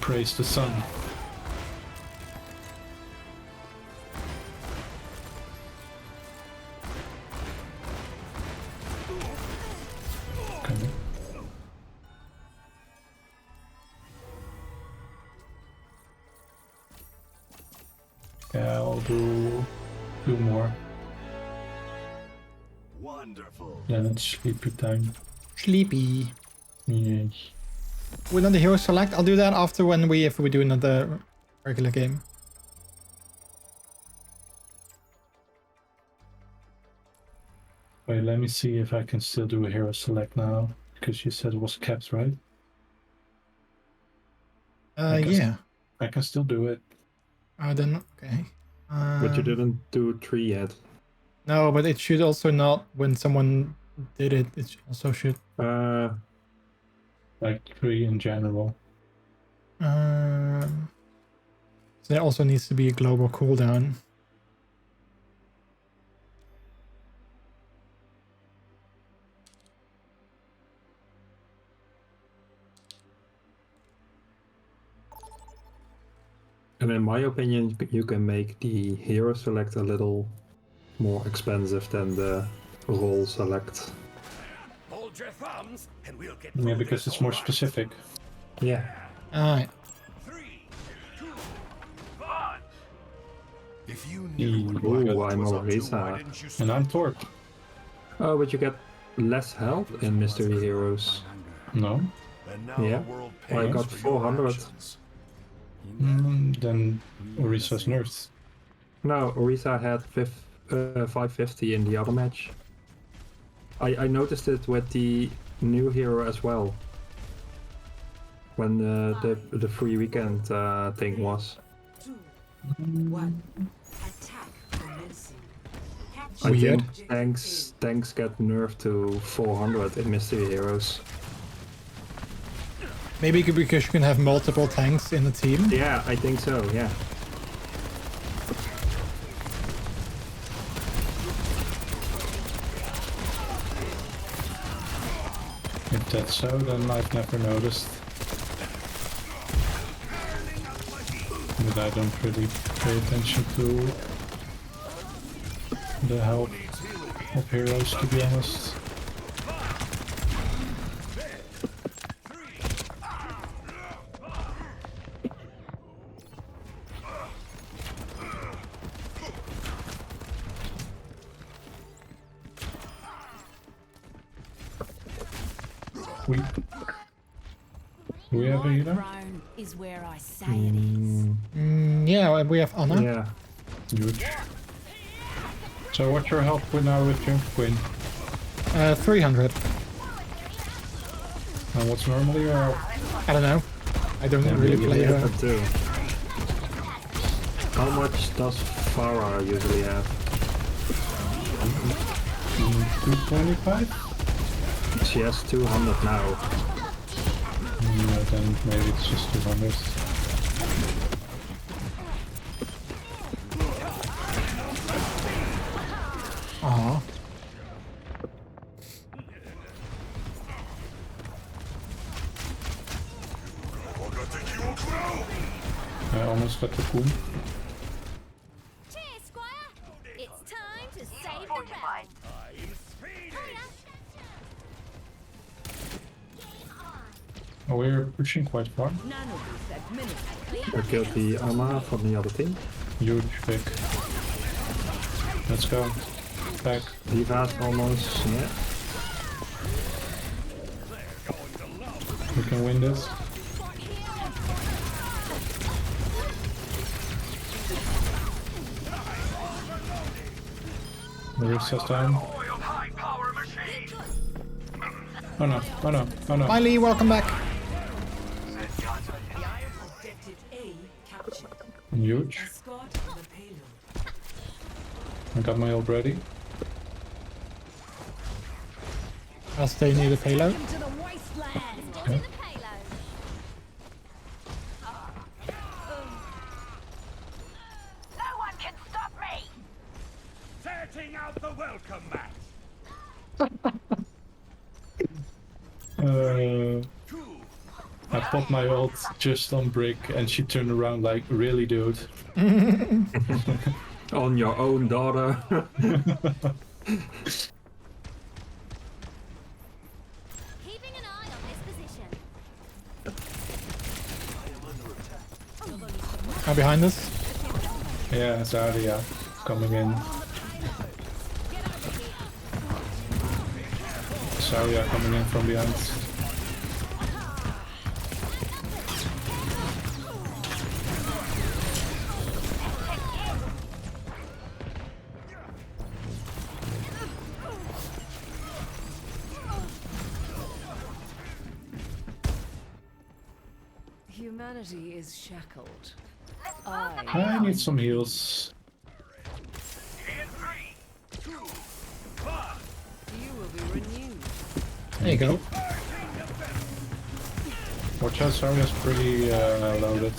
praise the sun. Okay. Yeah, I'll do two more. Wonderful. Then it's sleepy time. Sleepy. Yes. We're on the hero select. I'll do that after if we do another regular game. Wait, let me see if I can still do a hero select now. Because you said it was capped, right? Yeah. I can still do it. Then okay. But you didn't do 3 yet. No, but it should also not. When someone did it, it also should. Like 3 in general. So there also needs to be a global cooldown. And in my opinion, you can make the hero select a little more expensive than the role select. Hold your thumbs, and we'll get Yeah, because it's more specific. Yeah. Alright. 3, 2, 1. If you knew what Ooh, Michael I'm was up to, Orisa. why didn't you And I'm Torp. Oh, but you get less health in Mystery Heroes. No? And now Yeah. the world I pays got for your 400. actions. Then Orisa's nerfed. No, Orisa had 550 in the other match. I noticed it with the new hero as well. When the free weekend thing was. 2, 1. Attack commencing. Capture I Weird. think tanks get nerfed to 400 in Mystery Heroes. Maybe because you can have multiple tanks in the team. Yeah, I think so, yeah. If that's so, then I've never noticed. But I don't really pay attention to the health of heroes, to be honest. Do we have a healer? Throne is where I say it is. Yeah, we have Anna. Yeah. Huge. So what's your health with now with your Queen? 300. And what's normally your health? I don't know. I don't really play her. That too. How much does Farah usually have? 225? She has 200 now. Then maybe it's just 200. Aww. I almost got the Queen. Cheers, Squire! It's time to save the realm. Oh, we're pushing quite far. I killed the Alma from the other team. Huge pick. Let's go. Back. Diva's almost, yeah. We can win this. The Rift's down. Oh no, oh no, oh no. Bye Lee, welcome back. Objective A captured. Huge. Escort the payload. I got my ult ready. I'll stay near the payload. Into the wasteland. Okay. The payload. No one can stop me! Setting out the welcome mat. I popped my ult just on Brick and she turned around like, really dude? On your own daughter. Keeping an eye on this position. Behind us. Yeah, Zarya coming in. Zarya coming in from behind. Humanity is shackled. I need some heals. You will be renewed. There you go. Watch out, Zarya's pretty loaded.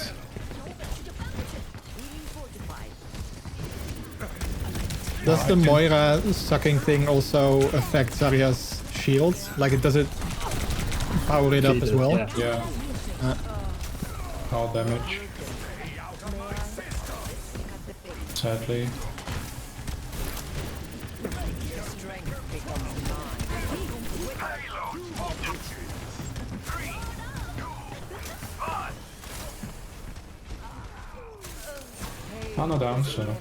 Does the Moira sucking thing also affect Zarya's shield? Like, does it power it up as well? Yeah. All damage. Sadly. Anna down, so.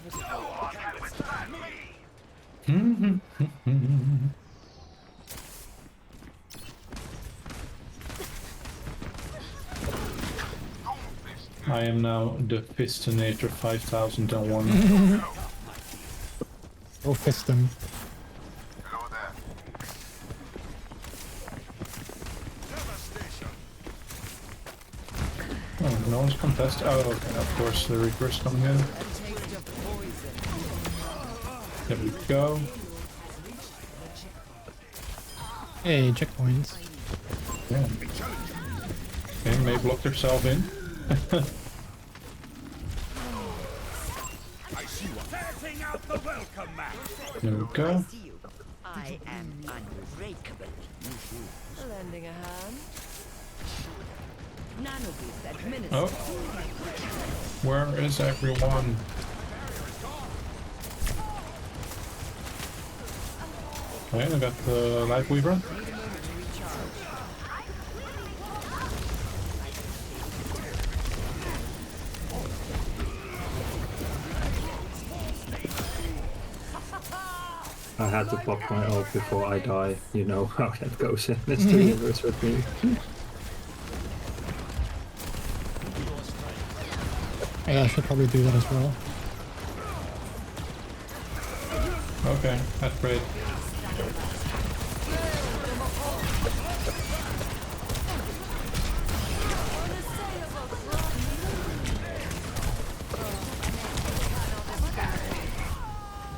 I am now the Fistinator 5001. Oh, fist him. Oh, no one's contested. Oh, okay, of course, the Reaper's coming in. There we go. Hey, checkpoints. Yeah. Okay, May blocked herself in. Setting out the welcome mat. There we go. I am unbreakable. Lending a hand. Nanoboost administered. Oh. Where is everyone? Okay, I got the Light Weaver. I had to pop my ult before I die. You know how that goes in this universe with me. Yeah, I should probably do that as well. Okay, that's great.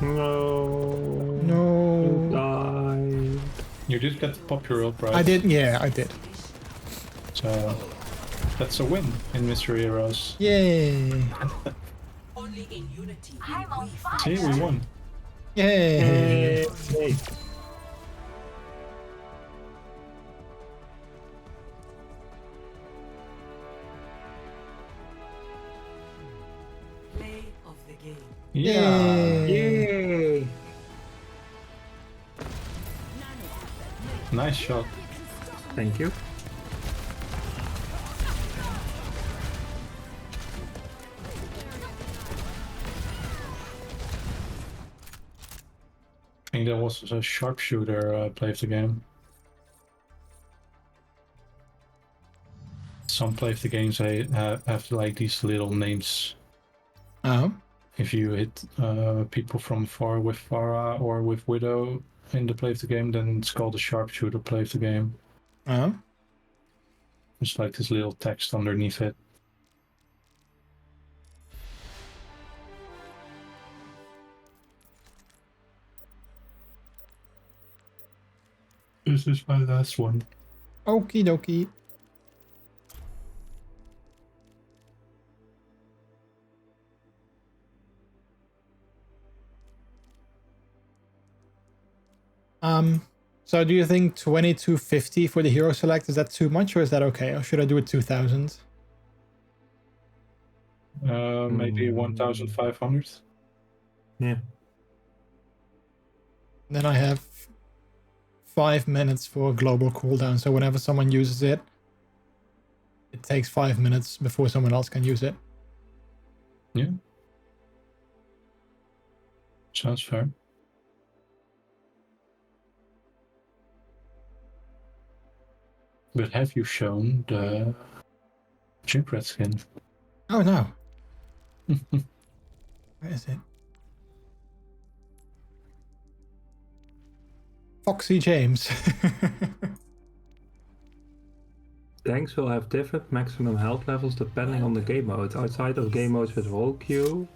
No. No. Die. You did get the pop your ult, right? I did, yeah, I did. So that's a win in Mystery Heroes. Yay. Only in unity. I'm on fire. See, we won. Yay. Hey. Play of the game. Yeah. Yay. Nice shot. Thank you. I think that was a sharpshooter play of the game. Some play of the games they have like these little names. Oh. If you hit people from far with Pharah or with Widow in the play of the game, then it's called a sharpshooter play of the game. Oh. It's like this little text underneath it. This is my last one. Okie dokie. So do you think 2250 for the hero select, is that too much or is that okay? Or should I do it 2000? Maybe 1500. Yeah. Then I have 5 minutes for a global cooldown. So whenever someone uses it, it takes 5 minutes before someone else can use it. Yeah. Sounds fair. But have you shown the Chipred skin? Oh no. Where is it? Foxy James. Tanks will have different maximum health levels depending on the game mode. Outside of game modes with roll queue,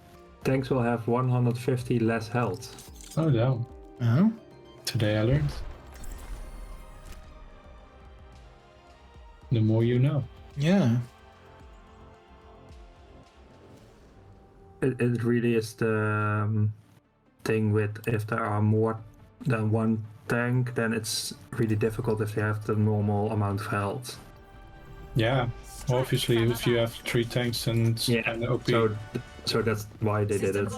tanks will have 150 less health. Oh no. Oh? Today I learned. The more you know. Yeah. It really is the thing with if there are more than one tank, then it's really difficult if you have the normal amount of health. Yeah. Obviously, if you have 3 tanks and an OP. So that's why they did it.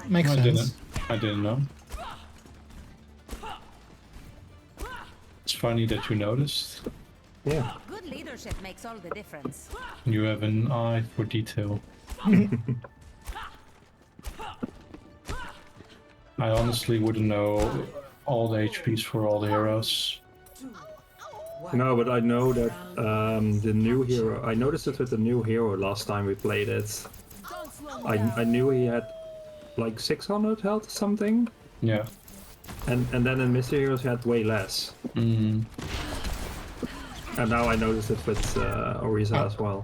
Makes sense. I didn't know. It's funny that you noticed. Yeah. Good leadership makes all the difference. You have an eye for detail. I honestly wouldn't know all the HPs for all the heroes. No, but I know that the new hero, I noticed it with the new hero last time we played it. I knew he had like 600 health or something. Yeah. And then in Mystery Heroes he had way less. Mm. And now I noticed it with Orisa as well.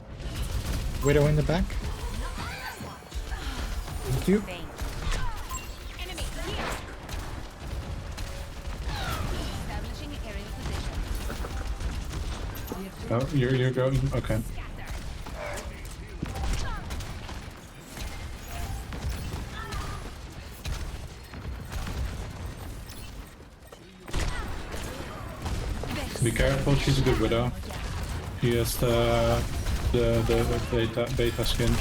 Widow in the back. Thank you. Enemy here. Establishing aerial position. Oh, you're going. Okay. Be careful, she's a good widow. She has the beta skin.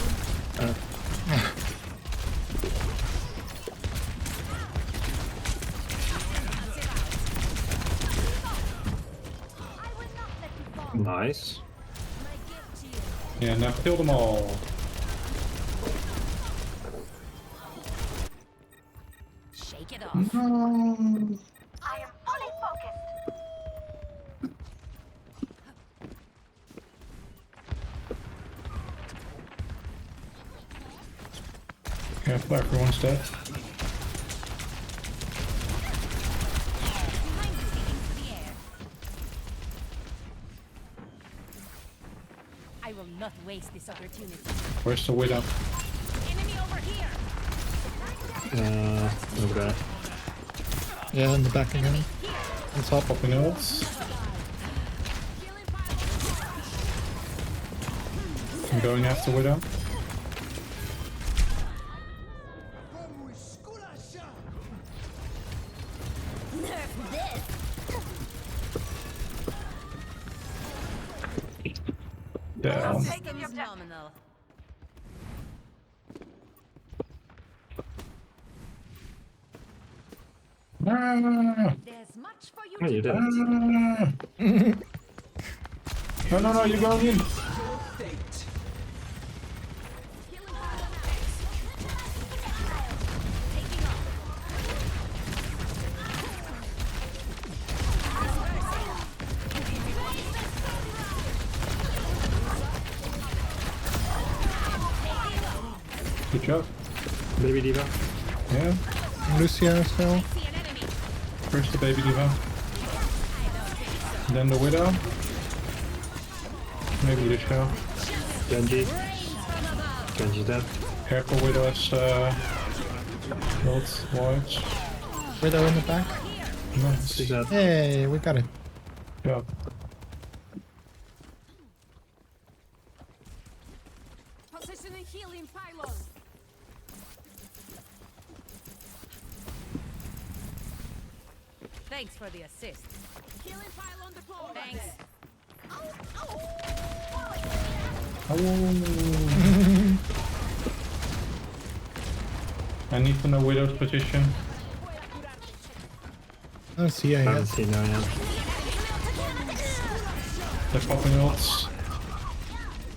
Nice. Yeah, now kill them all. Shake it off. I am fully focused. Careful, everyone's dead. Behind you, into the air. I will not waste this opportunity. Where's the widow? Enemy over here. Okay. Yeah, in the back again. On top. Popping ults. I'm going after widow. Nerf this. Damn. System is nominal. Ah, There's much for you Oh, you to did. ah. No, you're going in. Good job. Baby Diva. Yeah. Lucio still. First the baby diva. Then the widow. Maybe the show. Genji. Genji's dead. Careful widow has both wards. Widow in the back. Nice. She's dead. Hey, we got it. Good job. Positioning healing pylon. Thanks for the assist. Healing pylon deployed. Thanks. Oh. I need to know widow's position. I don't see her I haven't yet. seen her yet. They're popping ults.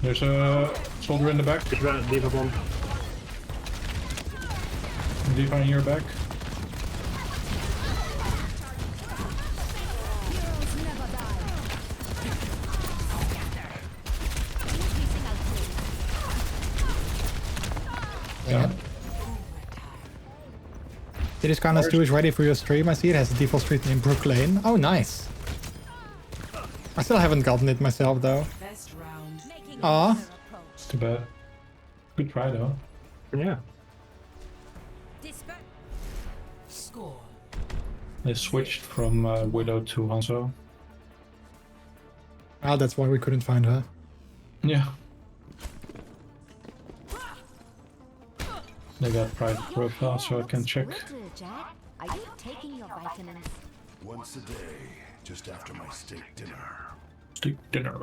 There's a soldier in the back. Diva bomb. Diva in your back. Yeah. This kind of stew is ready for your stream. I see it has a default street name Brooklyn. Oh, nice. I still haven't gotten it myself though. Best round. Aw. Too bad. Good try though. Yeah. Score. They switched from Widow to Hanzo. Ah, that's why we couldn't find her. Yeah. They got private profile so I can check. Jack, are you taking your vitamins? Once a day, just after my steak dinner. Steak dinner.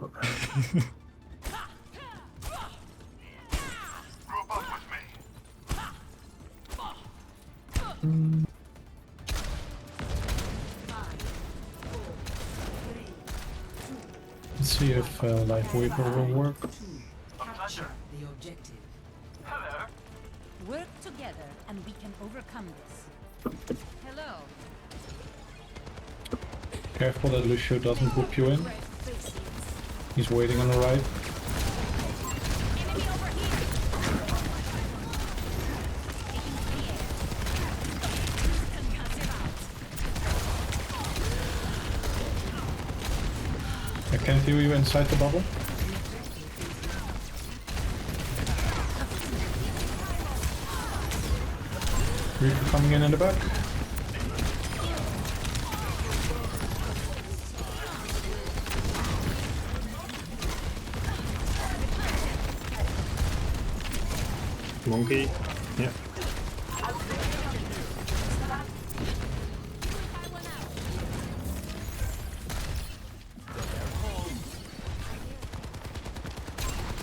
Let's see if Life Waver will work. The objective. Work together and we can overcome this. Hello. Careful that Lucio doesn't whoop you in. He's waiting on the right. Enemy over here. I can't hear you inside the bubble. Reaper coming in the back. Monkey. Yeah.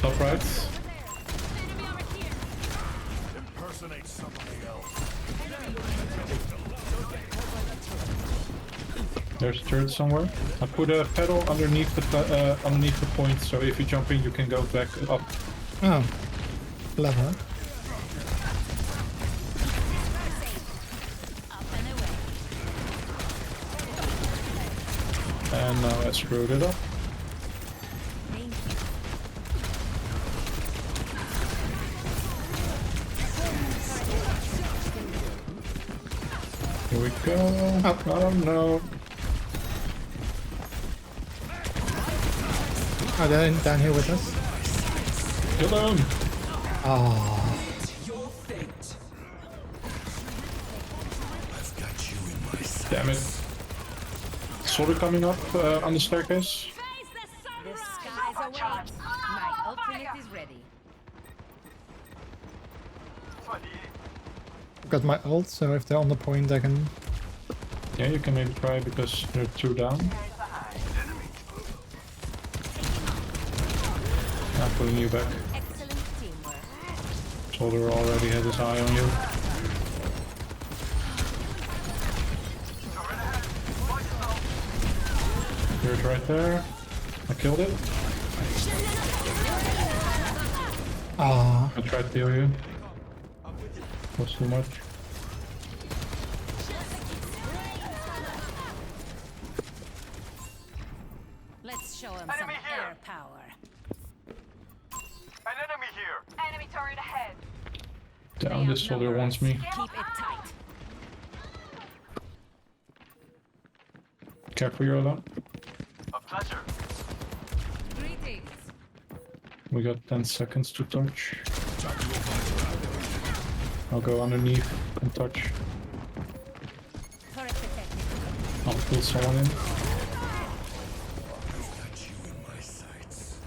Top right. Impersonate somebody else. There's a turret somewhere. I put a pedal underneath the point, so if you jump in, you can go back up. Oh, clever. And now I screwed it up. Here we go. Oh no. Oh, they're down here with us. Kill them. Oh. Your fate. I've got you in my sights. Damn it. Soldier coming up on the staircase. The skies await. My ultimate is ready. I've got my ult, so if they're on the point, I can. Yeah, you can maybe try because they're 2 down. I'm pulling you back. Excellent teamwork. Soldier already had his eye on you. You're right there. I killed it. Ah. I tried to heal you. Was too much. Let's show him some air power. Enemy turret ahead. Damn, this soldier wants me. Keep it tight. Careful, Yola. Greetings. We got 10 seconds to touch. I'll go underneath and touch. Turret protected. I'll pull someone in. I've got you in my sights.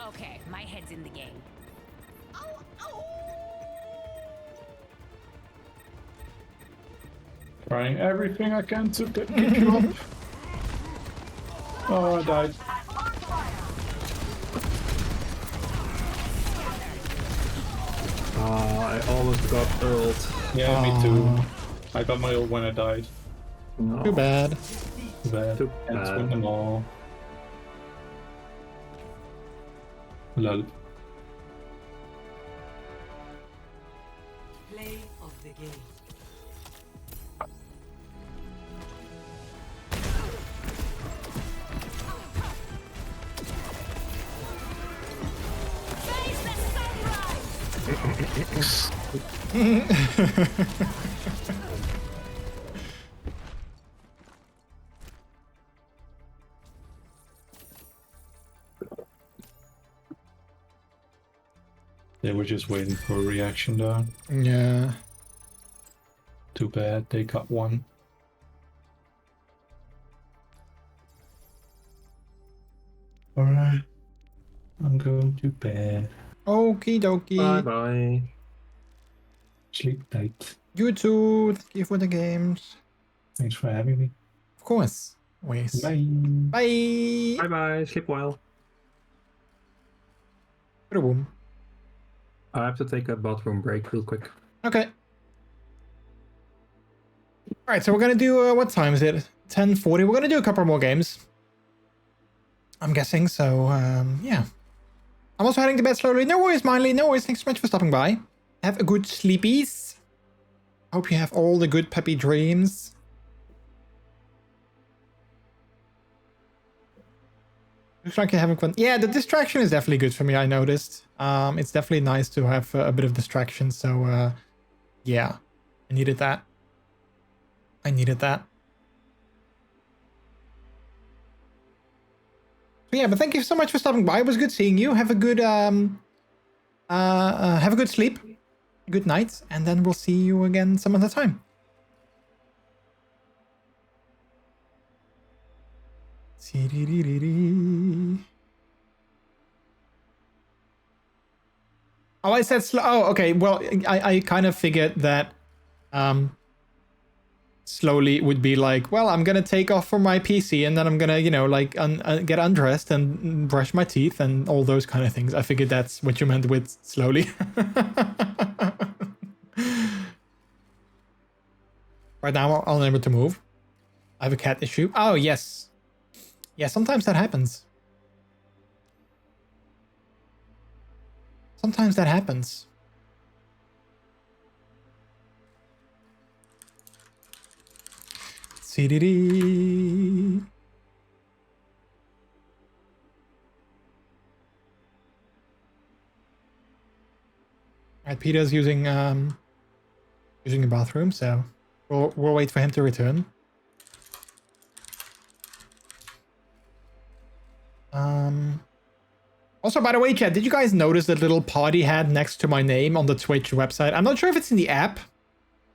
Okay, my head's in the game. Trying everything I can to pick you up. Oh, I died. I almost got ult. Yeah, me too. I got my ult when I died. No. Too bad. Too bad. Too Can't bad. win them all. Lol. Play of the game. Face the sunrise! They were just waiting for a reaction though. Yeah. Too bad they got one. Alright. I'm going to bed. Okie dokie. Bye bye. Sleep tight. You too. Thank you for the games. Thanks for having me. Of course. Always. Bye. Bye. Bye bye. Sleep well. Boom. I have to take a bathroom break real quick. Okay. Alright, so we're gonna do, what time is it? 10:40. We're gonna do a couple more games. I'm guessing, so, yeah. I'm also heading to bed slowly. No worries, Mindly. No worries. Thanks so much for stopping by. Have a good sleepies. Hope you have all the good peppy dreams. Looks like you're having fun. Yeah, the distraction is definitely good for me, I noticed. It's definitely nice to have a bit of distraction, so, yeah. I needed that. I needed that. So yeah, but thank you so much for stopping by. It was good seeing you. Have a good sleep. Good night, and then we'll see you again some other time. Oh, I said slow. Oh, okay. Well, I kind of figured that slowly would be like, well, I'm gonna take off from my PC and then I'm gonna, you know, like get undressed and brush my teeth and all those kind of things. I figured that's what you meant with slowly. Right now, I'm unable to move. I have a cat issue. Oh, yes. Yeah, sometimes that happens. Sometimes that happens. CDD. Alright, Peter's using a bathroom, so we'll wait for him to return. Also, by the way, chat, did you guys notice the little party hat next to my name on the Twitch website? I'm not sure if it's in the app,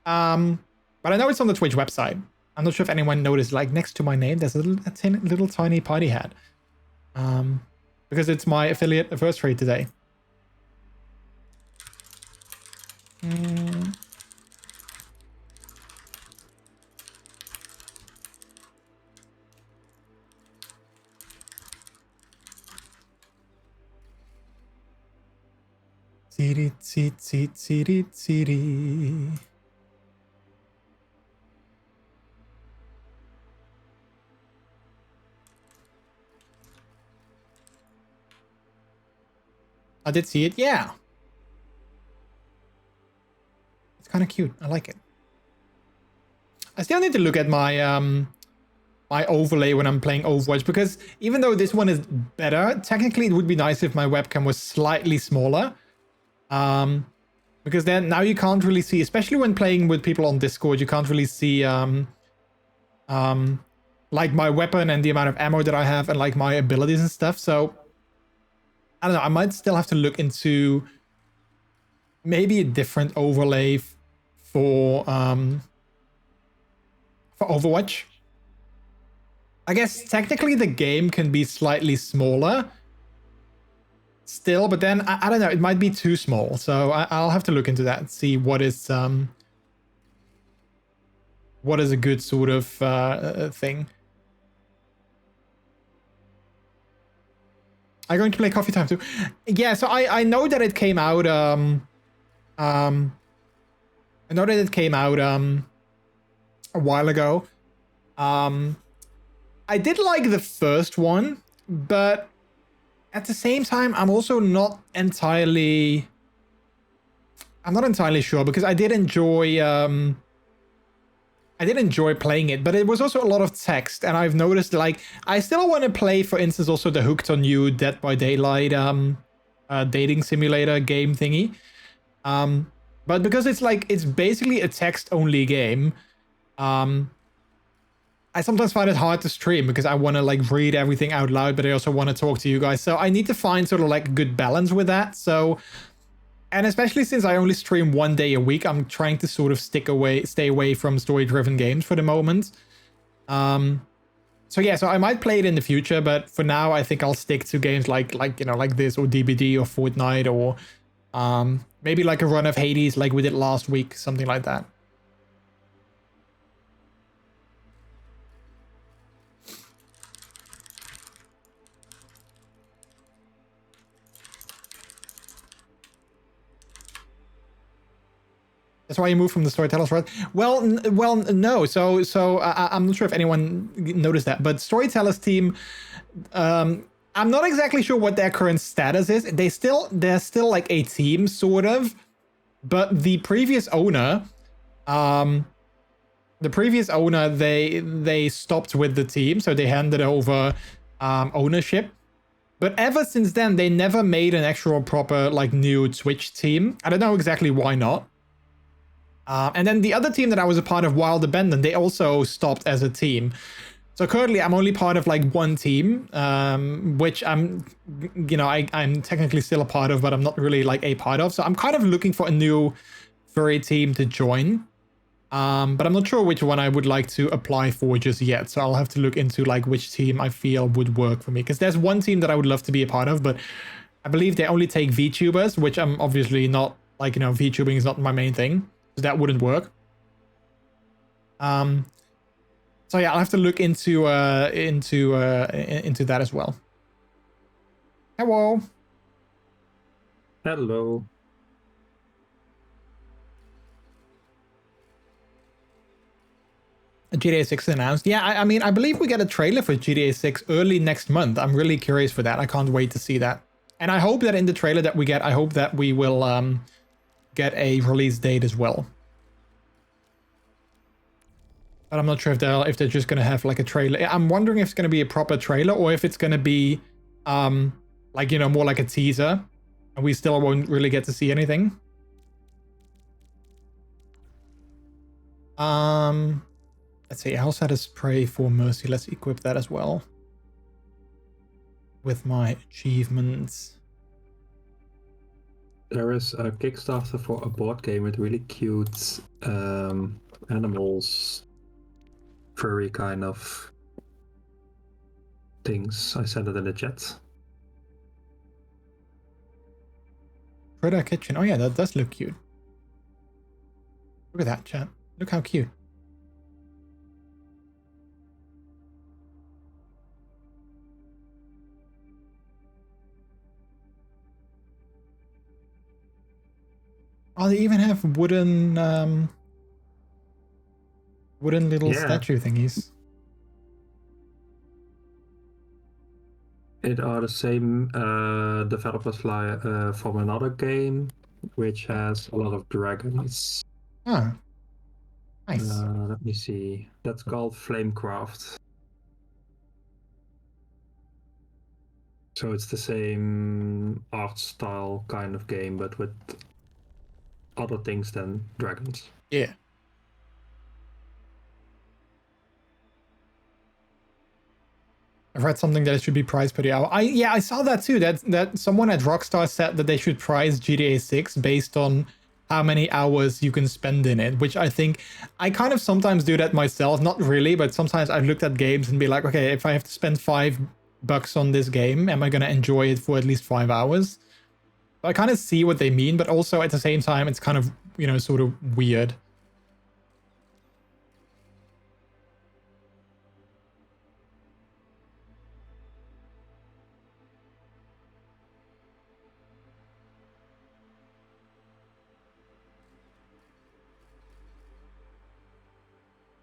but I know it's on the Twitch website. I'm not sure if anyone noticed, like, next to my name, there's a little tiny party hat. Because it's my affiliate anniversary today. Tsiri, tsiri, tsiri, tsiri. I did see it, yeah. It's kind of cute. I like it. I still need to look at my my overlay when I'm playing Overwatch, because even though this one is better, technically it would be nice if my webcam was slightly smaller. Because then now you can't really see, especially when playing with people on Discord, you can't really see like my weapon and the amount of ammo that I have and like my abilities and stuff. So I don't know, I might still have to look into maybe a different overlay for Overwatch. I guess technically the game can be slightly smaller still, but then I don't know, it might be too small. So I'll have to look into that and see what is a good sort of thing. Are you going to play Coffee Time too? Yeah, so I know that it came out I know that it came out a while ago. I did like the first one, but at the same time, I'm also not entirely sure, because I did enjoy playing it, but it was also a lot of text, and I've noticed, like, I still want to play, for instance, also the Hooked on You Dead by Daylight dating simulator game thingy. But because it's basically a text-only game, I sometimes find it hard to stream because I want to like read everything out loud, but I also want to talk to you guys. So I need to find sort of like a good balance with that. So, and especially since I only stream 1 day a week, I'm trying to sort of stay away from story-driven games for the moment. So yeah, so I might play it in the future, but for now I think I'll stick to games like you know, like this, or DBD, or Fortnite, or maybe like a run of Hades like we did last week, something like that. That's why you moved from the Storytellers, right? Well, no. So I'm not sure if anyone noticed that, but Storytellers team, I'm not exactly sure what their current status is. They're still like a team, sort of, but the previous owner, they stopped with the team, so they handed over ownership. But ever since then, they never made an actual proper like new Twitch team. I don't know exactly why not. And then the other team that I was a part of, Wild Abandon, they also stopped as a team. So currently I'm only part of like one team, which I'm technically still a part of, but I'm not really like a part of. So I'm kind of looking for a new furry team to join. But I'm not sure which one I would like to apply for just yet. So I'll have to look into like which team I feel would work for me. Because there's one team that I would love to be a part of, but I believe they only take VTubers, which I'm obviously not, like, you know, VTubing is not my main thing. So that wouldn't work. So yeah, I'll have to look into that as well. Hello. Hello. GTA 6 announced. Yeah, I mean, I believe we get a trailer for GTA 6 early next month. I'm really curious for that. I can't wait to see that. And I hope that in the trailer that we get, I hope that we will get a release date as well. But I'm not sure if they're just gonna have like a trailer. I'm wondering if it's gonna be a proper trailer or if it's gonna be like, you know, more like a teaser, and we still won't really get to see anything. Let's see. I also had a spray for Mercy. Let's equip that as well with my achievements. There is a Kickstarter for a board game with really cute animals, furry kind of things. I sent it in the chat. Critter Kitchen. Oh yeah, that does look cute. Look at that, chat. Look how cute. Oh, they even have wooden little statue thingies. It are the same developers from another game, which has a lot of dragons. Ah, nice. Let me see. That's called Flamecraft. So it's the same art style kind of game, but with other things than dragons. Yeah. I've read something that it should be priced per the hour. I saw that too. That someone at Rockstar said that they should price GTA 6 based on how many hours you can spend in it, which I think I kind of sometimes do that myself. Not really, but sometimes I've looked at games and be like, okay, if I have to spend $5 on this game, am I going to enjoy it for at least 5 hours? So I kind of see what they mean, but also at the same time, it's kind of, you know, sort of weird.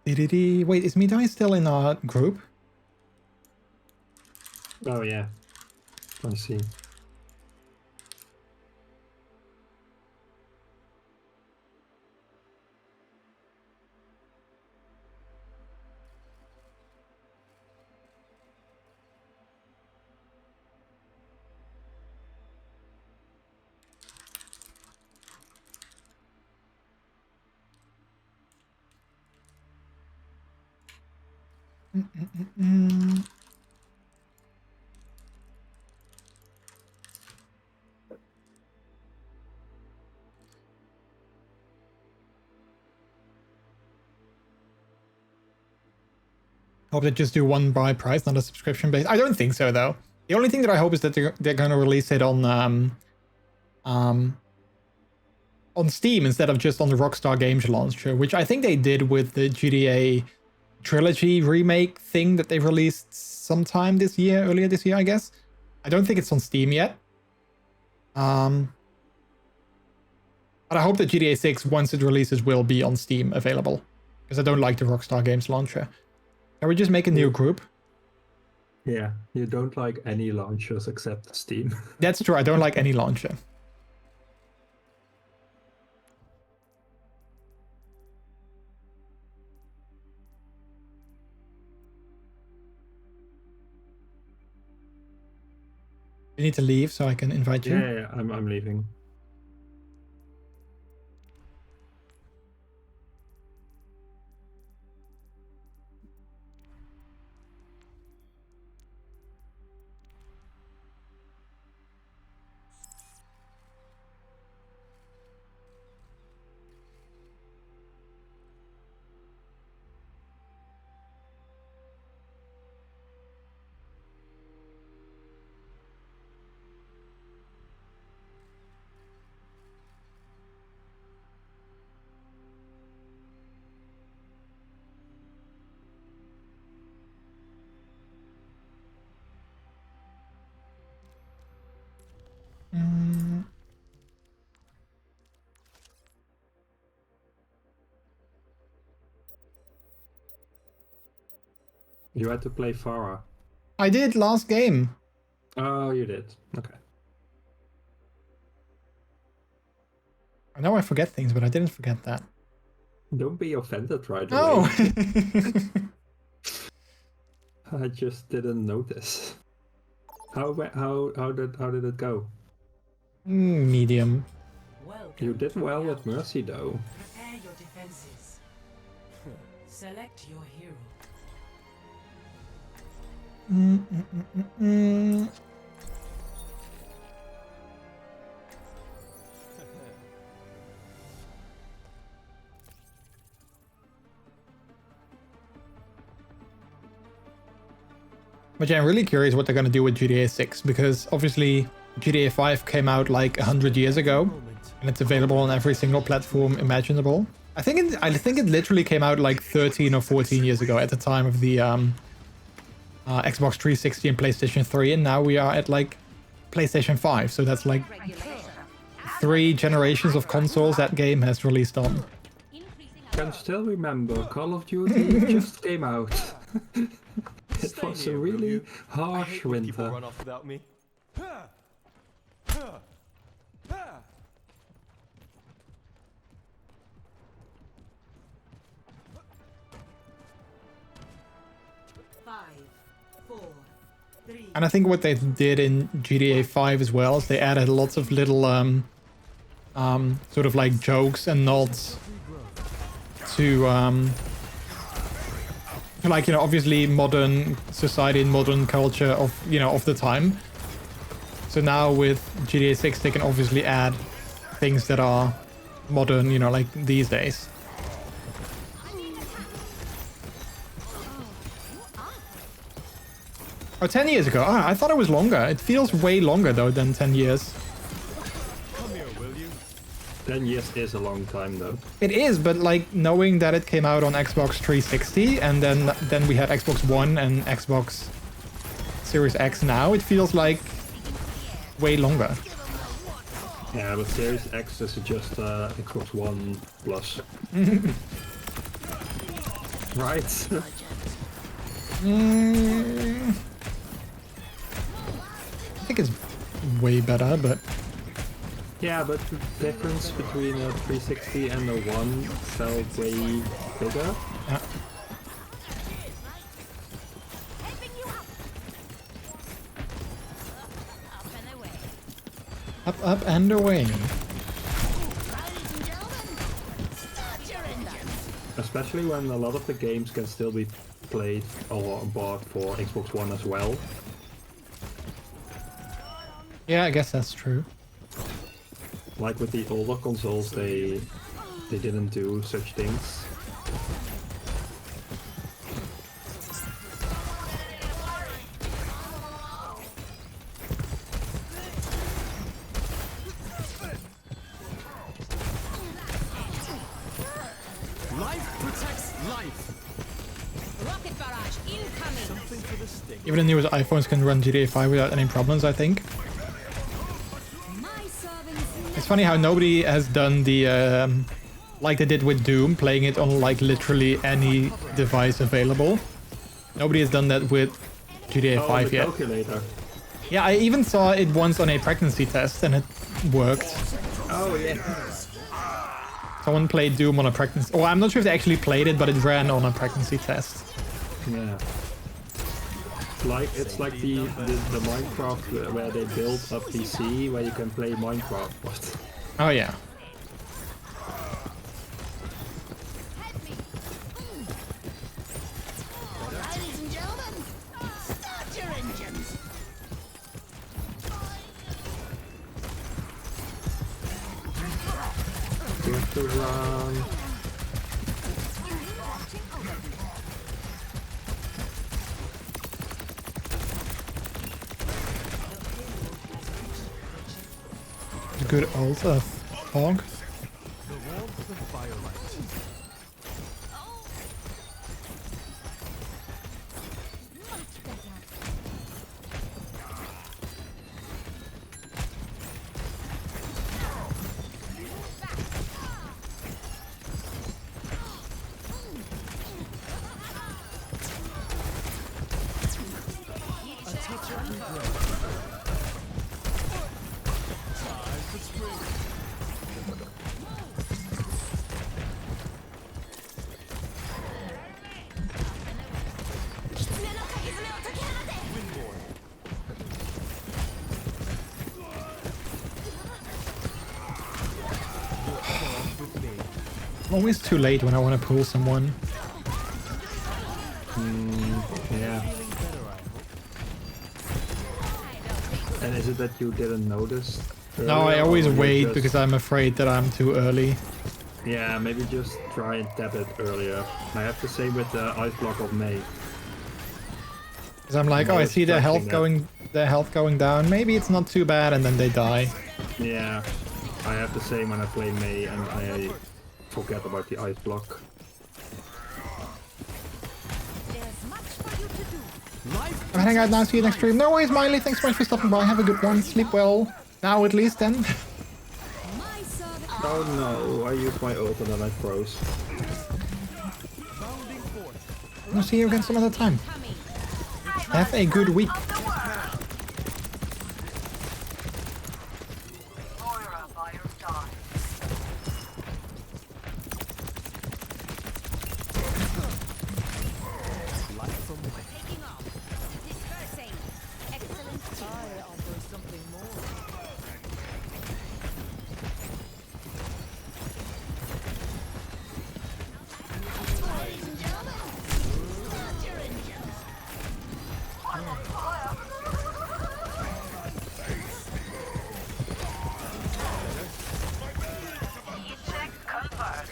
Wait, is Midai still in our group? Oh yeah, I see. Hope they just do one buy price, not a subscription base. I don't think so, though. The only thing that I hope is that they're going to release it on Steam instead of just on the Rockstar Games launcher, which I think they did with the GTA Trilogy remake thing that they released sometime this year, earlier this year, I guess. I don't think it's on Steam yet. But I hope that GTA 6, once it releases, will be on Steam available. Because I don't like the Rockstar Games launcher. Can we just make a new group? Yeah, you don't like any launchers except Steam. That's true, I don't like any launcher. You need to leave so I can invite you. Yeah, I'm leaving. You had to play Farah. I did last game. Oh, you did. Okay. I know I forget things, but I didn't forget that. Don't be offended right Oh! away. I just didn't notice. How did it go? Medium. Welcome You did to well reality. with Mercy though. Prepare your defenses. Select your hero. But yeah, I'm really curious what they're going to do with GTA 6, because obviously GTA 5 came out like 100 years ago, and it's available on every single platform imaginable. I think it literally came out like 13 or 14 years ago at the time of the Xbox 360 and PlayStation 3, and now we are at like PlayStation 5, so that's like 3 generations of consoles that game has released on. Can still remember Call of Duty just came out. It was a really harsh winter. Run off without me. And I think what they did in GTA 5 as well is they added lots of little sort of like jokes and nods to like, you know, obviously modern society and modern culture of, you know, of the time. So now with GTA 6 they can obviously add things that are modern, you know, like these days. Oh, 10 years ago. Ah, I thought it was longer. It feels way longer though than 10 years. Come here, will you? 10 years is a long time though. It is, but like knowing that it came out on Xbox 360 and then we had Xbox One and Xbox Series X now, it feels like way longer. Yeah, but Series X is just Xbox One Plus. Right? I think it's way better, but Yeah, but the difference between a 360 and a One felt way bigger. yeah. Up and away. Especially when a lot of the games can still be played or bought for Xbox One as well. Yeah, I guess that's true. Like with the older consoles, they didn't do such things. Life protects life. Rocket barrage incoming. Something for the stick. Even the newest iPhones can run GTA 5 without any problems, I think. My servants. It's funny how nobody has done the like they did with Doom, playing it on like literally any device available. Nobody has done that with GTA 5 the yet. calculator. Yeah, I even saw it once on a pregnancy test and it worked. Oh yeah. Someone played Doom on a pregnancy... Oh, I'm not sure if they actually played it, but it ran on a pregnancy test. Yeah. It's like the Minecraft where they built a PC where you can play Minecraft. But Oh, yeah. Ladies and gentlemen, start your engines. you have to run. Good old hog. The warmth of firelight. Always too late when I want to pull someone. Yeah. And is it that you didn't notice? No, I earlier, always or you wait just- because I'm afraid that I'm too early. Yeah, maybe just try and tap it earlier. I have to say with the ice block of May. Because I'm like, oh, I see their health going down. Maybe it's not too bad, and then they die. Yeah, I have the same when I play May, and I forget about the ice block. There's much for you to do. I'm heading out now. See you next stream. No worries, Miley. Thanks so much for stopping by. Have a good one. Sleep well. Now at least then. My service. Oh no, I used my ult and then I froze. I'll see you again some other time. Have a good week. Moira by your side. Taking off. Dispersing. Excellent. I offer something more. Eject convert.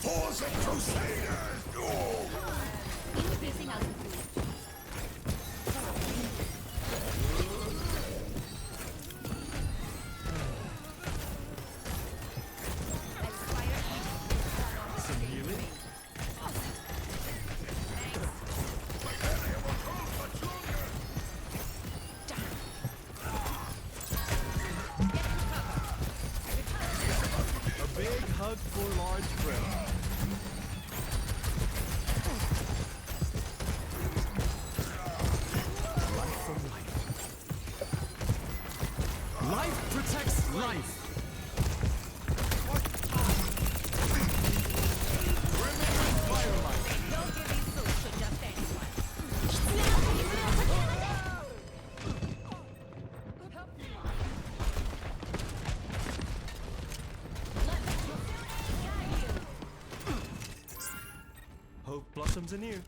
Force of Crusaders! Increasing altitude. A big hug for large friend. Life from life. Life protects life. Don't give these suits to just anyone. Hope blossoms anew.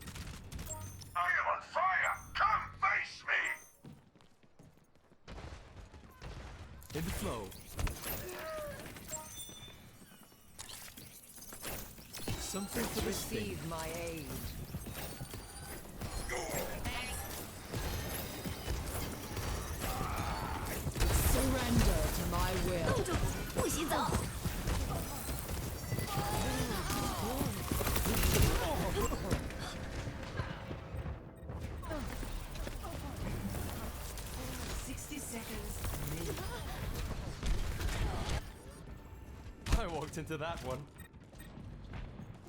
I am on fire! Come face me! In the flow. Something for this thing. Receive my aid. Surrender to my will. 不许走。 60 seconds. I walked into that one.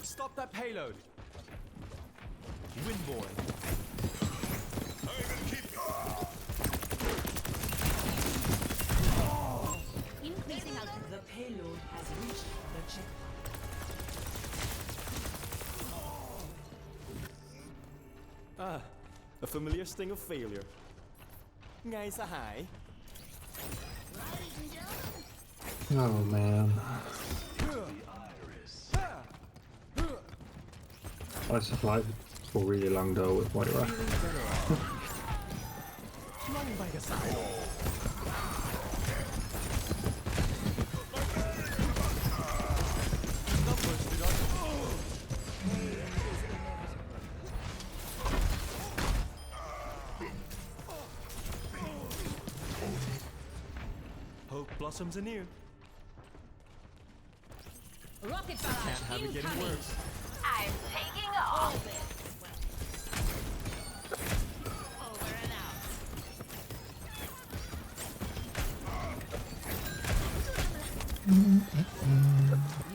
Stop that payload. Windborne. Increasing altitude. The payload has reached the checkpoint. Ah, a familiar sting of failure. ไงสหาย Oh man. I survived for really long though with Moira. ล่องไปกับสาย Hope blossoms anew. Rocket barrage Can't have it getting incoming. worse. I'm taking off. Over and out.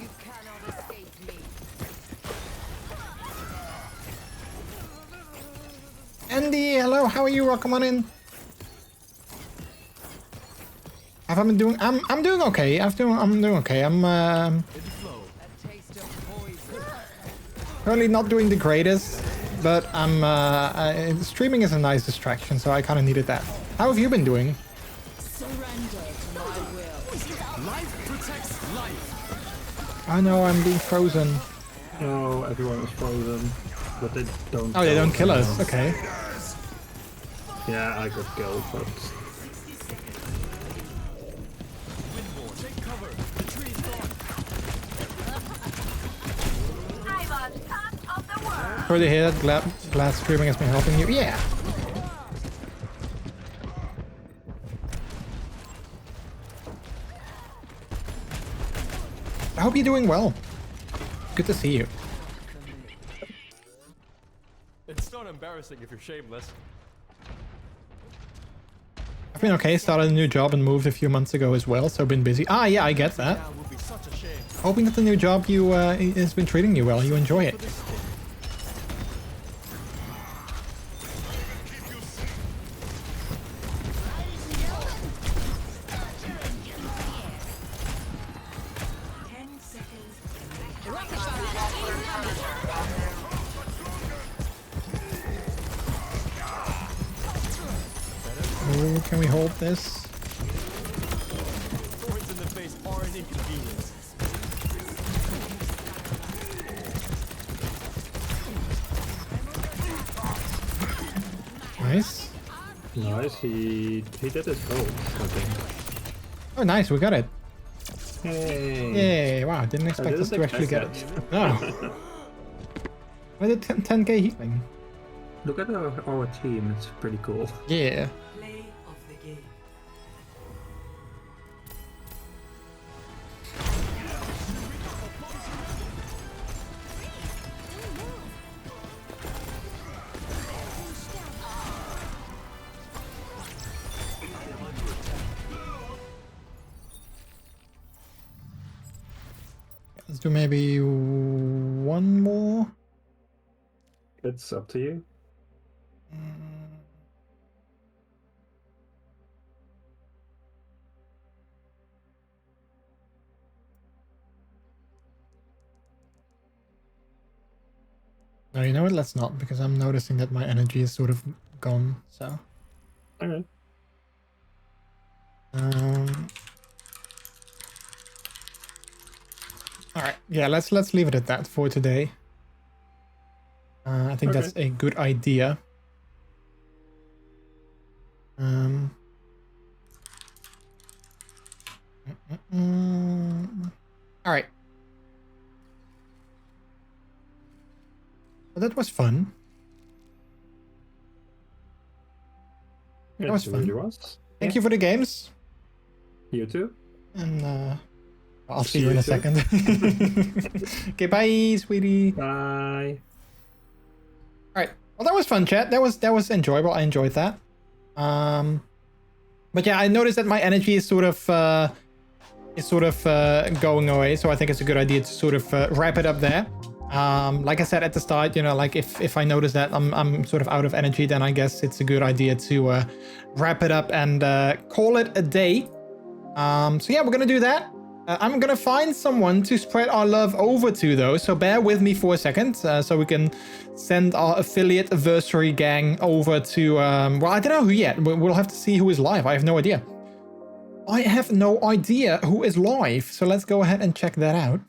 You cannot escape me. Andy, hello. How are you? Welcome on in. Have I been doing? I'm doing okay. I'm doing okay. I'm In the flow. A taste of poison. currently not doing the greatest, but streaming is a nice distraction, so I kind of needed that. How have you been doing? Surrender to my will. Life protects life. I know I'm being frozen. Oh, everyone is frozen. But they don't. Oh, they don't kill us. Okay. Yeah, I got killed, but. I lost top of the world. Heard you hear that? Glad streaming has been helping you. Yeah. I hope you're doing well. Good to see you. It's not embarrassing if you're shameless. I've been okay, started a new job and moved a few months ago as well, so been busy. Ah, yeah, I get that. Now would be such a shame. Hoping that the new job you has been treating you well, you enjoy it. Oh, can we hold this? Thorns in the face are an inconvenience. Nice. Nice, he did his goal, I think. Oh, nice, we got it. Hey. Yay, wow, didn't expect us to actually get it. No. I did 10k healing. Look at our team, it's pretty cool. Yeah. Play of the game. Let's do maybe one more. It's up to you. No, you know what? Let's not, because I'm noticing that my energy is sort of gone. So. Okay. All right. Yeah. Let's leave it at that for today. I think that's a good idea. All right. Well, that was fun. That was fun. Really was. Thank you for the games. You too. And I'll see you in a second. Okay, bye, sweetie. Bye. All right. Well, that was fun, chat. That was enjoyable. I enjoyed that. But yeah, I noticed that my energy is sort of going away. So I think it's a good idea to sort of wrap it up there. Like I said at the start, you know, like if I notice that I'm sort of out of energy, then I guess it's a good idea to wrap it up and call it a day. So yeah, we're gonna do that. I'm gonna find someone to spread our love over to, though, so bear with me for a second, so we can send our affiliate anniversary gang over to well, I don't know who yet. We'll have to see who is live. I have no idea. I have no idea who is live, so let's go ahead and check that out.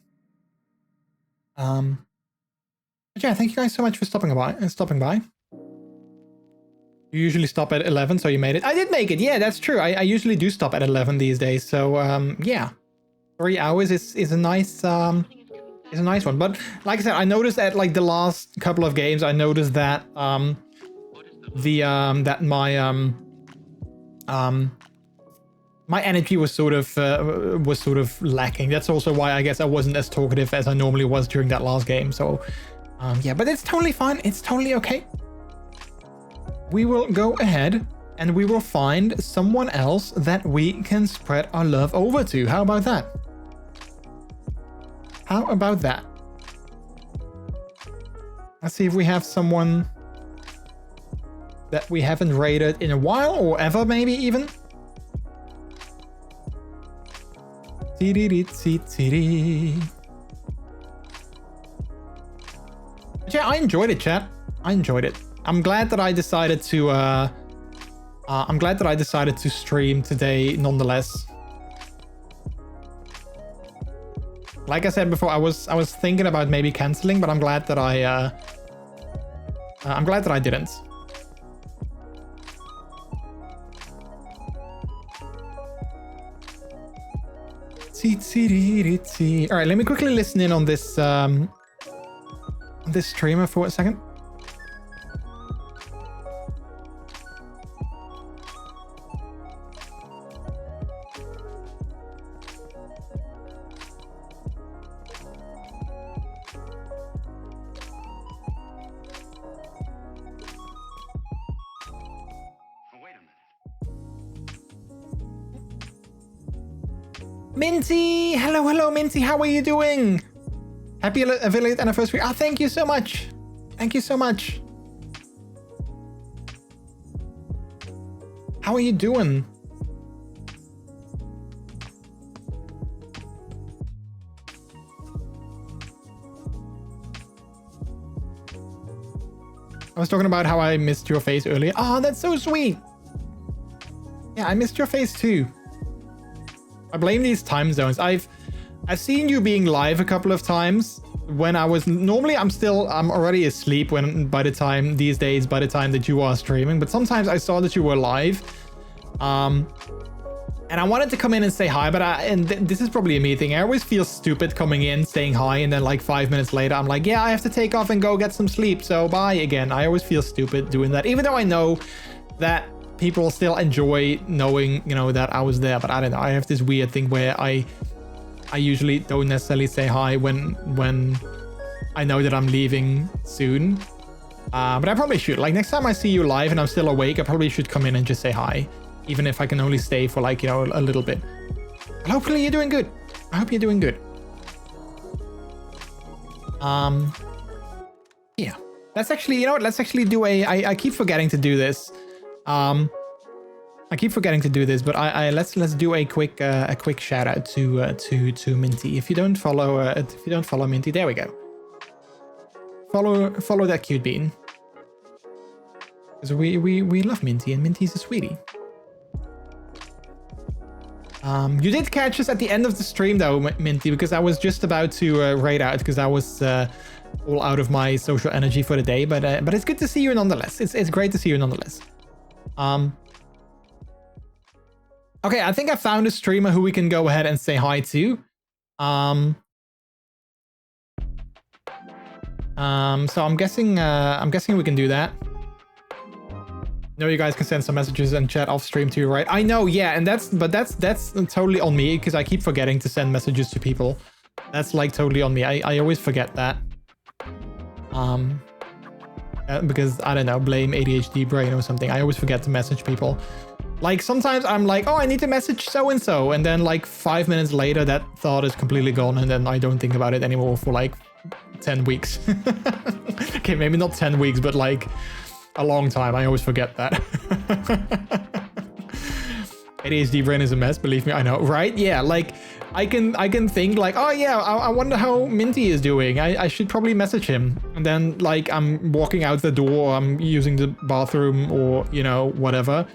But yeah, thank you guys so much for stopping by. You usually stop at 11, so you made it. I did make it. Yeah, that's true. I usually do stop at 11 these days. So yeah, 3 hours is a nice one. But like I said, I noticed at like the last couple of games, I noticed that my energy was sort of lacking. That's also why I guess I wasn't as talkative as I normally was during that last game. So yeah, but it's totally fine. It's totally okay. We will go ahead and we will find someone else that we can spread our love over to. How about that? How about that? Let's see if we have someone that we haven't raided in a while or ever, maybe even. Yeah, I enjoyed it, chat. I enjoyed it. I'm glad that I decided to stream today nonetheless. Like I said before, I was thinking about maybe canceling, but I'm glad that I didn't. All right, let me quickly listen in on this this streamer for a second. Minty! Hello, hello, Minty. How are you doing? Happy affiliate anniversary. Ah, thank you so much. Thank you so much. How are you doing? I was talking about how I missed your face earlier. Oh, that's so sweet. Yeah, I missed your face too. I blame these time zones. I've seen you being live a couple of times when I was normally I'm already asleep by the time that you are streaming, but sometimes I saw that you were live. And I wanted to come in and say hi, but this is probably a me thing. I always feel stupid coming in, saying hi, and then like 5 minutes later, I'm like, yeah, I have to take off and go get some sleep. So bye again. I always feel stupid doing that, even though I know that people still enjoy knowing, you know, that I was there. But I don't know. I have this weird thing where I usually don't necessarily say hi when I know that I'm leaving soon. But I probably should. Like next time I see you live and I'm still awake, I probably should come in and just say hi, even if I can only stay for like, you know, a little bit. But hopefully you're doing good. I hope you're doing good. Yeah. Let's actually, you know what? Let's actually do I keep forgetting to do this. I keep forgetting to do this, but let's do a quick shout out to Minty. If you don't follow Minty, there we go. Follow that cute bean. Because we love Minty, and Minty's a sweetie. You did catch us at the end of the stream though, Minty, because I was just about to raid out because I was all out of my social energy for the day. But it's good to see you nonetheless. It's great to see you nonetheless. Okay, I think I found a streamer who we can go ahead and say hi to. So I'm guessing we can do that. No, you guys can send some messages and chat off stream too, right? I know, yeah, and that's totally on me because I keep forgetting to send messages to people. That's like totally on me. I always forget that. Because I don't know, blame ADHD brain or something. I always forget to message people. Like sometimes I'm like, oh, I need to message so-and-so. And then like 5 minutes later, that thought is completely gone. And then I don't think about it anymore for like 10 weeks. Okay, maybe not 10 weeks, but like a long time. I always forget that. ADHD brain is a mess, believe me, I know, right? Yeah, like I can think like, oh yeah, I wonder how Minty is doing. I should probably message him. And then like I'm walking out the door, I'm using the bathroom or, you know, whatever.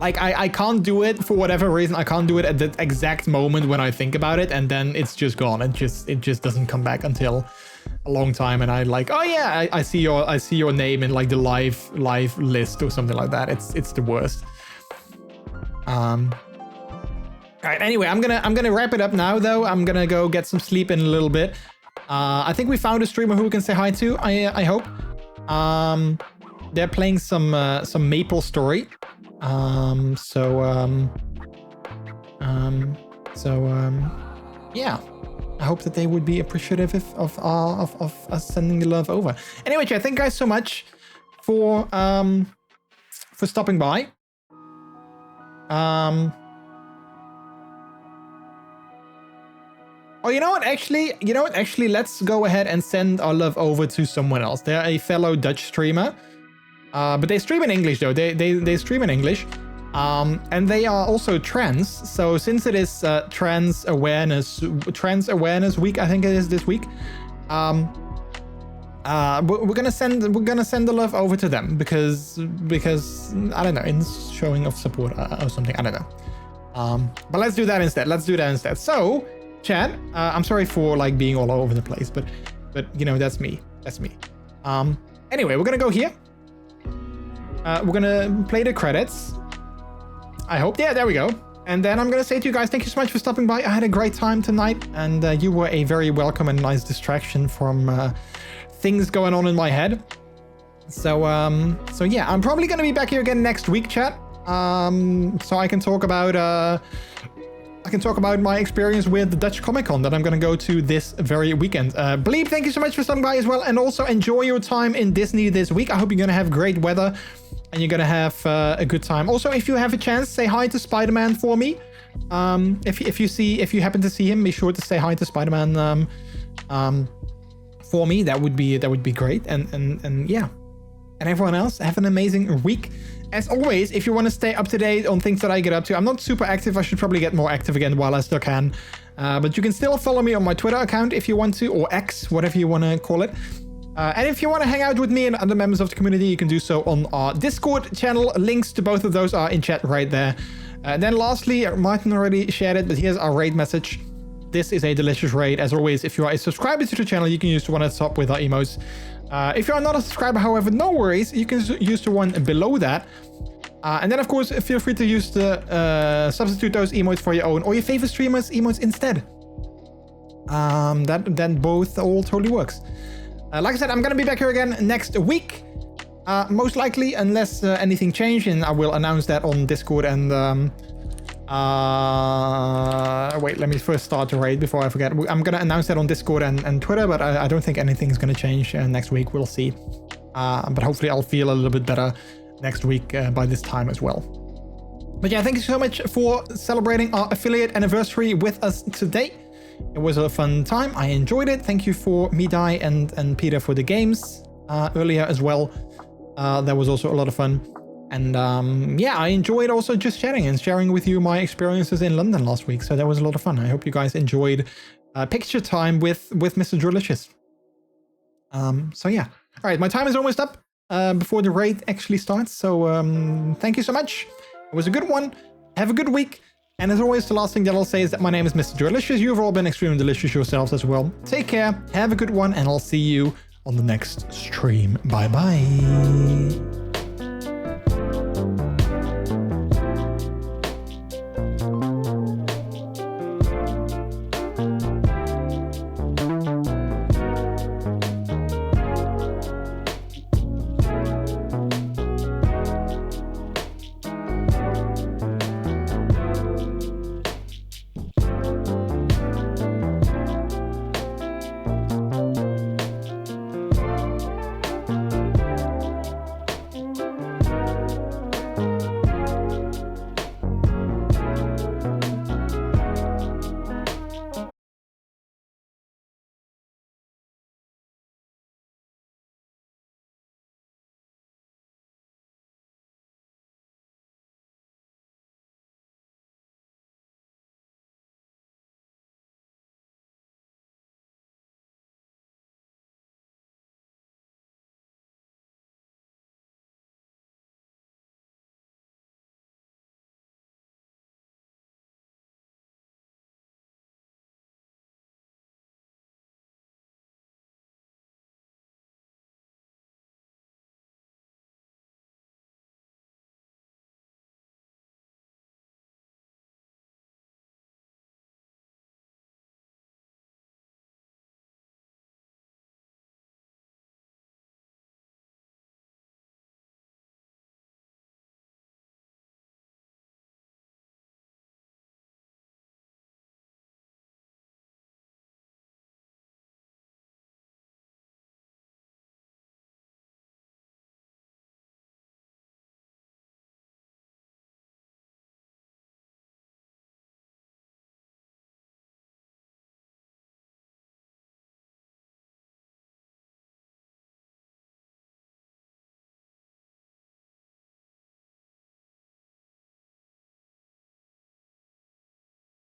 Like I can't do it for whatever reason. I can't do it at the exact moment when I think about it, and then it's just gone. It just doesn't come back until a long time. And I like, oh yeah, I see your name in like the live list or something like that. It's the worst. All right. Anyway, I'm gonna wrap it up now though. I'm gonna go get some sleep in a little bit. I think we found a streamer who we can say hi to. I hope. They're playing some Maple Story. Yeah, I hope that they would be appreciative of us sending the love over. Anyway, chat, thank you guys so much for stopping by. Oh, you know what? Actually, let's go ahead and send our love over to someone else. They're a fellow Dutch streamer. But they stream in English though. They stream in English, and they are also trans. So since it is Trans Awareness Week, I think it is this week. We're gonna send the love over to them because I don't know, in showing of support or something. I don't know. But let's do that instead. So chat. I'm sorry for like being all over the place, but you know, that's me. That's me. Anyway, we're gonna go here. We're gonna play the credits. I hope. Yeah, there we go. And then I'm gonna say to you guys, thank you so much for stopping by. I had a great time tonight, and you were a very welcome and nice distraction from things going on in my head. So yeah, I'm probably gonna be back here again next week, chat. So I can talk about my experience with the Dutch Comic Con that I'm gonna go to this very weekend. Bleep, thank you so much for stopping by as well, and also enjoy your time in Disney this week. I hope you're gonna have great weather and you're gonna have a good time. Also, if you have a chance, say hi to Spider-Man for me. If you happen to see him, be sure to say hi to Spider-Man for me. That would be great. And yeah. And everyone else, have an amazing week. As always, if you want to stay up to date on things that I get up to, I'm not super active. I should probably get more active again while I still can. But you can still follow me on my Twitter account if you want to, or X, whatever you want to call it. And if you want to hang out with me and other members of the community, you can do so on our Discord channel. Links to both of those are in chat right there. And then lastly, Martin already shared it, but here's our raid message. This is a delicious raid. As always, if you are a subscriber to the channel, you can use the one at the top with our emotes. If you are not a subscriber, however, no worries. You can use the one below that. And then, of course, feel free to use the substitute those emotes for your own or your favorite streamers' emotes instead. That both all totally works. Like I said, I'm going to be back here again next week. Most likely, unless anything changed, and I will announce that on Discord and... wait, let me first start the raid before I forget. I'm going to announce that on Discord and Twitter, but I don't think anything's going to change next week. We'll see. But hopefully I'll feel a little bit better next week by this time as well. But yeah, thank you so much for celebrating our affiliate anniversary with us today. It was a fun time. I enjoyed it. Thank you for Midai and Peter for the games earlier as well. That was also a lot of fun. And yeah, I enjoyed also just chatting and sharing with you my experiences in London last week. So that was a lot of fun. I hope you guys enjoyed picture time with MrJordilicious. So yeah. All right, my time is almost up before the raid actually starts. So thank you so much. It was a good one. Have a good week. And as always, the last thing that I'll say is that my name is MrJordilicious. You've all been extremely delicious yourselves as well. Take care. Have a good one. And I'll see you on the next stream. Bye-bye.